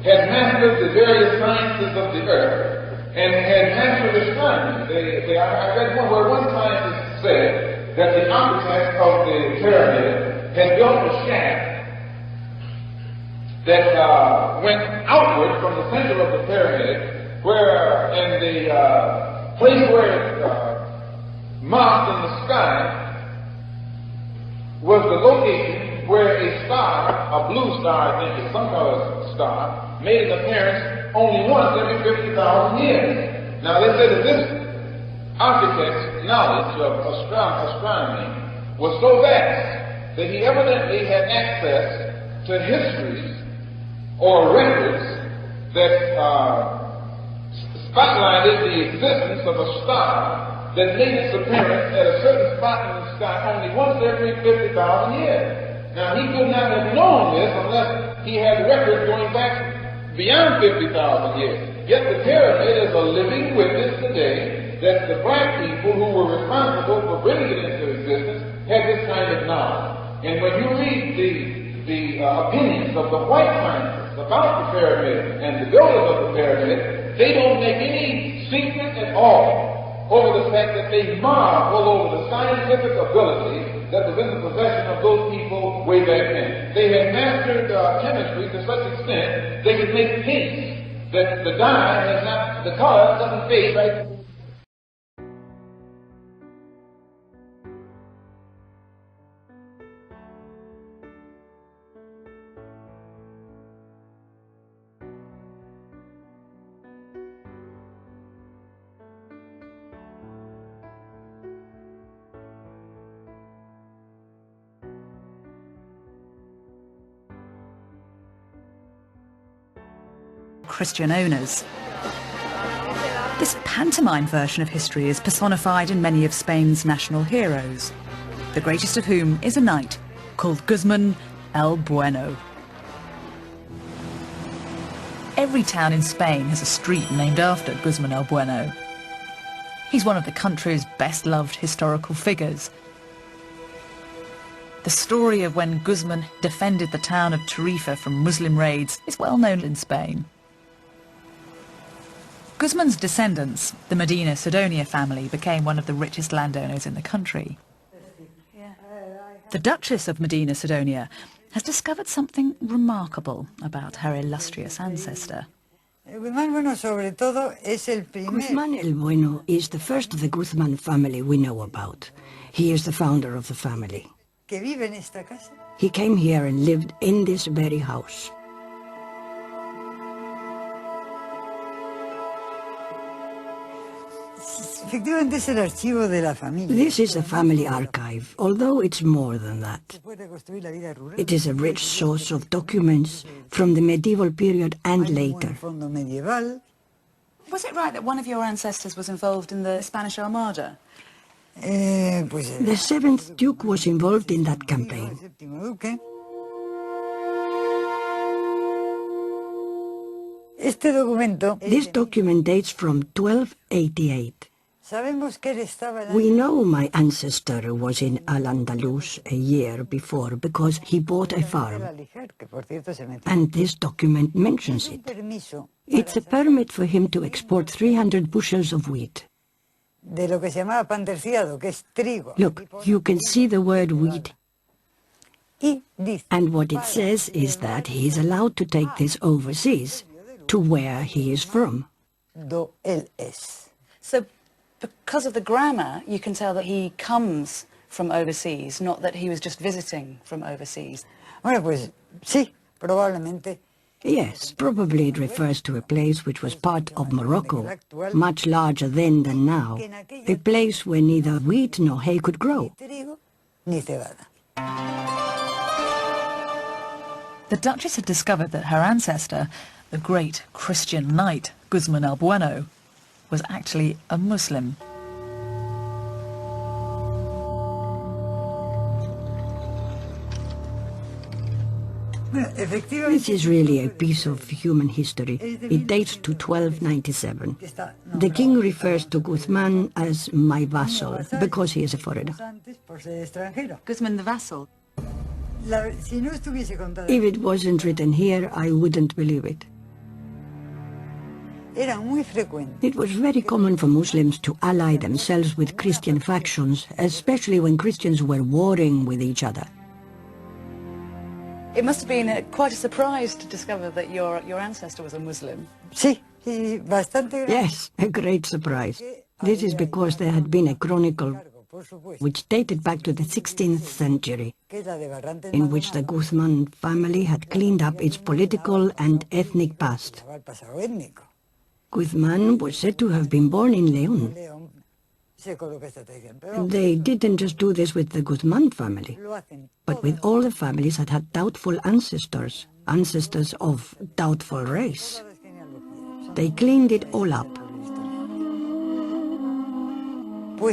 had mastered the various sciences of the earth, and had mastered astronomy. I read one where one scientist said that the architect of the pyramid had built a shaft that went outward from the center of the pyramid, where in the place where it marked in the sky was the location where a star, a blue star, I think it's some color star, made an appearance only once every 50,000 years. Now they said that this architect's knowledge of astronomy was so vast that he evidently had access to histories or records that spotlighted the existence of a star that made its appearance at a certain spot in the sky only once every 50,000 years. Now, he could not have known this unless he had records going back beyond 50,000 years. Yet the pyramid is a living witness today that the black people who were responsible for bringing it into existence had this kind of knowledge. And when you read the opinions of the white scientists about the pyramid and the builders of the pyramid, they don't make any secret at all over the fact that they marvel over the scientific ability that was in the possession of those people way back then. They had mastered chemistry to such extent they could make paints that the dye has not, the color doesn't fade right. Christian owners. This pantomime version of history is personified in many of Spain's national heroes, the greatest of whom is a knight called Guzman el Bueno. Every town in Spain has a street named after Guzman el Bueno. He's one of the country's best-loved historical figures. The story of when Guzman defended the town of Tarifa from Muslim raids is well known in Spain. Guzman's descendants, the Medina Sidonia family, became one of the richest landowners in the country. The Duchess of Medina Sidonia has discovered something remarkable about her illustrious ancestor. Guzman el Bueno is the first of the Guzman family we know about. He is the founder of the family. He came here and lived in this very house. This is the family archive, although it's more than that. It is a rich source of documents from the medieval period and later. Was it right that one of your ancestors was involved in the Spanish Armada? The 7th Duke was involved in that campaign. This document dates from 1288. We know my ancestor was in Al-Andalus a year before because he bought a farm, and this document mentions it. It's a permit for him to export 300 bushels of wheat. Look, you can see the word wheat, and what it says is that he is allowed to take this overseas, to where he is from. So, because of the grammar, you can tell that he comes from overseas, not that he was just visiting from overseas. Yes, probably it refers to a place which was part of Morocco, much larger then than now, a place where neither wheat nor hay could grow. The Duchess had discovered that her ancestor, the great Christian knight Guzman el Bueno, was actually a Muslim. This is really a piece of human history. It dates to 1297. The king refers to Guzman as my vassal because he is a foreigner. Guzman the vassal? If it wasn't written here, I wouldn't believe it. It was very common for Muslims to ally themselves with Christian factions, especially when Christians were warring with each other. It must have been quite a surprise to discover that your ancestor was a Muslim. Yes, a great surprise. This is because there had been a chronicle which dated back to the 16th century, in which the Guzman family had cleaned up its political and ethnic past. Guzman was said to have been born in León. They didn't just do this with the Guzman family, but with all the families that had doubtful ancestors, ancestors of doubtful race. They cleaned it all up. We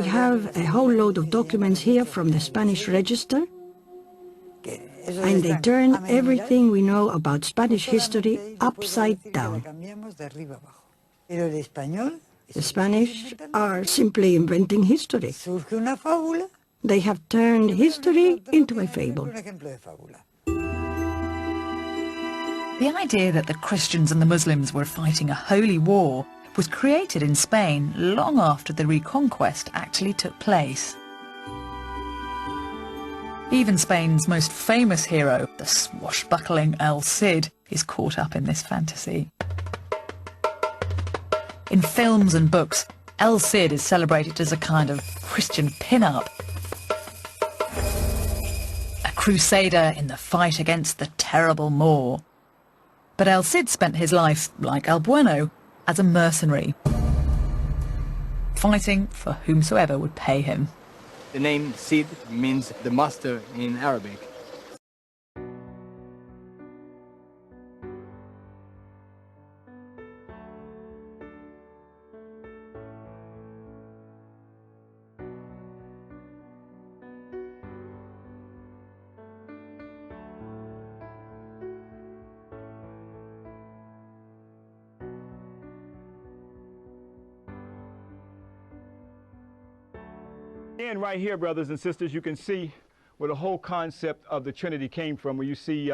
have a whole load of documents here from the Spanish Register, and they turn everything we know about Spanish history upside down. The Spanish are simply inventing history. They have turned history into a fable. The idea that the Christians and the Muslims were fighting a holy war was created in Spain long after the Reconquest actually took place. Even Spain's most famous hero, the swashbuckling El Cid, is caught up in this fantasy. In films and books, El Cid is celebrated as a kind of Christian pin-up, a crusader in the fight against the terrible Moor. But El Cid spent his life, like El Bueno, as a mercenary, fighting for whomsoever would pay him. The name Cid means the master in Arabic. And right here, brothers and sisters, you can see where the whole concept of the Trinity came from, where you see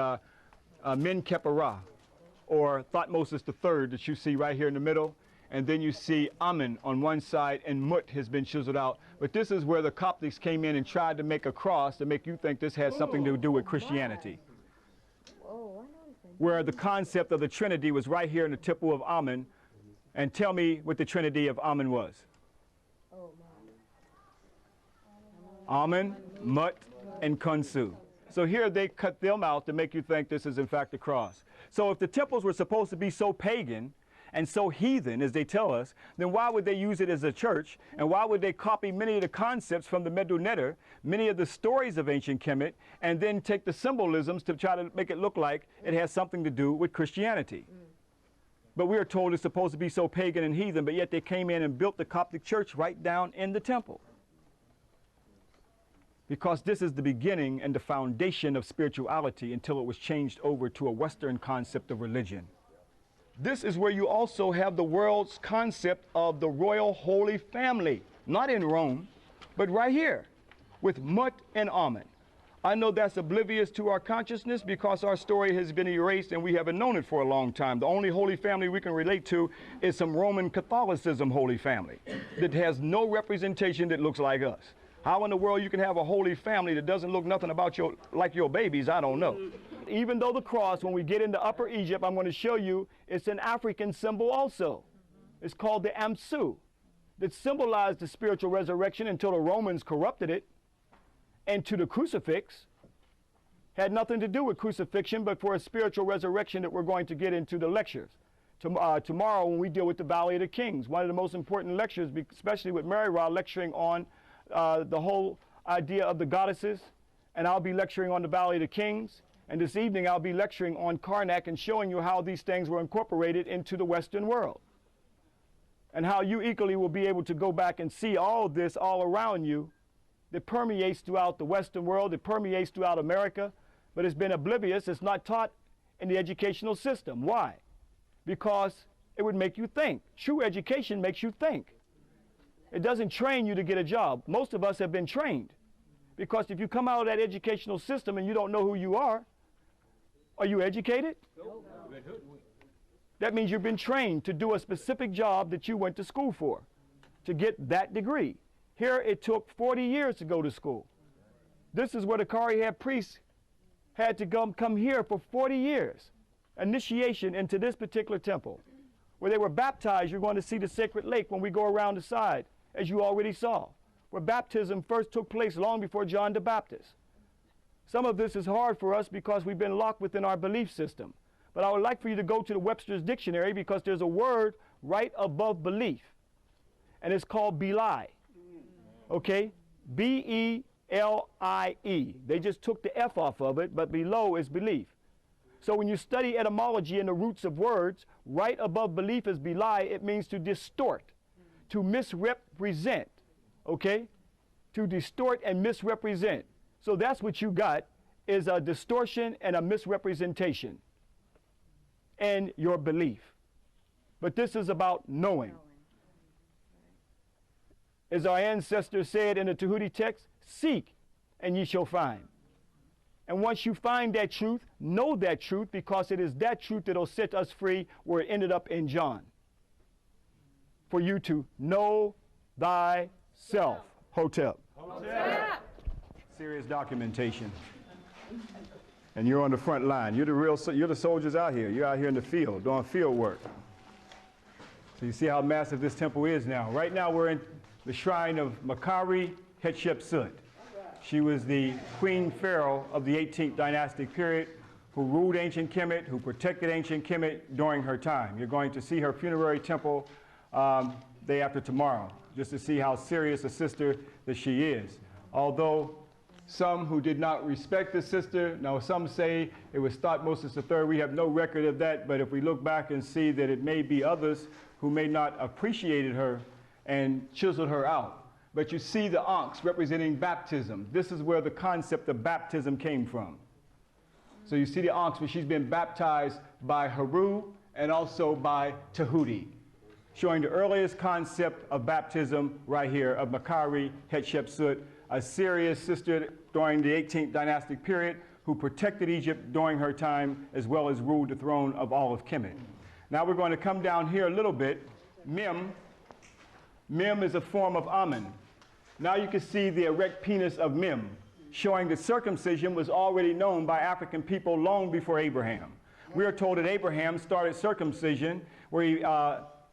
Men Kepera, or Thutmose III, that you see right here in the middle, and then you see Amen on one side, and Mut has been chiseled out. But this is where the Coptics came in and tried to make a cross to make you think this had something to do with Christianity. Where the concept of the Trinity was right here in the temple of Amen. And tell me what the Trinity of Amen was. Amen, Mut, and Khonsu. So here they cut them out to make you think this is in fact the cross. So if the temples were supposed to be so pagan and so heathen as they tell us, then why would they use it as a church? And why would they copy many of the concepts from the Medu Neter, many of the stories of ancient Kemet, and then take the symbolisms to try to make it look like it has something to do with Christianity? But we are told it's supposed to be so pagan and heathen, but yet they came in and built the Coptic church right down in the temple. Because this is the beginning and the foundation of spirituality until it was changed over to a Western concept of religion. This is where you also have the world's concept of the royal holy family, not in Rome, but right here with Mut and Amen. I know that's oblivious to our consciousness because our story has been erased and we haven't known it for a long time. The only holy family we can relate to is some Roman Catholicism holy family that has no representation that looks like us. How in the world you can have a holy family that doesn't look nothing about like your babies, I don't know. Even though the cross, when we get into Upper Egypt, I'm going to show you, it's an African symbol also. It's called the Amsu, that symbolized the spiritual resurrection until the Romans corrupted it, and to the crucifix. Had nothing to do with crucifixion, but for a spiritual resurrection that we're going to get into the lectures. Tomorrow when we deal with the Valley of the Kings, one of the most important lectures, especially with Mary Ra lecturing on the whole idea of the goddesses and I'll be lecturing on the Valley of the Kings. And this evening I'll be lecturing on Karnak and showing you how these things were incorporated into the Western world. And how you equally will be able to go back and see all of this all around you that permeates throughout the Western world, it permeates throughout America, but it's been oblivious, it's not taught in the educational system. Why? Because it would make you think. True education makes you think. It doesn't train you to get a job. Most of us have been trained. Because if you come out of that educational system and you don't know who you are you educated? No. That means you've been trained to do a specific job that you went to school for, to get that degree. Here it took 40 years to go to school. This is where the Kari priests had to come here for 40 years. Initiation into this particular temple. Where they were baptized, you're going to see the sacred lake when we go around the side, as you already saw. Where baptism first took place long before John the Baptist. Some of this is hard for us because we've been locked within our belief system. But I would like for you to go to the Webster's Dictionary because there's a word right above belief. And it's called belie. Okay? B-E-L-I-E. They just took the F off of it, but below is belief. So when you study etymology and the roots of words, right above belief is belie. It means to distort, to misrepresent. Okay? To distort and misrepresent. So that's what you got, is a distortion and a misrepresentation in your belief. But this is about knowing. As our ancestors said in the Tahuti text, seek and ye shall find. And once you find that truth, know that truth, because it is that truth that will set us free, where it ended up in John. For you to know thyself. Hotep. Hotep. Serious documentation. And you're on the front line. You're the soldiers out here. You're out here in the field doing field work. So you see how massive this temple is now. Right now we're in the shrine of Makari Hatshepsut. She was the queen pharaoh of the 18th dynastic period who ruled ancient Kemet, who protected ancient Kemet during her time. You're going to see her funerary temple day after tomorrow, just to see how serious a sister that she is. Although some who did not respect the sister, now some say it was Thutmose III. We have no record of that, but if we look back and see that it may be others who may not appreciated her and chiseled her out. But you see the ankhs representing baptism. This is where the concept of baptism came from. So you see the ankhs where she's been baptized by Heru and also by Tahuti, showing the earliest concept of baptism right here of Makari Hatshepsut, a serious sister during the 18th dynastic period who protected Egypt during her time, as well as ruled the throne of all of Kemet. Now we're going to come down here a little bit. Mem is a form of Amen. Now you can see the erect penis of Mem, showing that circumcision was already known by African people long before Abraham. We are told that Abraham started circumcision, where he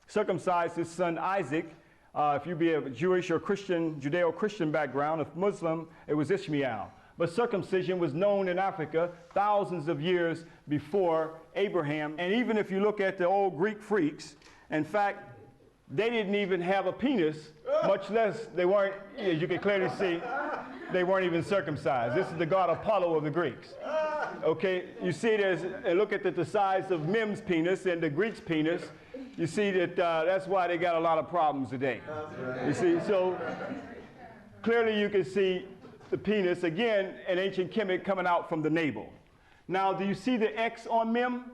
circumcised his son Isaac. If you be a Jewish or Christian, Judeo-Christian background, if Muslim, it was Ishmael. But circumcision was known in Africa thousands of years before Abraham. And even if you look at the old Greek freaks, in fact, they didn't even have a penis, much less they weren't, as you can clearly see, they weren't even circumcised. This is the god Apollo of the Greeks. Okay, you see and look at the size of Mem's penis and the Greek's penis. You see that that's why they got a lot of problems today. You see, so clearly you can see the penis, again, in ancient Kemet coming out from the navel. Now, do you see the X on Mem?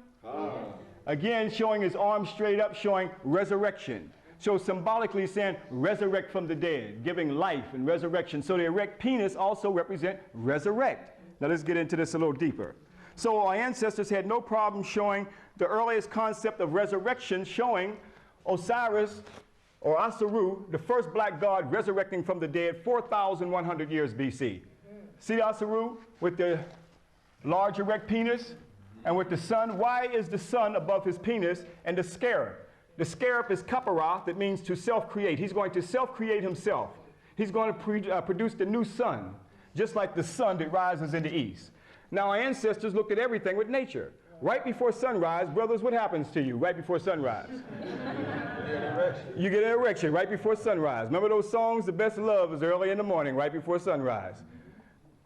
Again, showing his arms straight up, showing resurrection. So symbolically saying resurrect from the dead, giving life and resurrection. So the erect penis also represent resurrect. Now let's get into this a little deeper. So our ancestors had no problem showing the earliest concept of resurrection, showing Osiris or Asaru, the first black god resurrecting from the dead 4,100 years BC. See Asaru with the large erect penis and with the sun? Why is the sun above his penis and the scarab? The scarab is Kaparath, that means to self-create. He's going to self-create himself. He's going to produce the new sun, just like the sun that rises in the east. Now, our ancestors looked at everything with nature. Right before sunrise, brothers, what happens to you right before sunrise? You get an erection right before sunrise. Remember those songs? The best love is early in the morning, right before sunrise.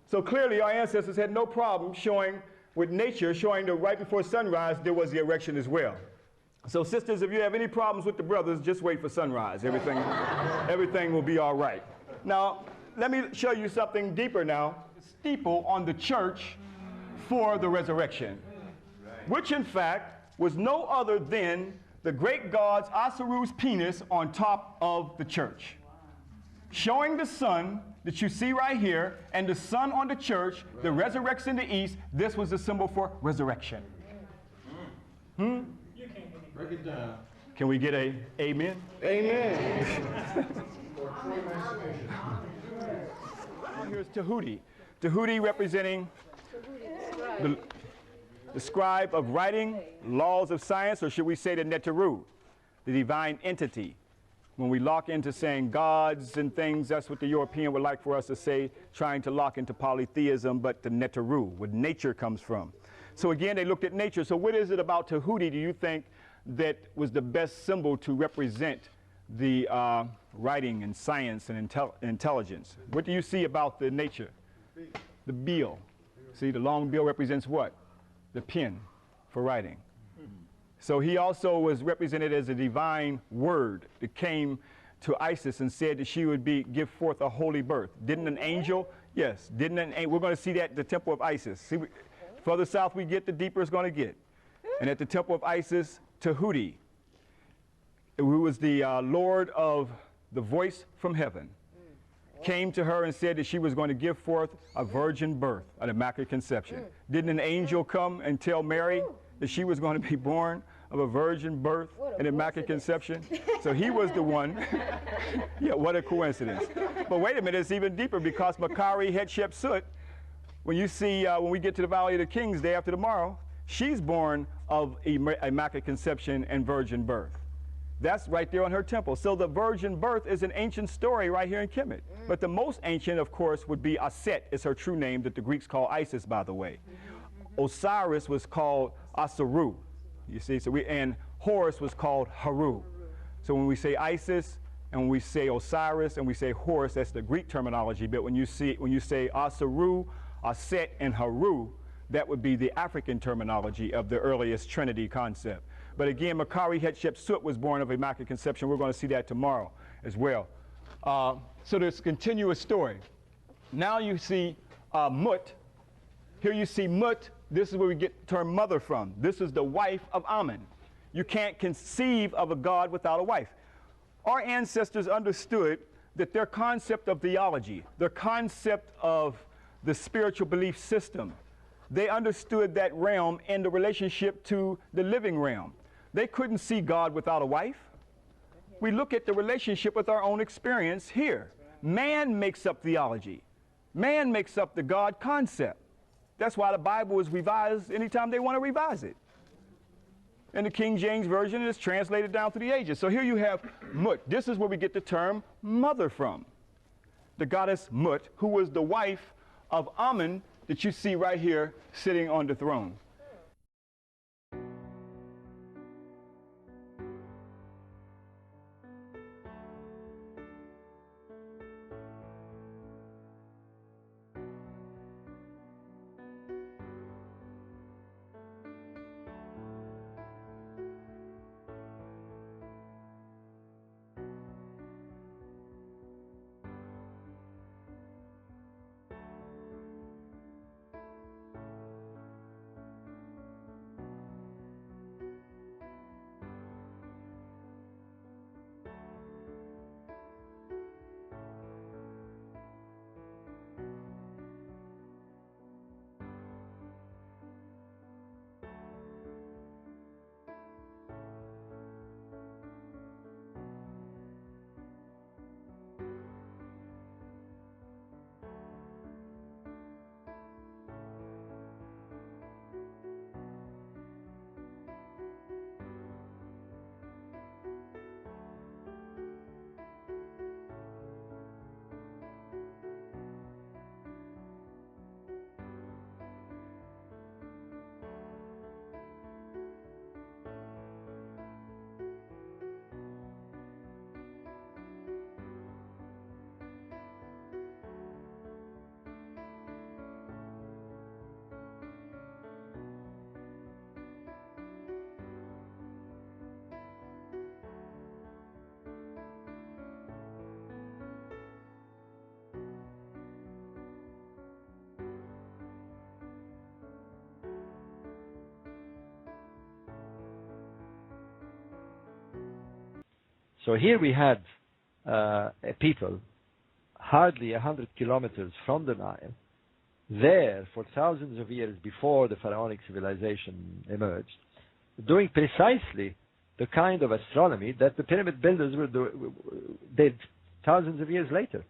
So clearly our ancestors had no problem showing with nature, showing that right before sunrise there was the erection as well. So sisters, if you have any problems with the brothers, just wait for sunrise. Everything will be all right. Now, let me show you something deeper now. Steeple on the church for the resurrection, which in fact was no other than the great god's Osiris penis on top of the church, showing the sun that you see right here, and the sun on the church that resurrects in the east. This was the symbol for resurrection. Break it down. Can we get a amen? Amen. Here's Tahuti. Tahuti representing the scribe of writing, laws of science, or should we say the Neteru, the divine entity. When we lock into saying gods and things, that's what the European would like for us to say, trying to lock into polytheism, but the Neteru, where nature comes from. So again, they looked at nature. So what is it about Tahuti, do you think, that was the best symbol to represent the writing and science and intelligence? What do you see about the nature? The bill. See, the long bill represents what? The pen for writing. So he also was represented as a divine word that came to Isis and said that she would give forth a holy birth. Didn't an angel? Yes. We're going to see that at the temple of Isis. See, further south we get, the deeper it's going to get. And at the temple of Isis, Tahuti, who was the Lord of the voice from heaven, came to her and said that she was going to give forth a virgin birth, an immaculate conception. Didn't an angel come and tell Mary that she was going to be born of a virgin birth, an immaculate conception? So he was the one. Yeah, what a coincidence. But wait a minute, it's even deeper, because Makari Hatshepsut, when you see, when we get to the Valley of the Kings day after tomorrow, she's born of immaculate conception and virgin birth. That's right there on her temple. So the virgin birth is an ancient story right here in Kemet. But the most ancient, of course, would be Aset, is her true name, that the Greeks call Isis, by the way. Osiris was called Asaru, you see, and Horus was called Haru. So when we say Isis, and when we say Osiris, and we say Horus, that's the Greek terminology. But when you say Asaru, Aset, and Haru, that would be the African terminology of the earliest Trinity concept. But again, Makari Hatshepsut was born of immaculate conception. We're going to see that tomorrow as well. So there's a continuous story. Now you see Mut. Here you see Mut. This is where we get the term mother from. This is the wife of Amun. You can't conceive of a god without a wife. Our ancestors understood that their concept of theology, their concept of the spiritual belief system, they understood that realm in the relationship to the living realm. They couldn't see God without a wife. We look at the relationship with our own experience here. Man makes up theology. Man makes up the God concept. That's why the Bible is revised anytime they want to revise it. In the King James Version, it's translated down through the ages. So here you have Mut. This is where we get the term mother from. The goddess Mut, who was the wife of Amun, that you see right here sitting on the throne. So here we had a people hardly 100 kilometers from the Nile, there for thousands of years before the pharaonic civilization emerged, doing precisely the kind of astronomy that the pyramid builders did thousands of years later.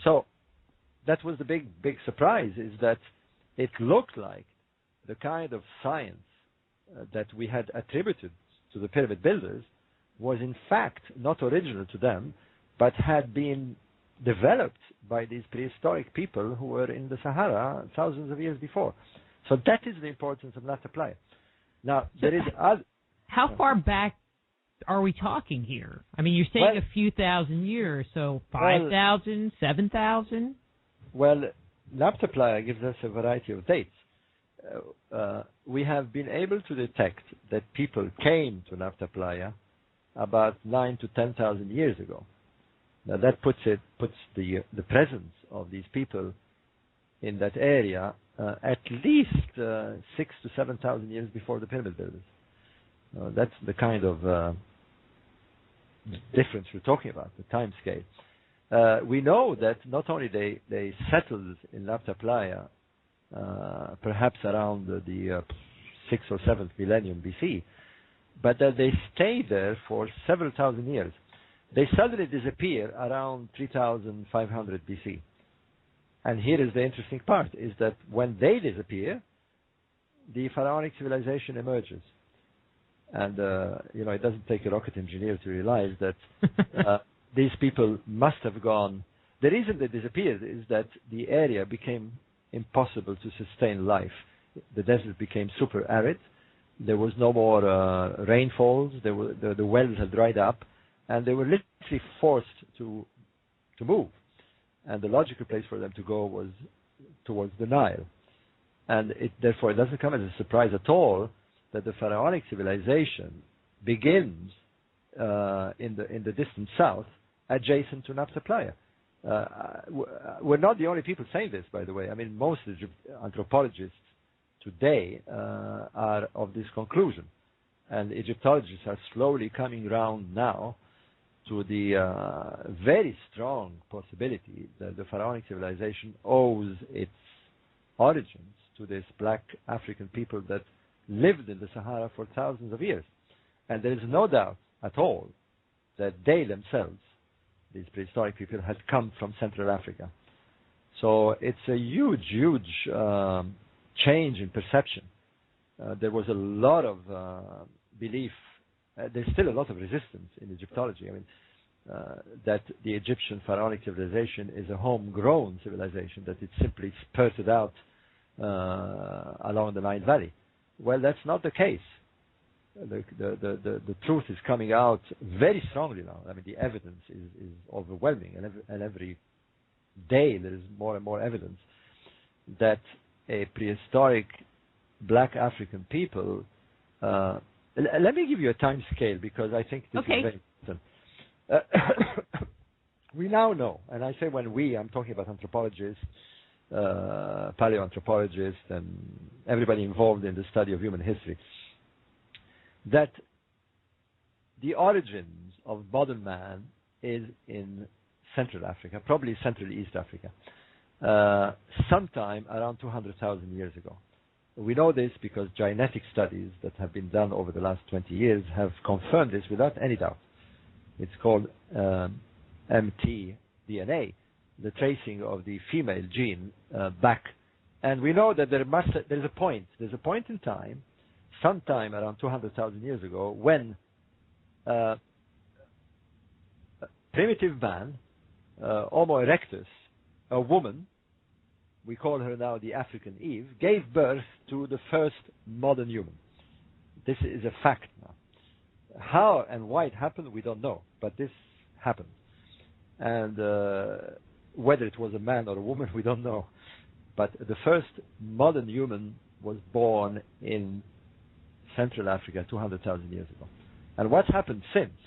So that was the big surprise, is that it looked like the kind of science that we had attributed to the pyramid builders was in fact not original to them, but had been developed by these prehistoric people who were in the Sahara thousands of years before. So that is the importance of Nafta Playa. Now, there is other... How far back are we talking here? I mean, you're saying a few thousand years, so 5,000, 7,000? Well, Nafta Playa gives us a variety of dates. We have been able to detect that people came to Nafta Playa about 9,000 to 10,000 years ago. Now that puts the presence of these people in that area at least 6,000 to 7,000 years before the pyramid builders. That's the kind of difference we're talking about, the time scale. We know that not only they settled in Nafta Playa perhaps around the 6th or 7th millennium BC, but that they stayed there for several thousand years. They suddenly disappear around 3,500 BC. And here is the interesting part, is that when they disappear, the pharaonic civilization emerges. And, it doesn't take a rocket engineer to realize that these people must have gone. The reason they disappeared is that the area became impossible to sustain life. The desert became super arid. There was no more rainfalls. The wells had dried up. And they were literally forced to move. And the logical place for them to go was towards the Nile. And therefore, it doesn't come as a surprise at all that the pharaonic civilization begins in the distant south, adjacent to Nafta Playa. We're not the only people saying this, by the way. I mean, most anthropologists today are of this conclusion. And Egyptologists are slowly coming around now to the very strong possibility that the pharaonic civilization owes its origins to this black African people that lived in the Sahara for thousands of years. And there is no doubt at all that they themselves, these prehistoric people, had come from Central Africa. So it's a huge, huge change in perception. There was a lot of belief. There's still a lot of resistance in Egyptology. I mean, that the Egyptian pharaonic civilization is a homegrown civilization, that it simply spurted out along the Nile Valley. Well, that's not the case. The truth is coming out very strongly now. I mean, the evidence is overwhelming, and every day there is more and more evidence that a prehistoric black African people. Let me give you a time scale, because I think this is very important. We now know, and I say when we, I'm talking about anthropologists, paleoanthropologists, and everybody involved in the study of human history, that the origins of modern man is in Central Africa, probably Central East Africa, sometime around 200,000 years ago. We know this because genetic studies that have been done over the last 20 years have confirmed this without any doubt. It's called mtDNA, the tracing of the female gene back. And we know that there's a point in time, sometime around 200,000 years ago, when primitive man, Homo erectus, a woman, we call her now the African Eve, gave birth to the first modern human. This is a fact now. How and why it happened, we don't know, but this happened. And whether it was a man or a woman, we don't know. But the first modern human was born in Central Africa 200,000 years ago. And what happened since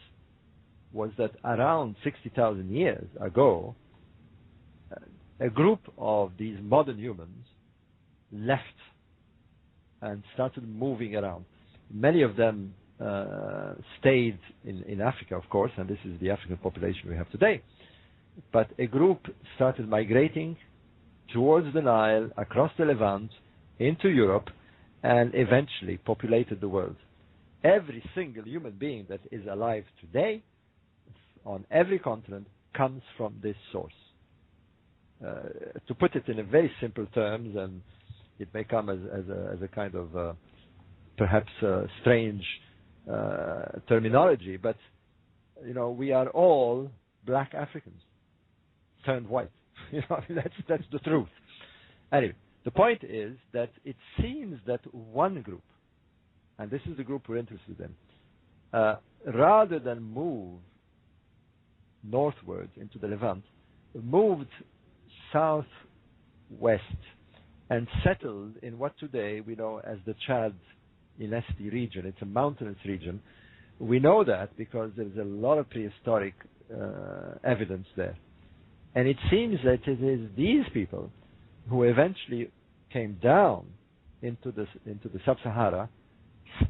was that around 60,000 years ago, a group of these modern humans left and started moving around. Many of them stayed in Africa, of course, and this is the African population we have today. But a group started migrating towards the Nile, across the Levant, into Europe, and eventually populated the world. Every single human being that is alive today, on every continent, comes from this source. To put it in a very simple terms, and it may come as a kind of perhaps strange terminology, but we are all black Africans turned white. That's the truth. Anyway, the point is that it seems that one group, and this is the group we're interested in, rather than move northwards into the Levant, moved southwest and settled in what today we know as the Chad-Inesti region. It's a mountainous region. We know that because there's a lot of prehistoric evidence there. And it seems that it is these people who eventually came down into the Sub-Sahara,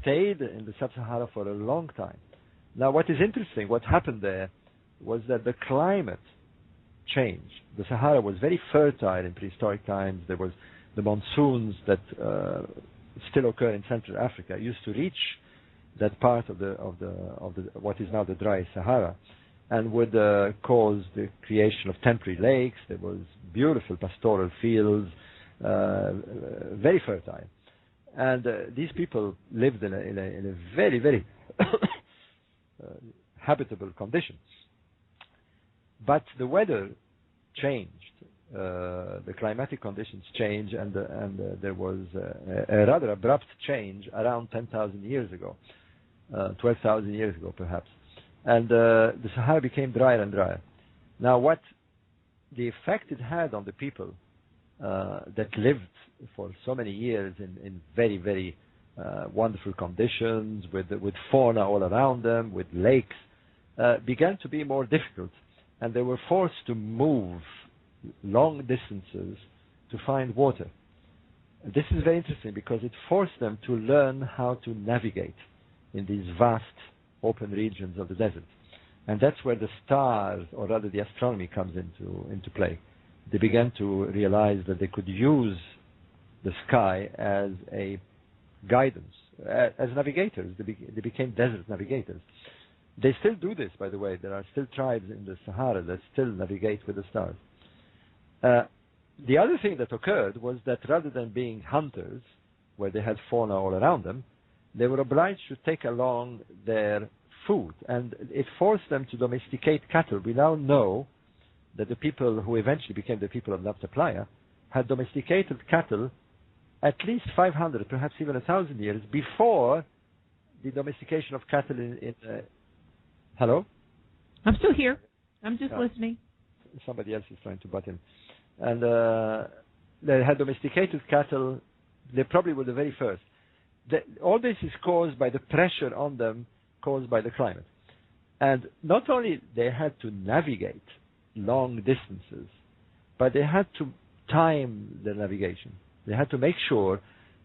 stayed in the Sub-Sahara for a long time. Now, what is interesting, what happened there was that the climate changed. The Sahara was very fertile in prehistoric times. There was the monsoons that still occur in Central Africa used to reach that part of the what is now the dry Sahara, and would cause the creation of temporary lakes. There was beautiful pastoral fields, very fertile, and these people lived in a very, very habitable conditions. But the weather changed, the climatic conditions changed, and there was a rather abrupt change around 10,000 years ago, 12,000 years ago perhaps. And the Sahara became drier and drier. Now, what the effect it had on the people that lived for so many years in very, very wonderful conditions, with fauna all around them, with lakes, began to be more difficult. And they were forced to move long distances to find water. And this is very interesting because it forced them to learn how to navigate in these vast open regions of the desert. And that's where the stars, or rather the astronomy, comes into play. They began to realize that they could use the sky as a guidance, as navigators. They became desert navigators. They still do this, by the way. There are still tribes in the Sahara that still navigate with the stars. The other thing that occurred was that rather than being hunters, where they had fauna all around them, they were obliged to take along their food, and it forced them to domesticate cattle. We now know that the people who eventually became the people of Nabta Playa had domesticated cattle at least 500, perhaps even 1,000 years before the domestication of cattle in hello? I'm still here. I'm just listening. Somebody else is trying to butt in. And they had domesticated cattle. They probably were the very first. All this is caused by the pressure on them caused by the climate. And not only they had to navigate long distances, but they had to time the navigation. They had to make sure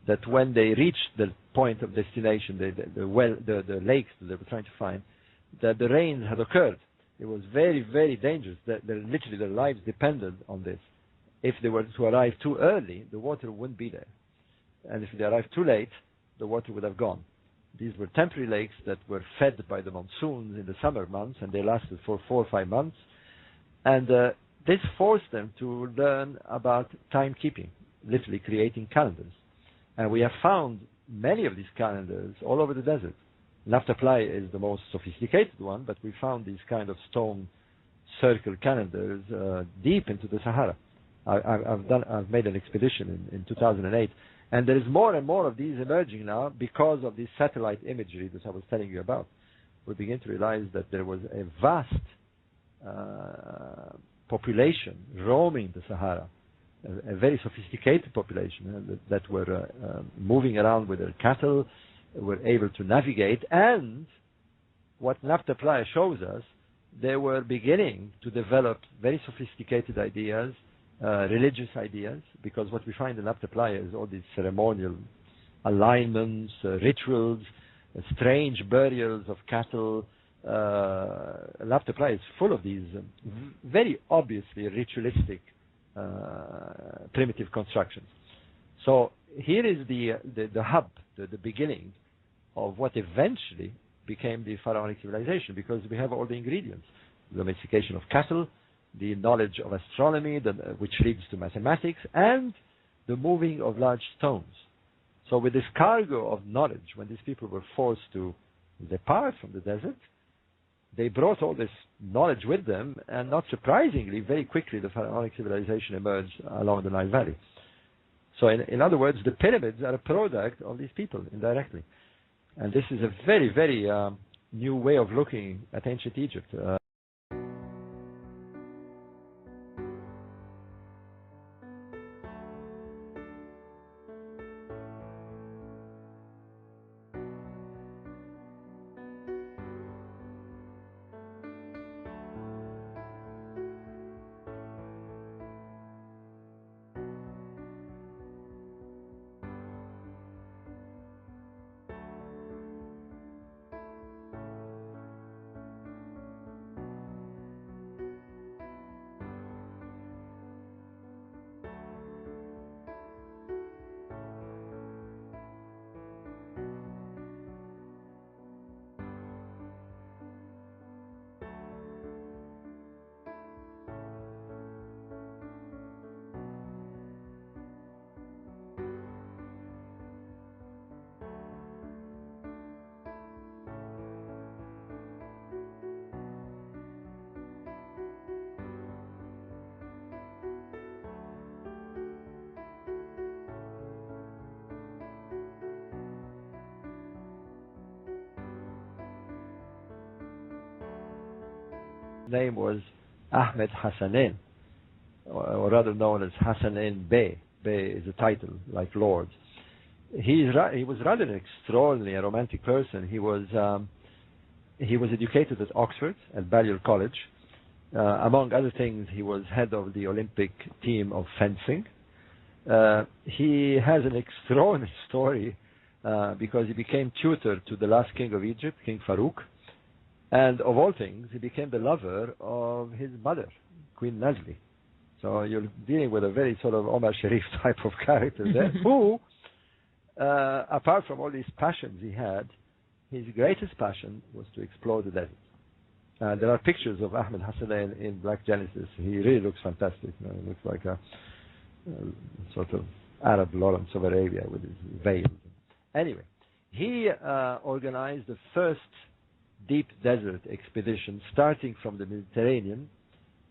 that when they reached the point of destination, the lakes that they were trying to find, that the rains had occurred. It was very, very dangerous. Literally, their lives depended on this. If they were to arrive too early, the water wouldn't be there. And if they arrived too late, the water would have gone. These were temporary lakes that were fed by the monsoons in the summer months, and they lasted for 4 or 5 months. And this forced them to learn about timekeeping, literally creating calendars. And we have found many of these calendars all over the desert. Nabta Playa is the most sophisticated one, but we found these kind of stone circle calendars deep into the Sahara. I've made an expedition in 2008, and there is more and more of these emerging now because of this satellite imagery that I was telling you about. We begin to realize that there was a vast population roaming the Sahara, a very sophisticated population that were moving around with their cattle, were able to navigate, and what Nabta Playa shows us, they were beginning to develop very sophisticated ideas, religious ideas, because what we find in Nabta Playa is all these ceremonial alignments, rituals, strange burials of cattle. Lapta Playa is full of these very obviously ritualistic primitive constructions. So here is the hub, the beginning of what eventually became the pharaonic civilization, because we have all the ingredients: the domestication of cattle, the knowledge of astronomy, which leads to mathematics, and the moving of large stones. So with this cargo of knowledge, when these people were forced to depart from the desert, they brought all this knowledge with them, and not surprisingly, very quickly the pharaonic civilization emerged along the Nile Valley. So in other words, the pyramids are a product of these people indirectly. And this is a very, very new way of looking at ancient Egypt. Name was Ahmed Hassanein, or rather known as Hassanein Bey. Bey is a title, like Lord. He was rather an extraordinary and romantic person. He was educated at Oxford, at Balliol College. Among other things, he was head of the Olympic team of fencing. He has an extraordinary story because he became tutor to the last king of Egypt, King Farouk. And of all things, he became the lover of his mother, Queen Nazli. So you're dealing with a very sort of Omar Sharif type of character there, who, apart from all these passions he had, his greatest passion was to explore the desert. There are pictures of Ahmed Hassanein in Black Genesis. He really looks fantastic. You know, he looks like a sort of Arab Lawrence of Arabia with his veil. Anyway, he organized the first deep desert expedition starting from the Mediterranean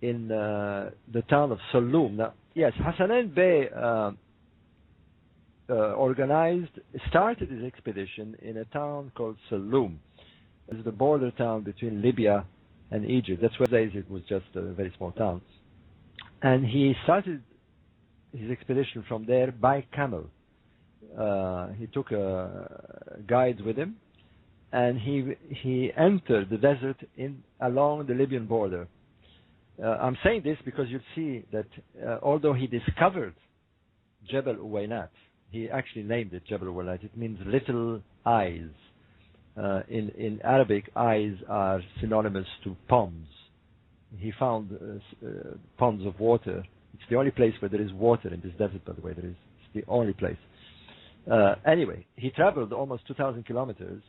in the town of Saloum. Now, yes, Hassanein Bey started his expedition in a town called Saloum. It's the border town between Libya and Egypt. That's where it was just a very small town. And he started his expedition from there by camel. He took guides with him, and he entered the desert along the Libyan border. I'm saying this because you'll see that although he discovered Jebel Uwaynat, he actually named it Jebel Uwaynat. It means little eyes. In Arabic, eyes are synonymous to ponds. He found ponds of water. It's the only place where there is water in this desert, by the way. It's the only place. Anyway, he traveled almost 2,000 kilometers.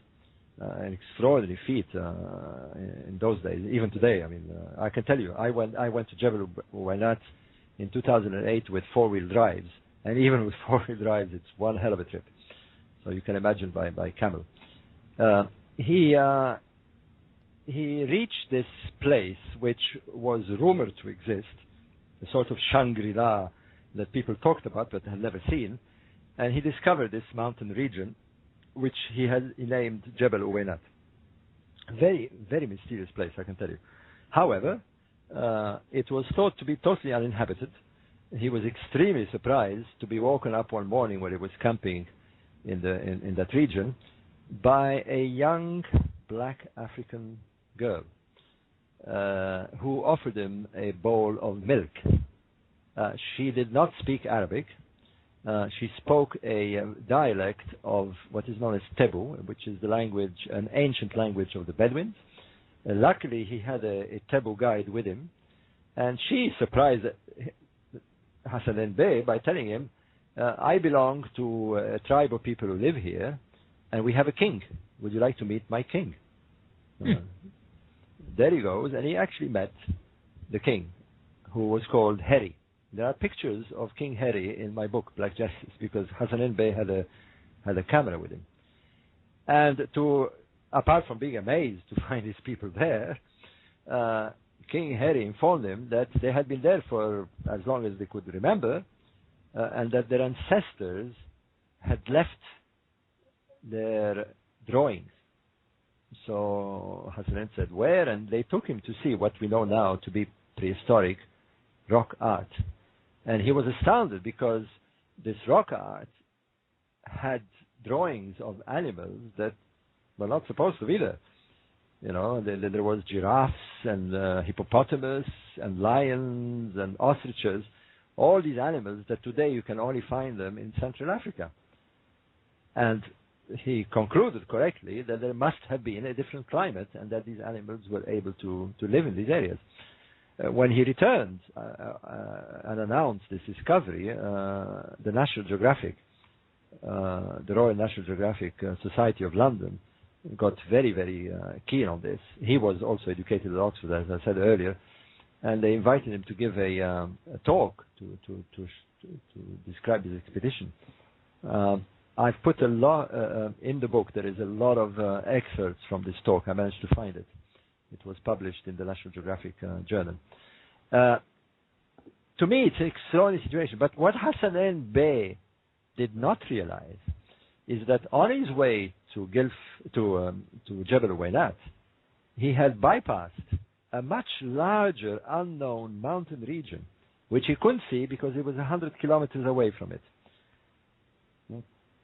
An extraordinary feat in those days, even today. I mean, I can tell you, I went to Jebel Uwaynat in 2008 with four-wheel drives, and even with four-wheel drives, it's one hell of a trip. So you can imagine by camel. He reached this place, which was rumored to exist, a sort of Shangri-La that people talked about but had never seen, and he discovered this mountain region, which he named Jebel Uwaynat. Very, very mysterious place, I can tell you. However, it was thought to be totally uninhabited. He was extremely surprised to be woken up one morning when he was camping in that region by a young black African girl who offered him a bowl of milk. She did not speak Arabic. She spoke a dialect of what is known as Tebu, which is the language, an ancient language of the Bedouins. Luckily, he had a Tebu guide with him, and she surprised Hassanein Bey by telling him, I belong to a tribe of people who live here, and we have a king. Would you like to meet my king? There he goes, and he actually met the king, who was called Heri. There are pictures of King Heri in my book, Black Justice, because Hassanein Bey had a camera with him. And apart from being amazed to find these people there, King Heri informed him that they had been there for as long as they could remember, and that their ancestors had left their drawings. So Hassanein said, where? And they took him to see what we know now to be prehistoric rock art. And he was astounded because this rock art had drawings of animals that were not supposed to be there. You know, there was giraffes and hippopotamus and lions and ostriches, all these animals that today you can only find them in Central Africa. And he concluded correctly that there must have been a different climate and that these animals were able to live in these areas. When he returned and announced this discovery, the National Geographic, the Royal National Geographic Society of London, got very, very keen on this. He was also educated at Oxford, as I said earlier, and they invited him to give a talk to describe his expedition. I've put a lot in the book. There is a lot of excerpts from this talk. I managed to find it. It was published in the National Geographic Journal. To me, it's an extraordinary situation. But what Hassanein Bey did not realize is that on his way to Jebel Weynat, he had bypassed a much larger unknown mountain region, which he couldn't see because he was 100 kilometers away from it.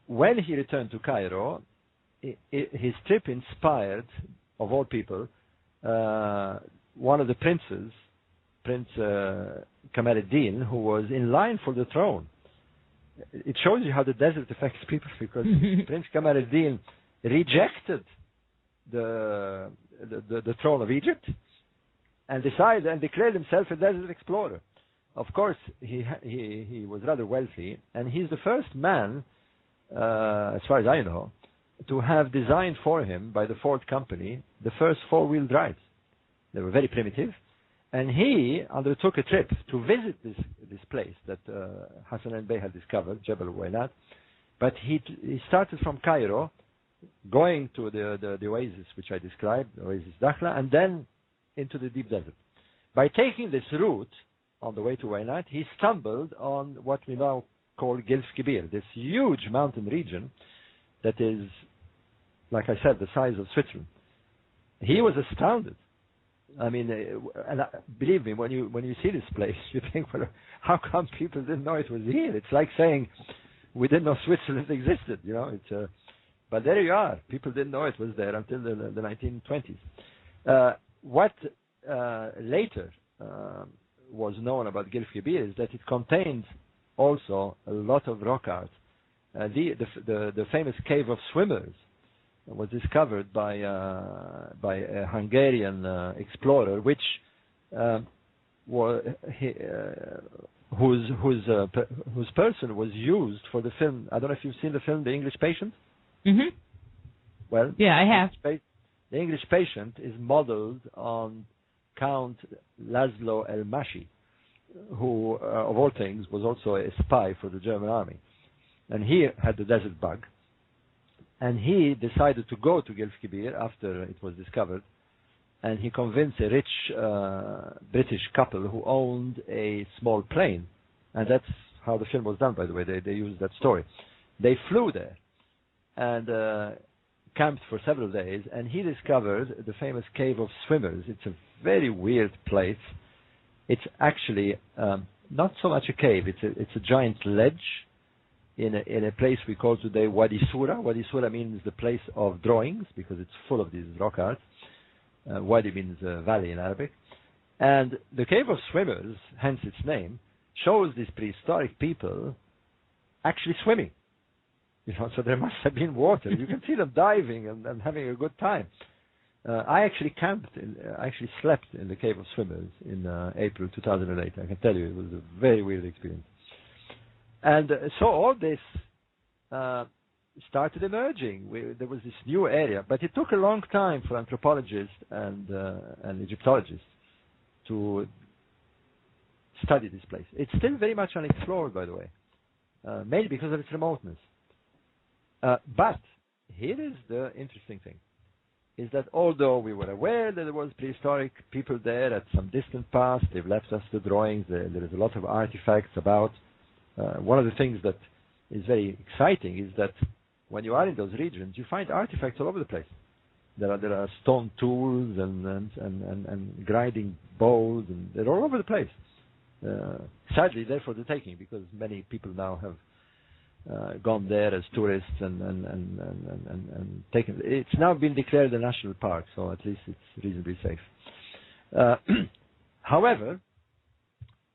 When he returned to Cairo, his trip inspired, of all people, one of the princes, Prince Kamaluddin, who was in line for the throne. It shows you how the desert affects people, because Prince Kamaluddin rejected the throne of Egypt and decided and declared himself a desert explorer. Of course, he was rather wealthy, and he's the first man, as far as I know, to have designed for him by the Ford company the first four-wheel drives. They were very primitive, and he undertook a trip to visit this place that Hassanein Bey had discovered, Jebel Weynat. But he started from Cairo, going to the oasis which I described, Oasis Dakhla, and then into the deep desert. By taking this route on the way to Weynat, he stumbled on what we now call Gilf Kibir, this huge mountain region that is, like I said, the size of Switzerland. He was astounded. I mean, and believe me, when you see this place, you think, well, how come people didn't know it was here? It's like saying we didn't know Switzerland existed. You know, but there you are. People didn't know it was there until the 1920s. What later was known about Gilf Kibir is that it contained also a lot of rock art. The famous Cave of Swimmers was discovered by a Hungarian explorer, whose person was used for the film. I don't know if you've seen the film The English Patient. Mm-hmm. Well, yeah, I have. The English Patient is modeled on Count Laszlo El-Mashi, who, of all things, was also a spy for the German army. And he had the desert bug. And he decided to go to Gilf Kibir after it was discovered. And he convinced a rich British couple who owned a small plane. And that's how the film was done, by the way. They used that story. They flew there and camped for several days. And he discovered the famous Cave of Swimmers. It's a very weird place. It's actually not so much a cave. It's a giant ledge in a place we call today Wadi Sura. Wadi Sura means the place of drawings because it's full of these rock art. Wadi means valley in Arabic. And the Cave of Swimmers, hence its name, shows these prehistoric people actually swimming. So there must have been water. You can see them diving and having a good time. I actually actually slept in the Cave of Swimmers in April 2008. I can tell you, it was a very weird experience. And so all this started emerging. There was this new area, but it took a long time for anthropologists and Egyptologists to study this place. It's still very much unexplored, by the way, mainly because of its remoteness. But here is the interesting thing, is that although we were aware that there was prehistoric people there at some distant past, they've left us the drawings, there is a lot of artifacts about. One of the things that is very exciting is that when you are in those regions, you find artifacts all over the place. There are stone tools and grinding bowls, and they're all over the place. Sadly, they're for the taking, because many people now have gone there as tourists and taken. It's now been declared a national park, so at least it's reasonably safe. However,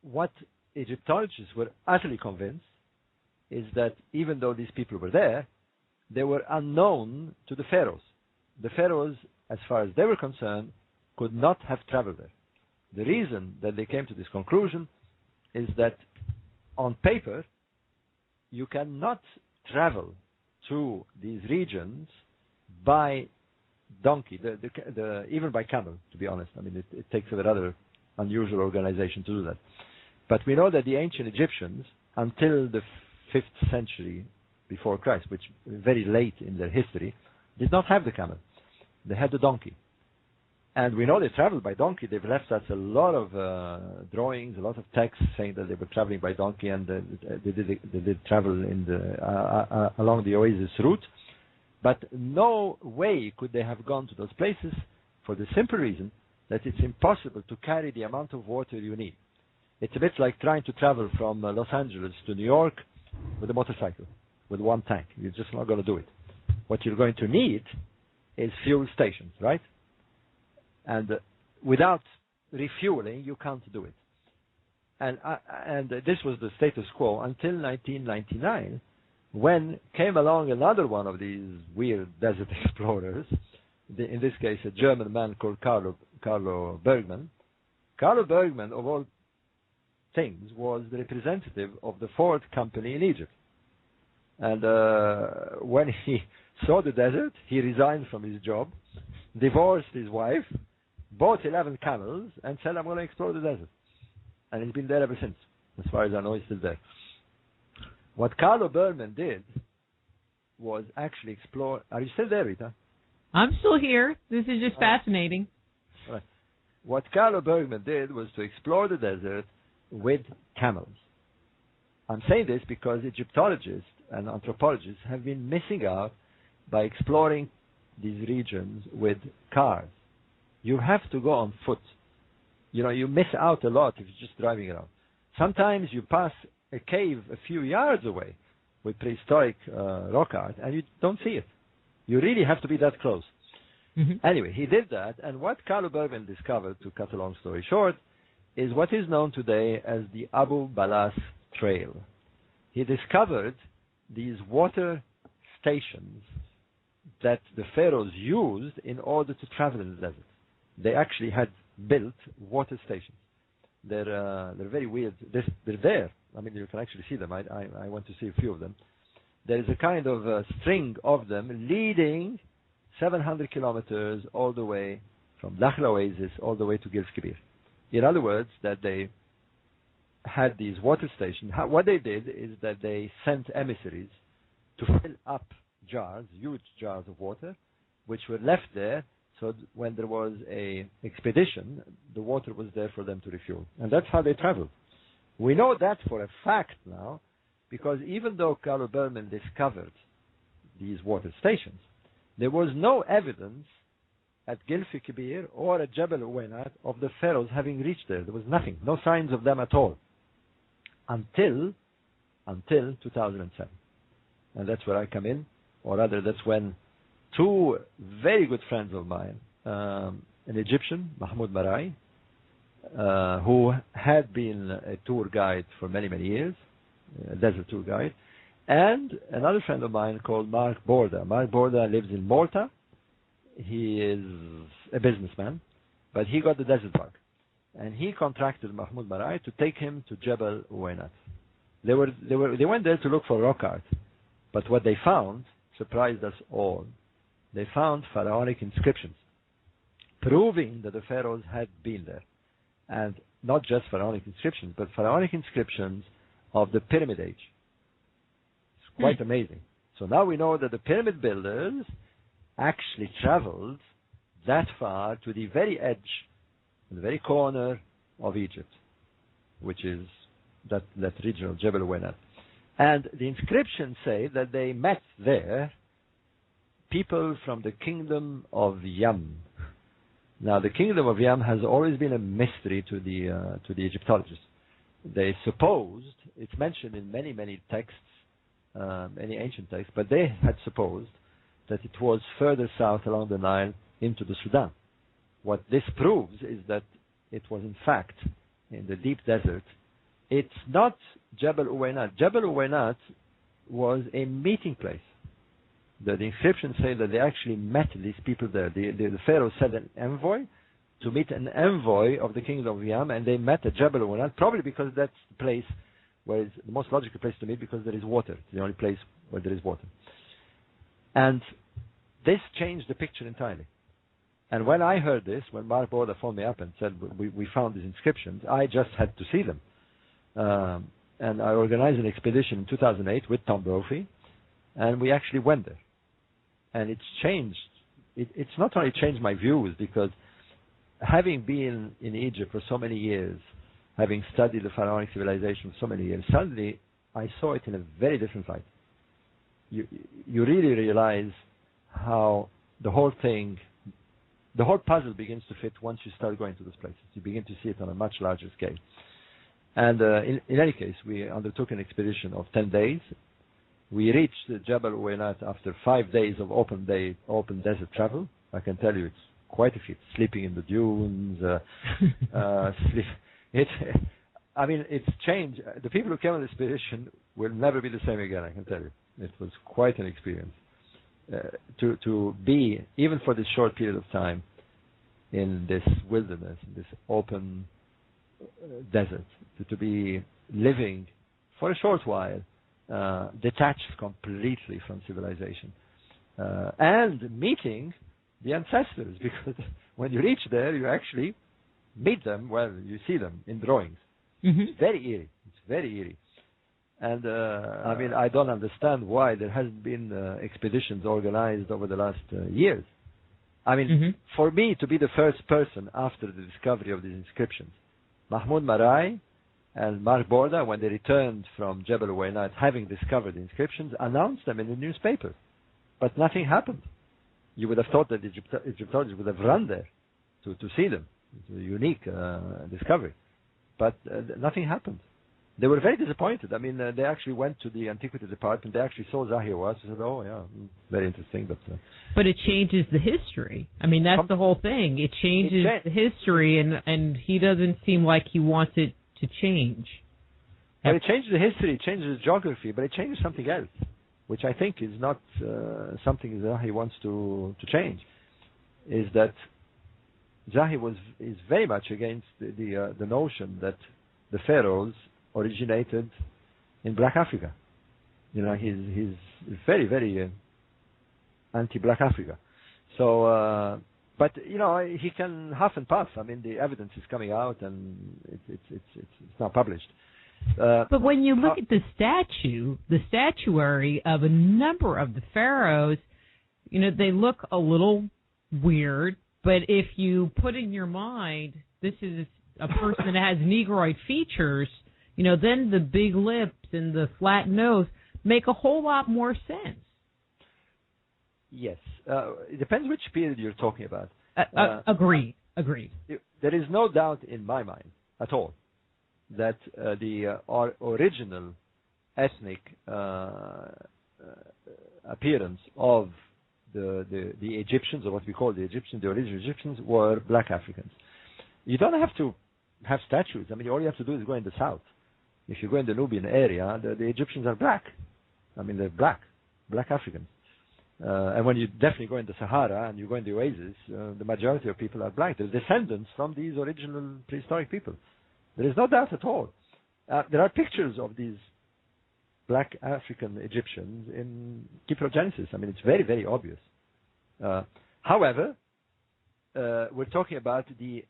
what Egyptologists were utterly convinced is that even though these people were there, they were unknown to the pharaohs. The pharaohs, as far as they were concerned, could not have traveled there. The reason that they came to this conclusion is that on paper, you cannot travel to these regions by donkey, even by camel, to be honest. I mean, it takes a rather unusual organization to do that. But we know that the ancient Egyptians, until the 5th century before Christ, which is very late in their history, did not have the camel. They had the donkey. And we know they traveled by donkey. They've left us a lot of drawings, a lot of texts saying that they were traveling by donkey, and they did travel in along the Oasis route. But no way could they have gone to those places, for the simple reason that it's impossible to carry the amount of water you need. It's a bit like trying to travel from Los Angeles to New York with a motorcycle, with one tank. You're just not going to do it. What you're going to need is fuel stations, right? And without refueling, you can't do it. And this was the status quo until 1999, when came along another one of these weird desert explorers, in this case a German man called Carlo Bergman. Carlo Bergman, of all things, was the representative of the Ford Company in Egypt. And when he saw the desert, he resigned from his job, divorced his wife, bought 11 camels, and said, I'm going to explore the desert. And he's been there ever since. As far as I know, he's still there. What Carlo Bergman did was actually explore... Are you still there, Rita? I'm still here. This is just fascinating. Right. What Carlo Bergman did was to explore the desert with camels. I'm saying this because Egyptologists and anthropologists have been missing out by exploring these regions with cars. You have to go on foot. You know, you miss out a lot if you're just driving around. Sometimes you pass a cave a few yards away with prehistoric rock art and you don't see it. You really have to be that close. Mm-hmm. Anyway, he did that, and what Carlo Bergman discovered, to cut a long story short, is what is known today as the Abu Balas Trail. He discovered these water stations that the pharaohs used in order to travel in the desert. They actually had built water stations. They're very weird. They're there. I mean, you can actually see them. I went to see a few of them. There is a kind of string of them leading 700 kilometers all the way from Dakhla Oasis all the way to Gils Kebir. In other words, that they had these water stations. What they did is that they sent emissaries to fill up jars, huge jars of water, which were left there, so when there was an expedition, the water was there for them to refuel. And that's how they traveled. We know that for a fact now, because even though Carlo Bergman discovered these water stations, there was no evidence at Gils Kebir or at Jebel Uwainat of the pharaohs having reached there. There was nothing, no signs of them at all, until 2007. And that's where I come in, or rather that's when two very good friends of mine, an Egyptian, Mahmoud Marai, who had been a tour guide for many, many years, a desert tour guide, And another friend of mine called Mark Borda. Mark Borda lives in Malta. He is a businessman, but he got the desert bug. And he contracted Mahmoud Marai to take him to Jebel Uwainat. They went there to look for rock art. But what they found surprised us all. They found pharaonic inscriptions, proving that the pharaohs had been there. And not just pharaonic inscriptions, but pharaonic inscriptions of the pyramid age. It's quite amazing. So now we know that the pyramid builders actually traveled that far to the very edge, the very corner of Egypt, which is that region of Jebel Uwainat. And the inscriptions say that they met there people from the kingdom of Yam. Now, the kingdom of Yam has always been a mystery to the Egyptologists. They supposed, it's mentioned in many, many texts, many ancient texts, but they had supposed that it was further south along the Nile into the Sudan. What this proves is that it was in fact in the deep desert. It's not Jebel Uwainat. Jebel Uwainat was a meeting place. The inscriptions say that they actually met these people there. The pharaoh sent an envoy to meet an envoy of the kingdom of Yam, and they met at Jebel Uwainat, probably because that's the place where it's the most logical place to meet, because there is water. It's the only place where there is water. And this changed the picture entirely. And when I heard this, when Mark Borda phoned me up and said, we found these inscriptions, I just had to see them. And I organized an expedition in 2008 with Tom Brophy, and we actually went there. And it's changed. It's not only changed my views, because having been in Egypt for so many years, having studied the pharaonic civilization for so many years, suddenly I saw it in a very different light. You really realize how the whole puzzle begins to fit once you start going to those places. You begin to see it on a much larger scale. And in any case, we undertook an expedition of 10 days. We reached Jebel Uwainat after 5 days of open desert travel. I can tell you it's quite a feat. Sleeping in the dunes, it's changed. The people who came on the expedition will never be the same again, I can tell you. It was quite an experience. To be, even for this short period of time, in this wilderness, in this open desert, to be living for a short while, detached completely from civilization, and meeting the ancestors, because when you reach there, you actually meet them. Well, you see them in drawings. Mm-hmm. It's very eerie. It's very eerie. And I don't understand why there hasn't been expeditions organized over the last years. For me to be the first person after the discovery of these inscriptions, Mahmoud Marai and Mark Borda, when they returned from Jebel Uwainat, having discovered the inscriptions, announced them in the newspaper. But nothing happened. You would have thought that Egyptologists would have run there to see them. It's a unique discovery. But nothing happened. They were very disappointed. They actually went to the antiquity department. They actually saw Zahi Hawass and said, oh, yeah, very interesting. But it changes the history. That's the whole thing. It changes the history, and he doesn't seem like he wants it to change. But it changes the history, it changes the geography, but it changes something else, which I think is not something Zahi wants to change, is that Zahi is very much against the notion that the pharaohs originated in Black Africa. He's very, very anti-Black Africa. So, but he can huff and puff. The evidence is coming out, and it's not published. But when you look at the statuary of a number of the pharaohs, they look a little weird. But if you put in your mind, this is a person that has Negroid features, then the big lips and the flat nose make a whole lot more sense. Yes. It depends which period you're talking about. Agreed. There is no doubt in my mind at all that the original ethnic appearance of the Egyptians, or what we call the Egyptians, the original Egyptians, were Black Africans. You don't have to have statues. All you have to do is go in the south. If you go in the Nubian area, the Egyptians are black. I mean, they're black Africans. And when you definitely go in the Sahara and you go in the oasis, the majority of people are black. They're descendants from these original prehistoric people. There is no doubt at all. There are pictures of these black African Egyptians in Kyprogenesis. I mean, it's very, very obvious. However, we're talking about the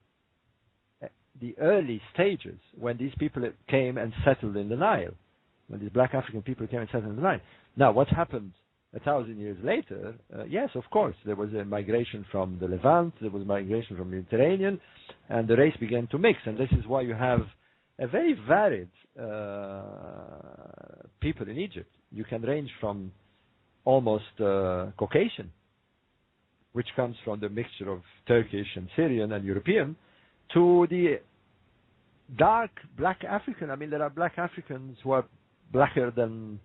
early stages when these people came and settled in the Nile, when these black African people came and settled in the Nile. Now, what happened 1,000 years later? Yes, of course, there was a migration from the Levant, there was migration from the Mediterranean, and the race began to mix. And this is why you have a very varied people in Egypt. You can range from almost Caucasian, which comes from the mixture of Turkish and Syrian and European, to the dark black African. I mean, there are black Africans who are blacker than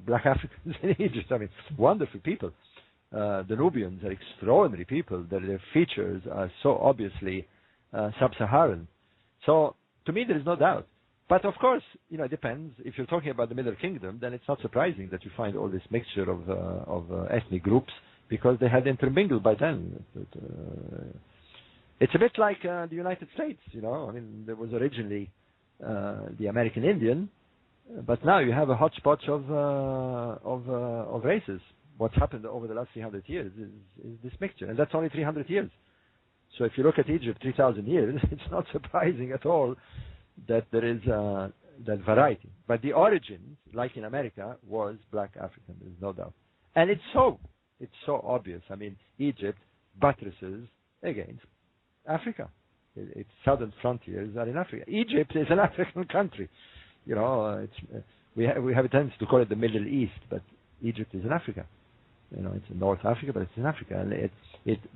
black Africans in Egypt. I mean, wonderful people. The Nubians are extraordinary people. Their features are so obviously sub-Saharan. So, to me, there is no doubt. But of course, it depends. If you're talking about the Middle Kingdom, then it's not surprising that you find all this mixture of ethnic groups, because they had intermingled by then. It's a bit like the United States, I mean, there was originally the American Indian, but now you have a hodgepodge of races. What's happened over the last 300 years is this mixture, and that's only 300 years. So if you look at Egypt 3,000 years, it's not surprising at all that there is that variety. But the origins, like in America, was black African, there's no doubt. And it's so obvious. I mean, Egypt buttresses against Africa. Its southern frontiers are in Africa. Egypt is an African country. We have a tendency to call it the Middle East, but Egypt is in Africa. It's in North Africa, but it's in Africa. And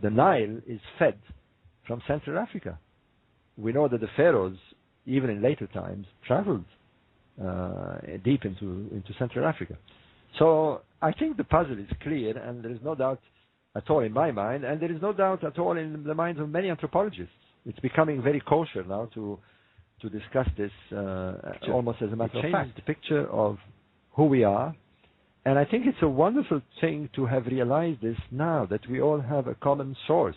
the Nile is fed from Central Africa. We know that the pharaohs, even in later times, traveled deep into Central Africa. So I think the puzzle is clear, and there is no doubt at all in my mind, and there is no doubt at all in the minds of many anthropologists. It's becoming very kosher now to discuss this almost as a matter of fact. The picture of who we are, and I think it's a wonderful thing to have realized this now, that we all have a common source.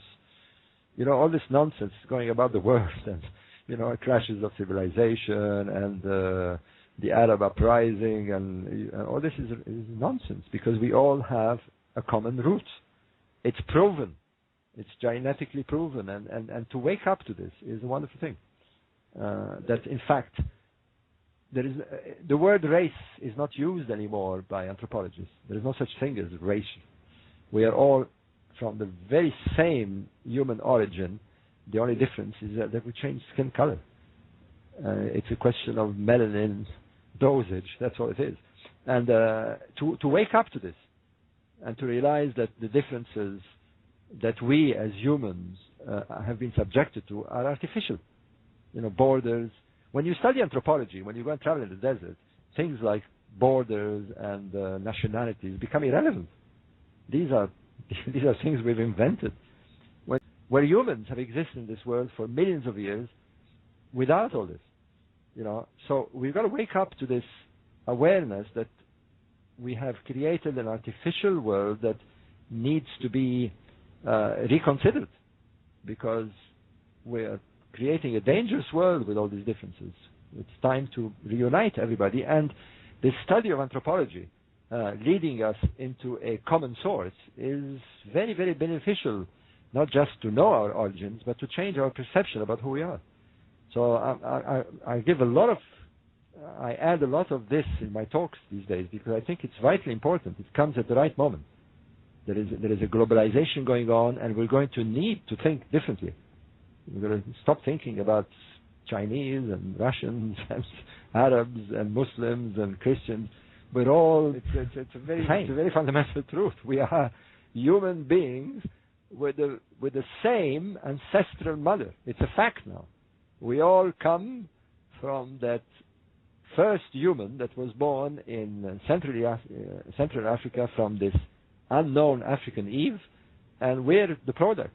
All this nonsense going about the world, and crashes of civilization, and the Arab uprising, and all this is nonsense, because we all have a common root. It's proven. It's genetically proven, and to wake up to this is a wonderful thing. That in fact, the word race is not used anymore by anthropologists. There is no such thing as race. We are all from the very same human origin. The only difference is that we change skin color. It's a question of melanin dosage. That's all it is. And to wake up to this, and to realize that the differences that we as humans have been subjected to are artificial. Borders. When you study anthropology, when you go and travel in the desert, things like borders and nationalities become irrelevant. These are things we've invented. Where humans have existed in this world for millions of years without all this. So we've got to wake up to this awareness that we have created an artificial world that needs to be reconsidered, because we are creating a dangerous world with all these differences. It's time to reunite everybody, and the study of anthropology leading us into a common source is very, very beneficial, not just to know our origins, but to change our perception about who we are. So I add a lot of this in my talks these days, because I think it's vitally important. It comes at the right moment. There is a globalization going on, and we're going to need to think differently. We're going to stop thinking about Chinese and Russians and Arabs and Muslims and Christians. We're all it's a very fundamental truth. We are human beings with the same ancestral mother. It's a fact now. We all come from that first human that was born in Central Africa from this unknown African Eve, and we're the product.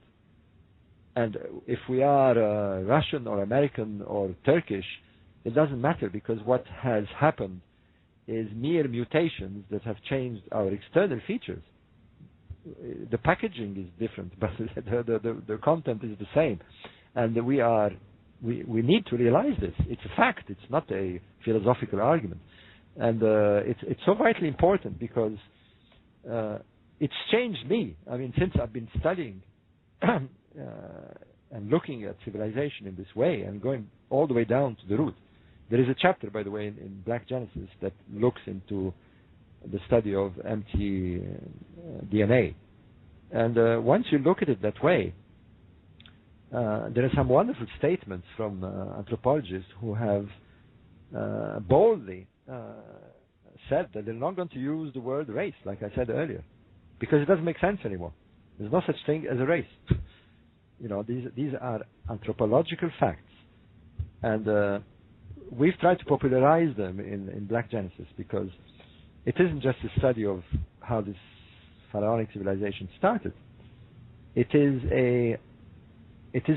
And if we are Russian or American or Turkish, it doesn't matter, because what has happened is mere mutations that have changed our external features. The packaging is different, but the content is the same. And we need to realize this. It's a fact. It's not a philosophical argument. And it's so vitally important because it's changed me. I mean, since I've been studying and looking at civilization in this way and going all the way down to the root. There is a chapter, by the way, in Black Genesis that looks into the study of empty DNA. And once you look at it that way, there are some wonderful statements from anthropologists who have boldly said that they're not going to use the word race, like I said earlier, because it doesn't make sense anymore. There's no such thing as a race. You know, these are anthropological facts, and we've tried to popularize them in Black Genesis because it isn't just a study of how this pharaonic civilization started. It is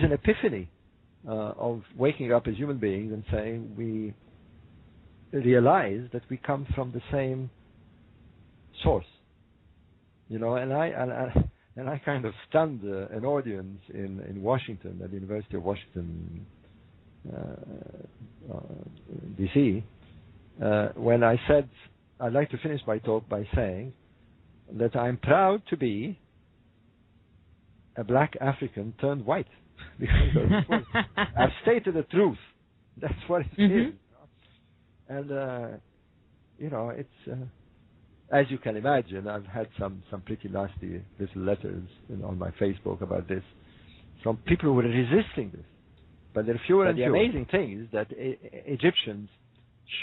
an epiphany of waking up as human beings and saying we realize that we come from the same source. You know, and I kind of stunned an audience in Washington, at the University of Washington, D.C., when I said I'd like to finish my talk by saying that I'm proud to be a black African turned white. Because I've stated the truth. That's what it is. And, you know, it's... as you can imagine, I've had some pretty nasty little letters on my Facebook about this from people who were resisting this. But there are fewer and fewer. The amazing thing is that Egyptians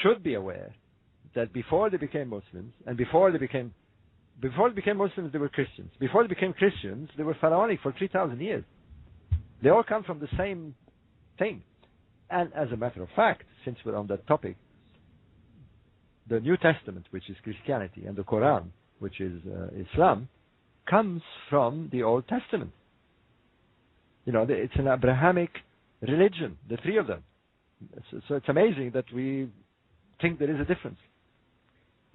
should be aware that before they became Muslims, and before they became Muslims, they were Christians. Before they became Christians, they were pharaonic for 3,000 years. They all come from the same thing. And as a matter of fact, since we're on that topic, the New Testament, which is Christianity, and the Quran, which is Islam, comes from the Old Testament. You know, it's an Abrahamic religion, the three of them. So it's amazing that we think there is a difference.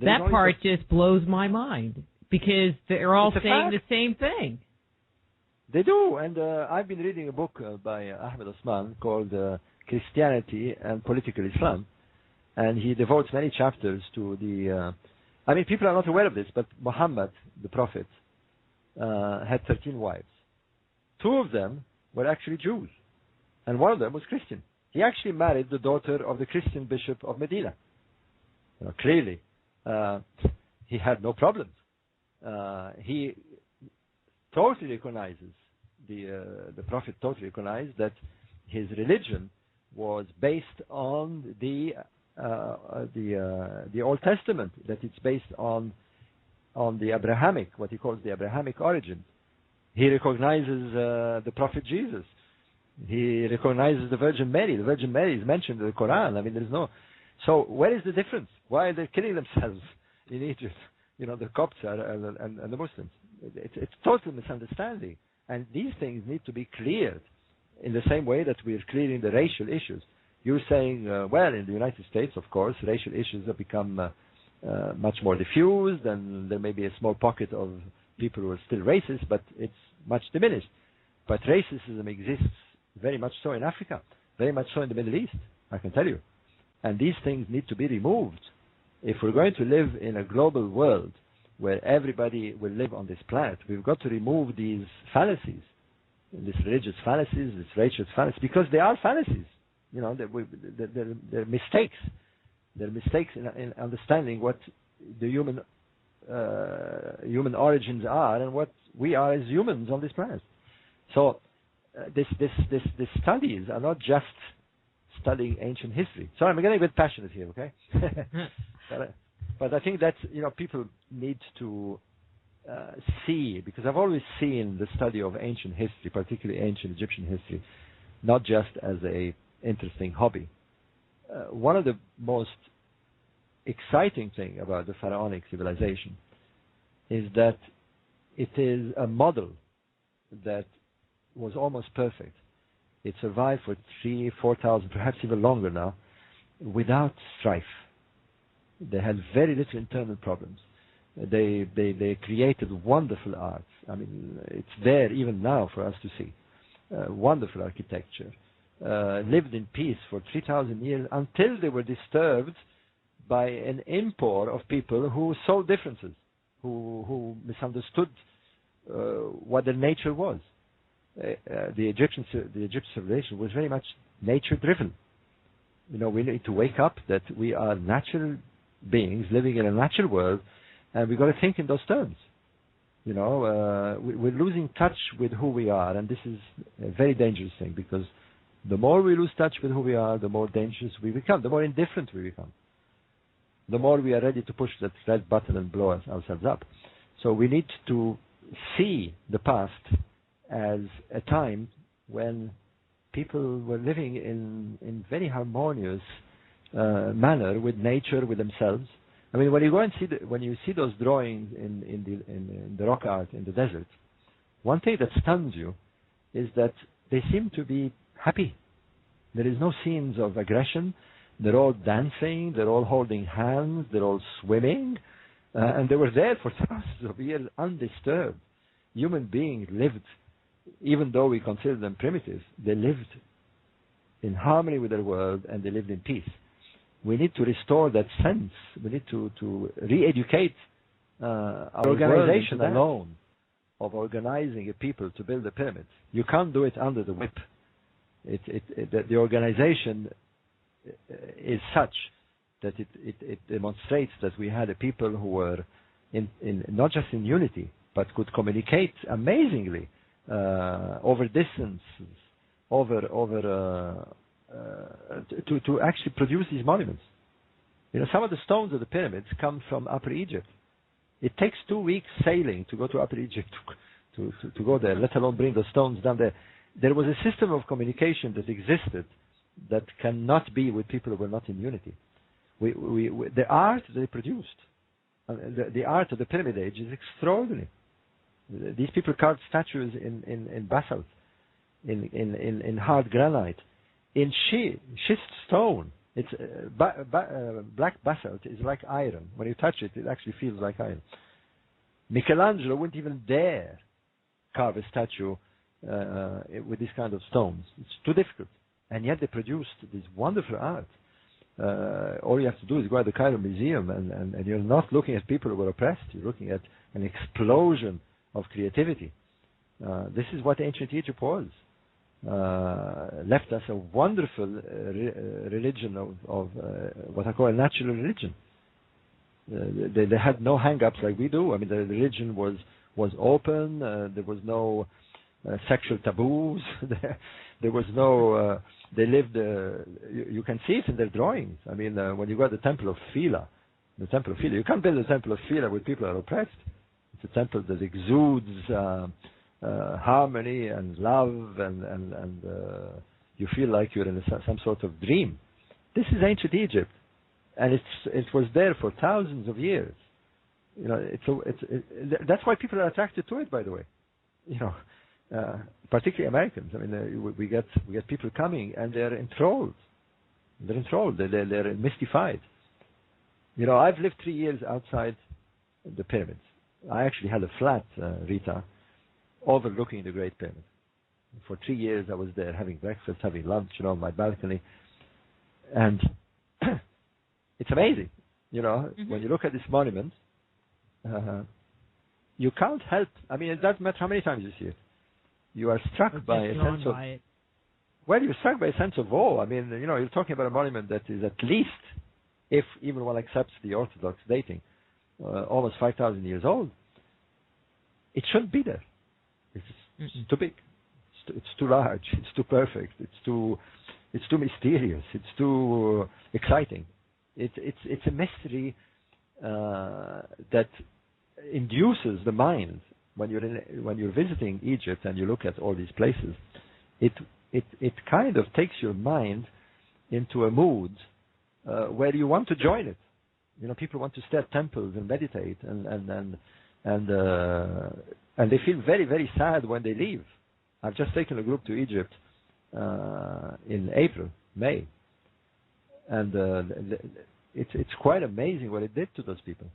That part just blows my mind, because they're all saying the same thing. They do, and I've been reading a book by Ahmed Osman called Christianity and Political Islam. And he devotes many chapters to the... I mean, people are not aware of this, but Muhammad, the prophet, had 13 wives. 2 of them were actually Jews, and 1 of them was Christian. He actually married the daughter of the Christian bishop of Medina. You know, clearly, he had no problems. He totally recognizes, the prophet totally recognized that his religion was based on the Old Testament, that it's based on the Abrahamic, what he calls the Abrahamic origin. He recognizes the prophet Jesus. He recognizes the Virgin Mary. The Virgin Mary is mentioned in the Quran. I mean, there's no... So where is the difference? Why are they killing themselves in Egypt? You know, the Copts and the Muslims. It's total misunderstanding. And these things need to be cleared in the same way that we're clearing the racial issues. You're saying, well, in the United States, of course, racial issues have become much more diffused, and there may be a small pocket of people who are still racist, but it's much diminished. But racism exists very much so in Africa, very much so in the Middle East, I can tell you. And these things need to be removed. If we're going to live in a global world where everybody will live on this planet, we've got to remove these fallacies, these religious fallacies, these racial fallacies, because they are fallacies. You know, they're mistakes. They're mistakes in understanding what the human origins are and what we are as humans on this planet. So these studies are not just studying ancient history. Sorry, I'm getting a bit passionate here, okay? But I think that, you know, people need to see, because I've always seen the study of ancient history, particularly ancient Egyptian history, not just as a interesting hobby. One of the most exciting thing about the pharaonic civilization is that it is a model that was almost perfect. It survived for 3,000, 4,000, perhaps even longer now, without strife. They had very little internal problems. They created wonderful arts. I mean, it's there even now for us to see. Wonderful architecture. Lived in peace for 3,000 years until they were disturbed by an import of people who saw differences, who misunderstood what their nature was. The Egyptian civilization was very much nature-driven. You know, we need to wake up that we are natural beings living in a natural world, and we've got to think in those terms. You know, we're losing touch with who we are, and this is a very dangerous thing, because the more we lose touch with who we are, the more dangerous we become, the more indifferent we become, the more we are ready to push that red button and blow ourselves up. So we need to see the past as a time when people were living in very harmonious manner with nature, with themselves. I mean, when you go and see when you see those drawings in the rock art in the desert, one thing that stuns you is that they seem to be happy. There is no scenes of aggression. They're all dancing. They're all holding hands. They're all swimming, and they were there for thousands of years undisturbed. Human beings lived, even though we consider them primitive, they lived in harmony with their world, and they lived in peace. We need to restore that sense. We need to re-educate our organization alone of organizing a people to build the pyramids. You can't do it under the whip. The organization is such that it demonstrates that we had a people who were not just in unity, but could communicate amazingly over distances, to actually produce these monuments. You know, some of the stones of the pyramids come from Upper Egypt. It takes 2 weeks sailing to go to Upper Egypt to go there, let alone bring the stones down there. There was a system of communication that existed that cannot be with people who were not in unity. The art they produced, the art of the Pyramid Age is extraordinary. These people carved statues in basalt, in hard granite, in schist stone. It's black basalt is like iron. When you touch it, it actually feels like iron. Michelangelo wouldn't even dare carve a statue with these kind of stones. It's too difficult. And yet they produced this wonderful art. All you have to do is go to the Cairo Museum, and you're not looking at people who were oppressed. You're looking at an explosion of creativity. This is what ancient Egypt was. Left us a wonderful religion of what I call a natural religion. They had no hang-ups like we do. I mean, the religion was open. There was no sexual taboos. There was no. They lived. You can see it in their drawings. I mean, when you go to the Temple of Philae, you can't build a Temple of Philae where people are oppressed. It's a temple that exudes harmony and love, and you feel like you're in some sort of dream. This is ancient Egypt, and it was there for thousands of years. You know, that's why people are attracted to it. By the way, you know, particularly Americans. I mean, we get people coming, and they're enthralled. They're enthralled. They're mystified. You know, I've lived 3 years outside the pyramids. I actually had a flat, Rita, overlooking the Great Pyramid. For 3 years I was there having breakfast, having lunch, you know, on my balcony. And it's amazing, you know, when you look at this monument, you can't help, I mean, it doesn't matter how many times you see it. You are struck by a sense of, well, you're struck by a sense of awe. I mean, you know, you're talking about a monument that is at least, if even one accepts the Orthodox dating, almost 5,000 years old. It shouldn't be there. It's too big. It's too large. It's too perfect. It's too mysterious. It's too exciting. It's a mystery that induces the mind when you're visiting Egypt and you look at all these places. It kind of takes your mind into a mood where you want to join it. You know, people want to stay at temples and meditate, and they feel very, very sad when they leave. I've just taken a group to Egypt in May, and it's quite amazing what it did to those people.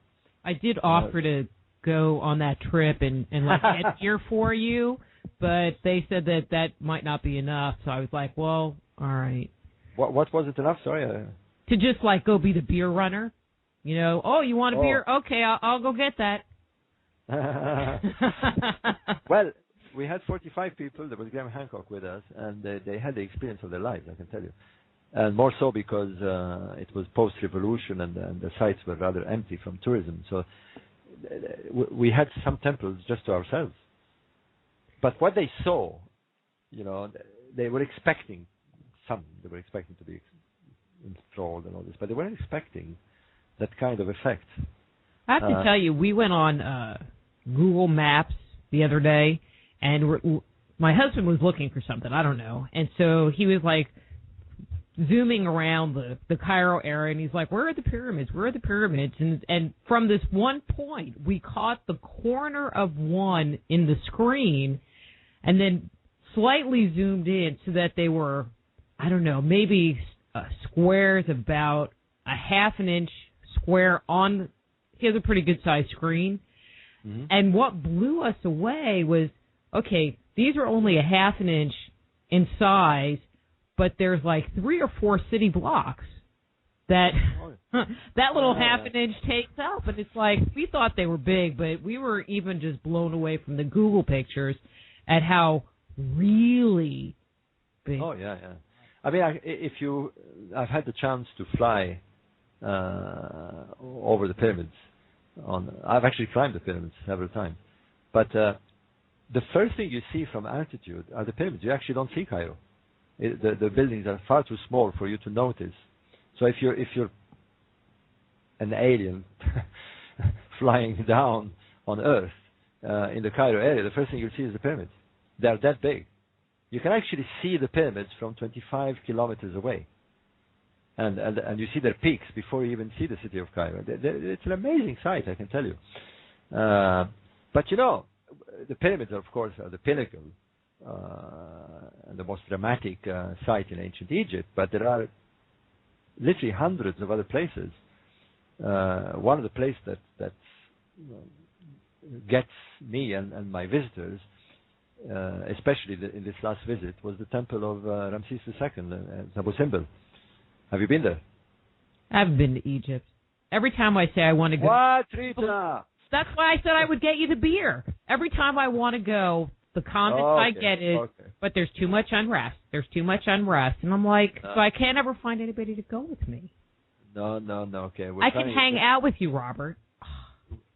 I did offer to go on that trip and like get gear for you, but they said that might not be enough. So I was like, well, all right. What was it enough? Sorry. To just like go be the beer runner, you know. Oh, you want a beer? Okay, I'll go get that. Well, we had 45 people. There was Graham Hancock with us, and they had the experience of their lives, I can tell you. And more so because it was post-revolution and the sites were rather empty from tourism. So we had some temples just to ourselves. But what they saw, you know, they were expecting they were expecting to be enthralled and all this, but they weren't expecting that kind of effect. I have to tell you, we went on Google Maps the other day, and my husband was looking for something, I don't know, and so he was like zooming around the Cairo area, and he's like, where are the pyramids? Where are the pyramids? And from this one point, we caught the corner of one in the screen, and then slightly zoomed in so that they were, I don't know, maybe squares about a half an inch square on. He has a pretty good sized screen. Mm-hmm. And what blew us away was, okay, these are only a half an inch in size, but there's like 3 or 4 city blocks that that little half an inch takes up. And it's like, we thought they were big, but we were even just blown away from the Google pictures at how really big. Oh, yeah. I mean, I've had the chance to fly over the pyramids. I've actually climbed the pyramids several times. But the first thing you see from altitude are the pyramids. You actually don't see Cairo. The buildings are far too small for you to notice. So if you're an alien flying down on Earth in the Cairo area, the first thing you'll see is the pyramids. They're that big. You can actually see the pyramids from 25 kilometers away. And you see their peaks before you even see the city of Cairo. It's an amazing sight, I can tell you. But you know, the pyramids, of course, are the pinnacle and the most dramatic site in ancient Egypt. But there are literally hundreds of other places. One of the places that gets me and my visitors, especially in this last visit, was the temple of Ramses II and Abu Simbel. Have you been there? I haven't been to Egypt. Every time I say I want to go... What, Rita? That's why I said I would get you the beer. Every time I want to go, the comment I get is, but there's too much unrest. There's too much unrest. And I'm like, so I can't ever find anybody to go with me. No, okay. I can hang out with you, Robert.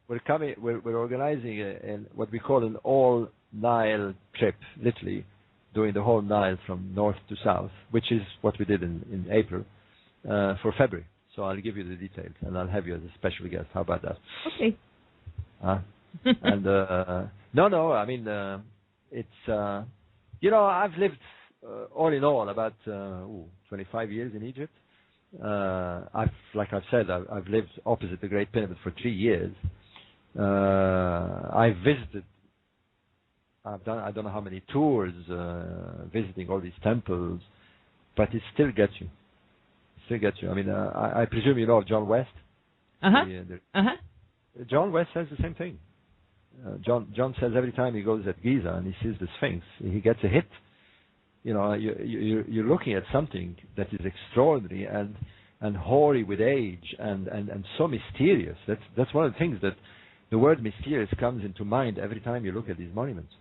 We're organizing what we call an all-Nile trip, literally, doing the whole Nile from north to south, which is what we did in April. For February. So I'll give you the details, and I'll have you as a special guest. How about that? Okay. And no, I mean, it's, you know, I've lived, all in all, about 25 years in Egypt. Like I've said, I've lived opposite the Great Pyramid for 3 years. I've visited, I don't know how many tours, visiting all these temples, but it still gets you. I mean, I presume you know of John West. John West says the same thing. John says every time he goes at Giza and he sees the Sphinx, he gets a hit. You know, you're looking at something that is extraordinary and hoary with age and so mysterious. That's one of the things that the word mysterious comes into mind every time you look at these monuments.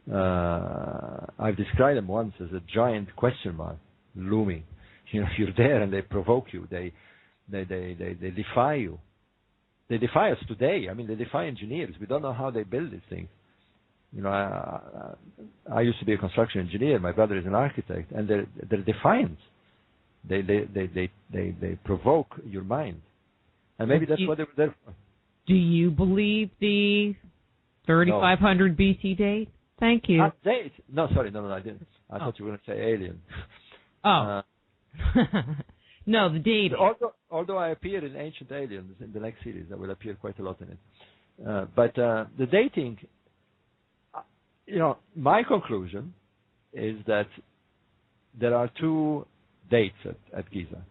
I've described them once as a giant question mark looming. You know, you're there and they provoke you. They defy you. They defy us today. I mean, they defy engineers. We don't know how they build these things. You know, I used to be a construction engineer. My brother is an architect, and they're defiant. They provoke your mind, and maybe that's what they were there for. Do you believe the 3500 BC date? Thank you. Date? No, sorry, no, I didn't. I thought you were going to say alien. Oh. No, the date. Although I appear in Ancient Aliens in the next series, I will appear quite a lot in it. But the dating, you know, my conclusion is that there are 2 dates at Giza.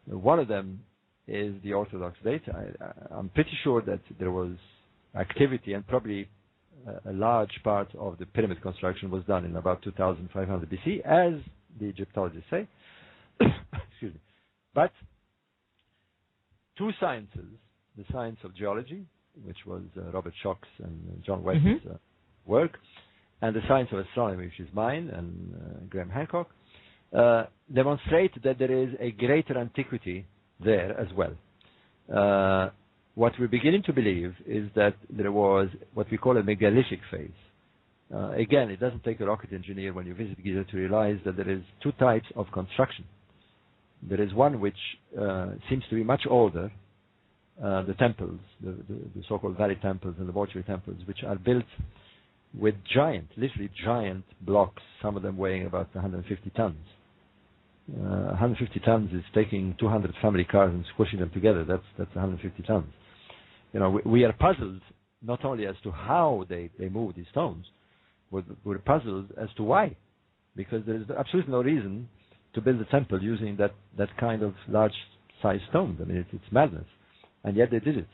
One of them is the Orthodox date. I'm pretty sure that there was activity, and probably a large part of the pyramid construction was done in about 2500 BC, as the Egyptologists say. Excuse me. But two sciences, the science of geology, which was Robert Schoch's and John West's work, and the science of astronomy, which is mine and Graham Hancock, demonstrate that there is a greater antiquity there as well. What we're beginning to believe is that there was what we call a megalithic phase. Again, it doesn't take a rocket engineer when you visit Giza to realize that there is two types of construction. There is one which seems to be much older, the temples, the so-called valley temples and the mortuary temples, which are built with literally giant blocks, some of them weighing about 150 tons. 150 tons is taking 200 family cars and squishing them together. That's 150 tons. You know, we are puzzled not only as to how they move these stones, but we're puzzled as to why, because there is absolutely no reason to build a temple using that kind of large-sized stones. I mean, it's madness, and yet they did it.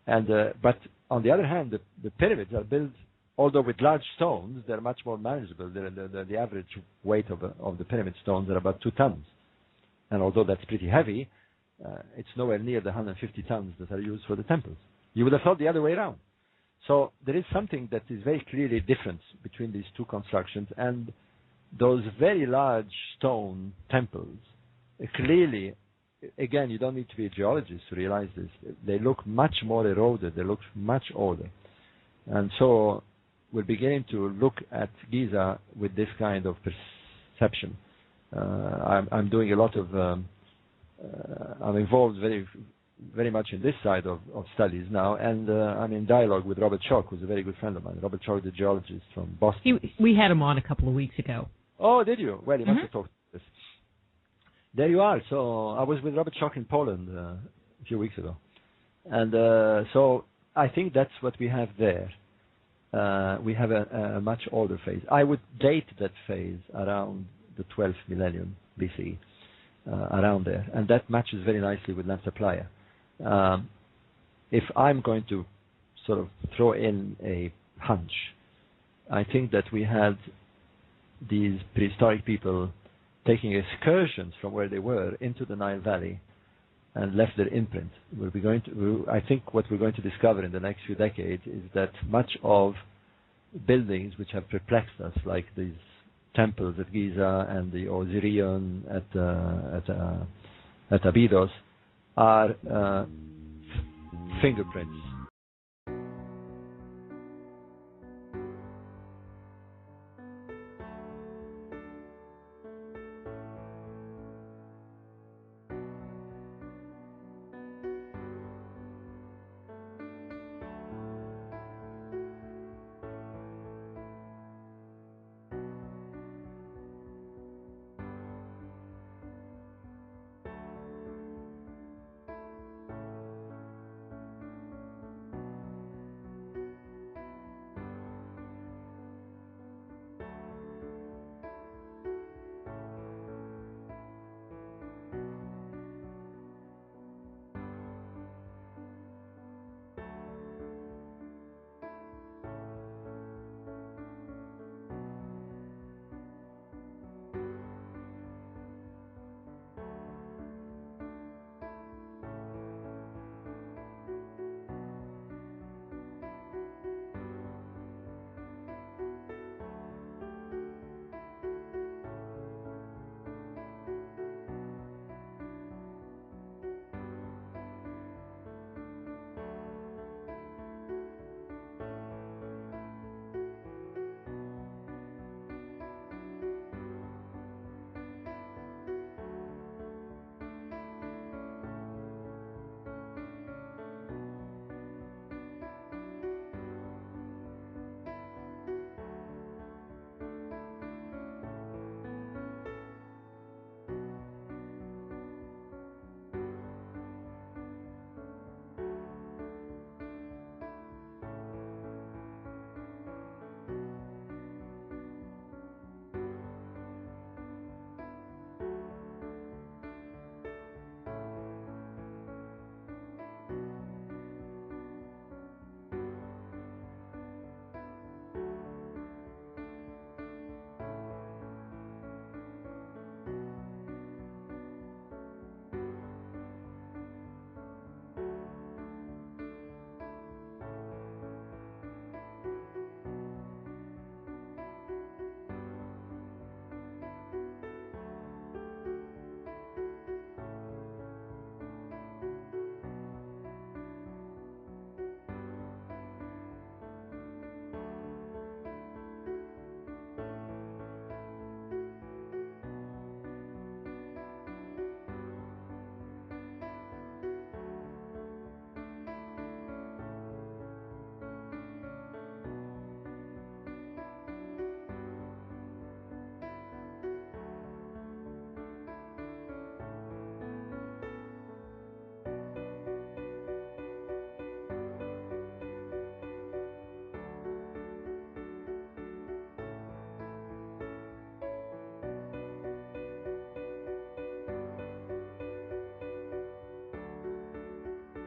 And but on the other hand, the pyramids are built, although with large stones, they're much more manageable. The average weight of the pyramid stones are about 2 tons. And although that's pretty heavy, it's nowhere near the 150 tons that are used for the temples. You would have thought the other way around. So there is something that is very clearly different between these two constructions, and those very large stone temples, clearly, again, you don't need to be a geologist to realize this. They look much more eroded. They look much older. And so we're beginning to look at Giza with this kind of perception. I'm doing a lot of, I'm involved very much in this side of studies now, and I'm in dialogue with Robert Schoch, who's a very good friend of mine. Robert Schoch, the geologist from Boston. We had him on a couple of weeks ago. Oh, did you? Well, you must have talked to this. There you are. So I was with Robert Schoch in Poland a few weeks ago. And so I think that's what we have there. We have a much older phase. I would date that phase around the 12th millennium BC, around there. And that matches very nicely with Nabta Playa. If I'm going to sort of throw in a hunch, I think that we had these prehistoric people taking excursions from where they were into the Nile Valley and left their imprint. I think what we're going to discover in the next few decades is that much of buildings which have perplexed us, like these temples at Giza and the Osirion at Abydos, are fingerprints